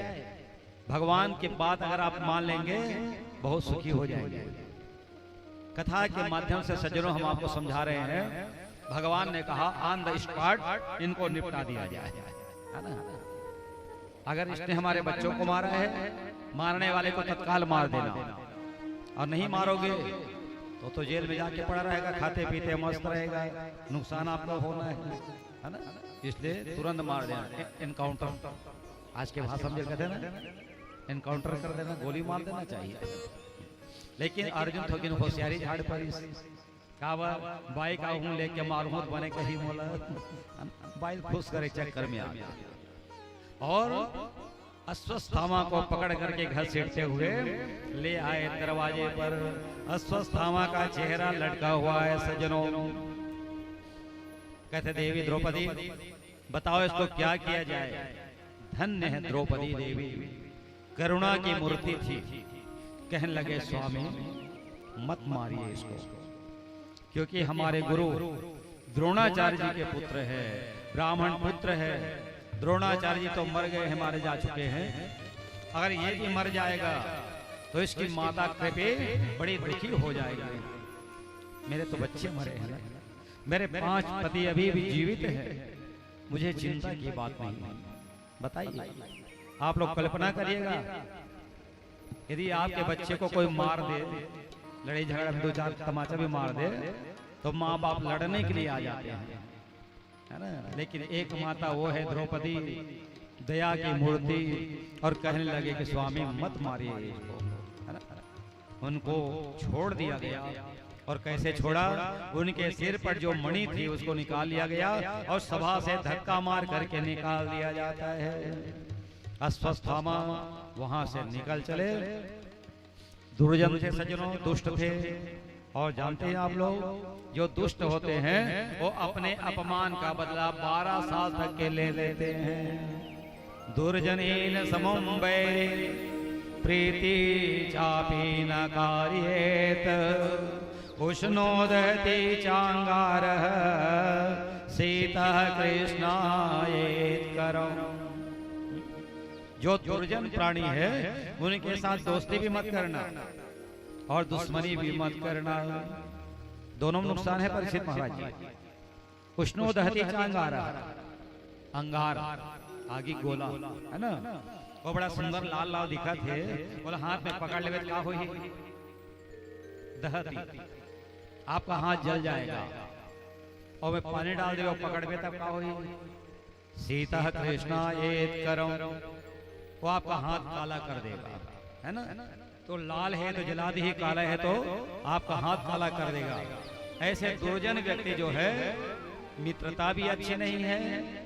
भगवान की बात अगर आप मान लेंगे बहुत सुखी हो जाएंगे। कथा के माध्यम से सज्जनों हम आपको समझा रहे हैं, भगवान ने कहा ऑन द स्पॉट इनको निपटा दिया जाए, है ना? अगर इसने हमारे बच्चों को मारा है, मारने वाले को तत्काल मार देना, और नहीं मारोगे तो जेल में जाके पड़ा रहेगा, खाते पीते मस्त रहेगा, नुकसान आपका होना है ना? इसलिए तुरंत मार देना, एनकाउंटर। आज के भाषा में कहते हैं ना इनकाउंटर कर देना, गोली मार देना चाहिए। लेकिन अर्जुन थोकिन होशियारी झाड़ पर कावा बाइक आऊं लेके मारूं तो बने कहीं मोला बाइक खुश करे चक्कर में आ गया और अश्वत्थामा को पकड़ करके घसीटते हुए ले आए दरवाजे पर। अश्वत्थामा का चेहरा लटका हुआ है सज्जनों। कहते देवी द्रौपदी बताओ इसको क्या किया जाए। धन्य है द्रौपदी देवी, करुणा की मूर्ति थी। कहने लगे स्वामी मत मारिए इसको, क्योंकि हमारे गुरु द्रोणाचार्य जी के पुत्र है, ब्राह्मण पुत्र है। द्रोणाचार्य जी तो मर गए हैं, मारे जा चुके हैं। अगर ये भी मर जाएगा तो इसकी माता कृपे बड़ी दुखी हो जाएगी। मेरे तो बच्चे मरे हैं, मेरे 5 पति अभी भी जीवित है, मुझे चिंता की बात नहीं। बताइए आप लोग कल्पना करिएगा, यदि आपके बच्चे को कोई मार दे, लड़ाई झगड़ा में 2-4 तमाचा भी मार दे तो माँ बाप लड़ने के लिए आ जाते हैं, है ना। लेकिन एक माता वो है द्रौपदी, दया की मूर्ति, और कहने लगे कि स्वामी मत मारिए इसको, है ना। उनको छोड़ दिया गया। और कैसे छोड़ा, उनके सिर पर जो मणि थी उसको निकाल लिया गया और सभा से धक्का मार करके निकाल दिया जाता है। अश्वत्थामा वहां से निकल चले। दुर्जन थे सज्जनों, दुष्ट थे, और जानते हैं आप लोग जो दुष्ट होते हैं वो अपने अपमान का बदला 12 साल तक के ले लेते हैं। दुर्जनेन समं वैरे प्रीति चापी न कार्येत, उष्णोदति चांगारः शीतः कृष्णायेत करम। जो दुर्जन प्राणी है उनके साथ दोस्ती भी मत करना और दुश्मनी भी मत करना, दोनों नुकसान है परीक्षित महाराज जी। उष्णोदहति चांगारः, अंगार आगे गोला है ना, वो बड़ा सुंदर लाल लाल दिखा थे, बोला हाथ में पकड़ लेवे क्या होई, दहती, आपका हाथ जल जाएगा। और मैं पानी डाल दे पकड़वे तब क्या होई, सीता कृष्णायेत करम, वो आपका हाथ काला कर देगा, है ना। तो लाल है तो जला दी, काला है तो आपका हाथ काला कर देगा। ऐसे दुर्जन व्यक्ति जो है मित्रता भी अच्छी नहीं है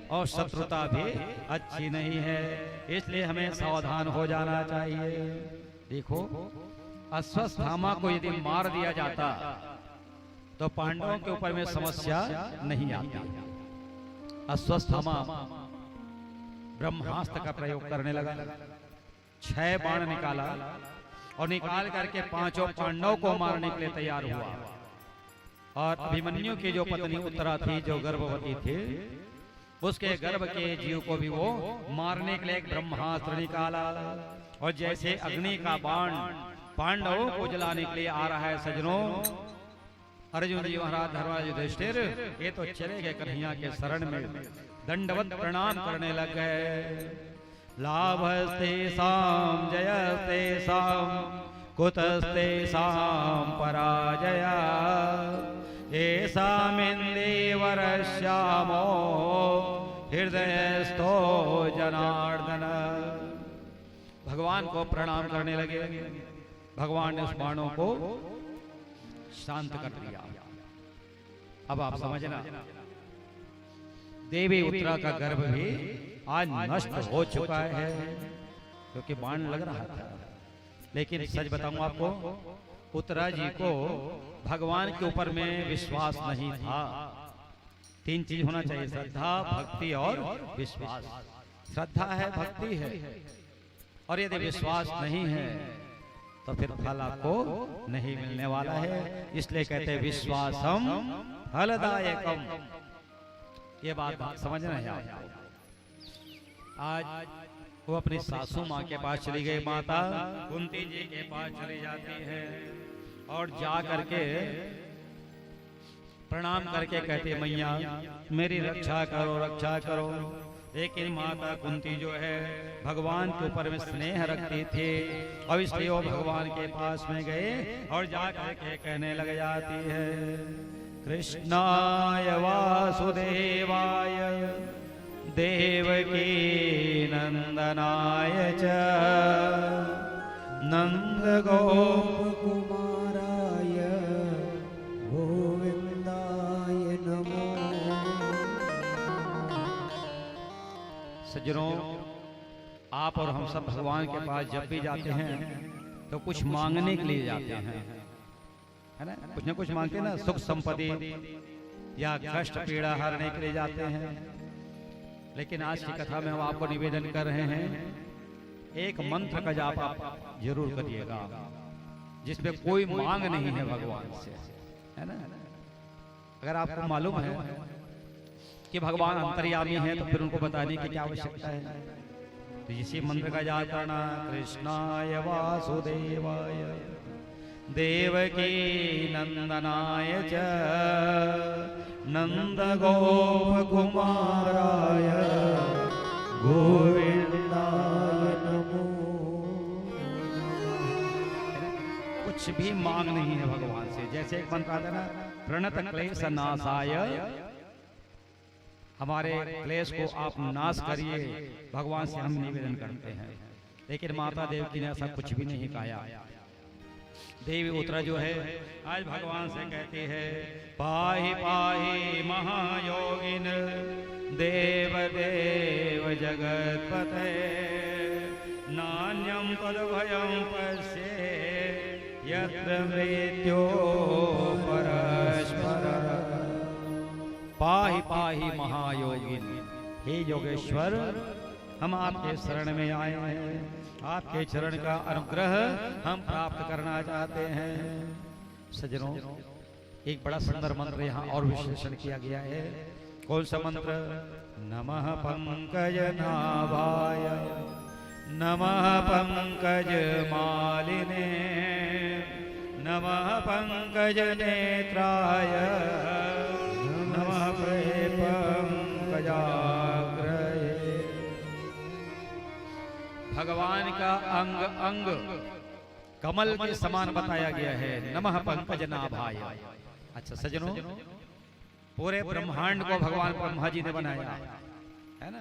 और शत्रुता भी अच्छी नहीं है, इसलिए हमें सावधान हो जाना चाहिए। देखो अश्वत्थामा को यदि मार दिया जाता तो पांडवों के ऊपर में समस्या नहीं आती। अश्वत्थामा ब्रह्मास्त्र का प्रयोग करने लगा, 6 बाण निकाला और निकाल करके 5 पांडवों को मारने के लिए तैयार हुआ। और अभिमन्यु की जो पत्नी उत्तरा थी, जो गर्भवती थी, उसके गर्भ के जीव को भी वो मारने के लिए एक ब्रह्मास्त्र निकाला। और जैसे अग्नि का बाण पांडवों को जलाने के लिए आ रहा है सज्जनों, अर्जुन जी महाराज धर्मराज युधिष्ठिर ये तो चले गए कन्हैया के शरण में, दंडवत प्रणाम करने लग गए। लाभस्तेषां जयस्तेषां कुतस्तेषां पराजया, येषामिन्देवरश्यामो हृदयस्थो जनार्दन। भगवान को प्रणाम करने लगे। भगवान ने उस बाणों को शांत कर दिया। अब आप समझना, देवी उत्तरा का गर्भ भी आज नष्ट हो चुका है, क्योंकि बाण लग रहा था। लेकिन सच बताऊं आपको, उत्तरा जी को भगवान के ऊपर में विश्वास नहीं था। 3 चीज होना चाहिए, श्रद्धा, भक्ति और विश्वास। श्रद्धा है, भक्ति है, और यदि विश्वास नहीं है तो फिर फल आपको नहीं मिलने वाला है। इसलिए कहते हैं विश्वासम फलदायकम। ये बात समझना है आपको। आज वो अपनी सासू माँ के पास चली गई, माता कुंती जी के पास चली जाती है और जा करके प्रणाम करके कहती है मैया मेरी रक्षा करो, रक्षा करो। लेकिन माता कुंती जो है भगवान के ऊपर में स्नेह रखती थी, और इसलिए वो भगवान के पास में गए और जा करके कहने लग जाती है कृष्णाय वासुदेवाय देवकी नंदनाय च कुमाराय गोविंदाय नमो। सज्जनों, आप और हम सब भगवान के पास जब भी जाते हैं तो कुछ मांगने के लिए जाते हैं, है ना? कुछ ना कुछ मांगते हैं ना, सुख संपत्ति या कष्ट पीड़ा हरने के लिए जाते हैं। लेकिन आज की कथा में हम आपको निवेदन कर रहे हैं, एक मंत्र का जाप आप जरूर करिएगा जिसमें कोई मांग नहीं है भगवान से, है ना? अगर आपको मालूम है कि भगवान अंतर्यामी है तो फिर उनको बताने की क्या आवश्यकता है? तो इसी मंत्र का जाप करना। कृष्णाय वासुदेवाय देवकी नंदनाय च नंदगोप कुमाराय गोविंदाय नमो। कुछ भी मांग नहीं है भगवान से। जैसे एक मंत्र आता है ना, प्रणत क्लेश नाशाय, हमारे क्लेश को आप नाश करिए, भगवान से हम निवेदन करते हैं। लेकिन माता देवकी ने ऐसा कुछ भी नहीं कहा। देवी उत्तरा जो है आज भगवान से कहती है, पाहि पाहि महायोगिन देव देव जगतपते नान्यं तद्भयं पश्ये यत्र मृत्यो परस्पर। पाहि पाहि महायोगिन, हे योगेश्वर, हम आपके शरण में आए हैं, आपके चरण का अनुग्रह हम प्राप्त करना चाहते हैं। सज्जनों, एक बड़ा सुंदर मंत्र यहाँ और विश्लेषण किया गया है। कौन सा मंत्र? नमः पंकज नाभाय नमः पंकज मालिने नमः पंकज नेत्राय नमः पंकजाग्रये। भगवान का अंग अंग कमल के समान बताया गया है। नमः पंकज नाभाय। अच्छा सज्जनों, पूरे ब्रह्मांड को भगवान ब्रह्मा जी ने बनाया है ना,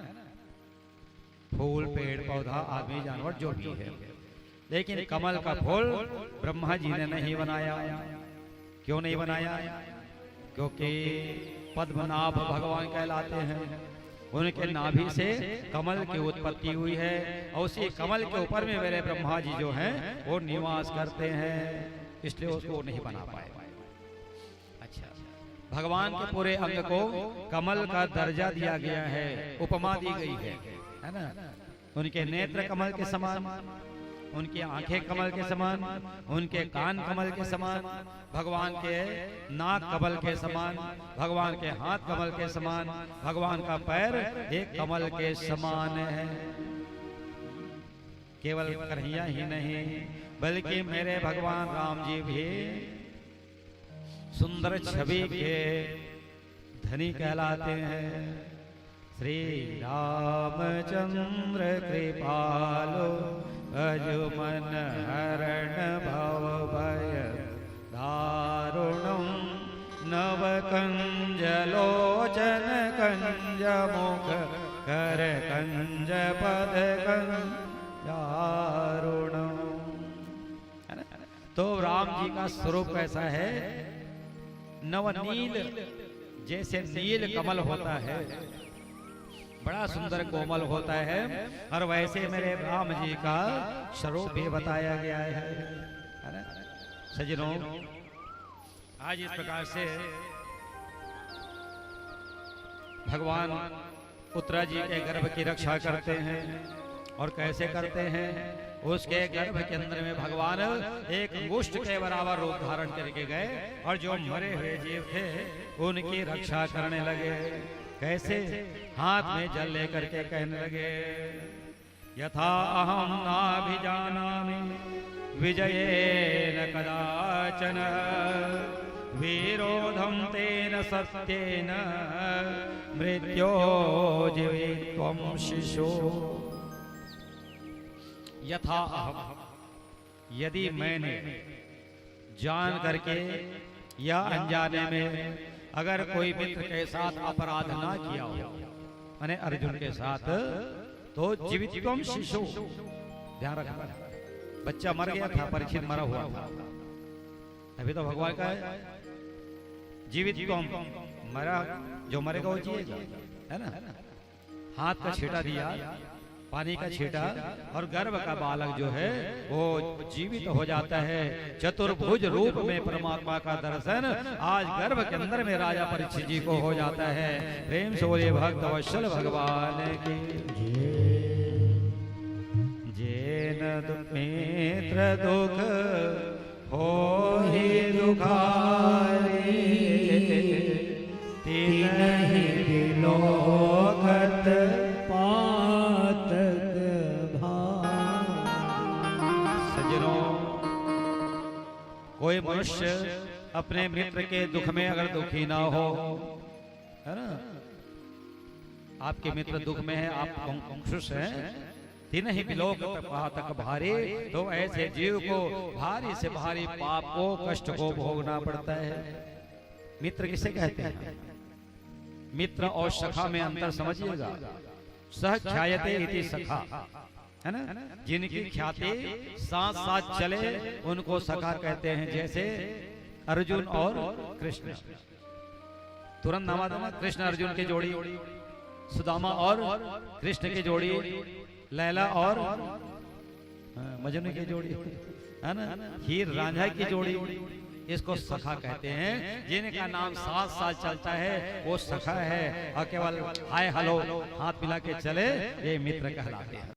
फूल पेड़ पौधा आदमी जानवर जो भी है, लेकिन कमल का फूल ब्रह्मा जी ने नहीं बनाया। क्यों नहीं बनाया? क्योंकि पद्मनाभ भगवान कहलाते हैं, उनके नाभि से कमल की उत्पत्ति हुई है और उसी कमल के ऊपर में मेरे ब्रह्मा जी जो हैं वो निवास करते हैं, इसलिए उसको नहीं बना पाए। अच्छा, भगवान के पूरे अंग को कमल का दर्जा दिया गया है, उपमा दी गई है ना? उनके नेत्र कमल के समान, उनकी आंखें कमल के समान, उनके कान कमल के समान, भगवान के नाक कमल के समान, भगवान के हाथ कमल के समान, भगवान का पैर एक कमल के समान है। केवल कन्हैया ही नहीं बल्कि मेरे भगवान राम जी भी सुंदर छवि के धनी कहलाते हैं। श्री रामचंद्र कृपालो अजुमन हरण भव भय दारुणं नव कंज लोचन कंज मुख कर कंज पद दारुणं। तो राम जी का स्वरूप कैसा है? नवनील, जैसे नील कमल होता है, बड़ा सुंदर कोमल होता है, और वैसे मेरे राम जी का स्वरूप भी बताया गया है ना? सज्जनों, आज इस प्रकार से भगवान उत्तरा जी के गर्भ की रक्षा करते हैं। और कैसे करते हैं? उसके गर्भ के अंदर में भगवान एक मुष्ट के बराबर रूप धारण करके गए और जो मरे हुए जीव थे उनकी रक्षा करने लगे। कैसे? हाथ में जल लेकर के कहने लगे, यथा अहम नाभिजानामि विजयेन कदाचन विरोधम तेन सत्येन मृत्यो जीवित्वं शिशो। यथा अहम, यदि मैंने जान करके या अनजाने में अगर कोई मित्र के साथ अपराध ना किया हो, माने अर्जुन के साथ, तो जीवितम शिशु, ध्यान रखना, बच्चा मर गया था, परीक्षित मरा हुआ था, अभी तो भगवान का है जीवितम, मरा जो मरेगा वो जिएगा, है ना। हाथ का छींटा दिया, पानी का छींटा, और गर्भ का बालक जो है वो जीवित हो जाता है। चतुर्भुज रूप में परमात्मा का दर्शन आज गर्भ के अंदर में राजा परीक्षित जी को हो जाता है। प्रेम से बोलिए भक्त वत्सल भगवान की। जेन मित्र दुख हो ही दुखारी, तिन्हि विलोकत कोई मनुष्य अपने मित्र के दुख में अगर दुखी ना हो, है ना, आपके मित्र दुख में है, आप खुश हैं, तीन ही बिलोक तक भारी, तो ऐसे जीव को भारी से भारी पाप को, कष्ट को भोगना पड़ता है। मित्र किसे कहते हैं? मित्र और सखा में अंतर समझिएगा। सह ख्यायते इति सखा, है ना, जिनकी ख्याति साथ साथ चले उनको सखा कहते हैं। जैसे अर्जुन और कृष्ण, तुरंत नामा कृष्ण अर्जुन की जोड़ी, सुदामा और कृष्ण की जोड़ी, लैला और मजनू की जोड़ी, है ना, हीर रांझा की जोड़ी, इसको सखा कहते हैं। जिनका नाम साथ साथ चलता है वो सखा है, और केवल हाय हेलो हाथ मिला के चले ये मित्र कहलाते हैं।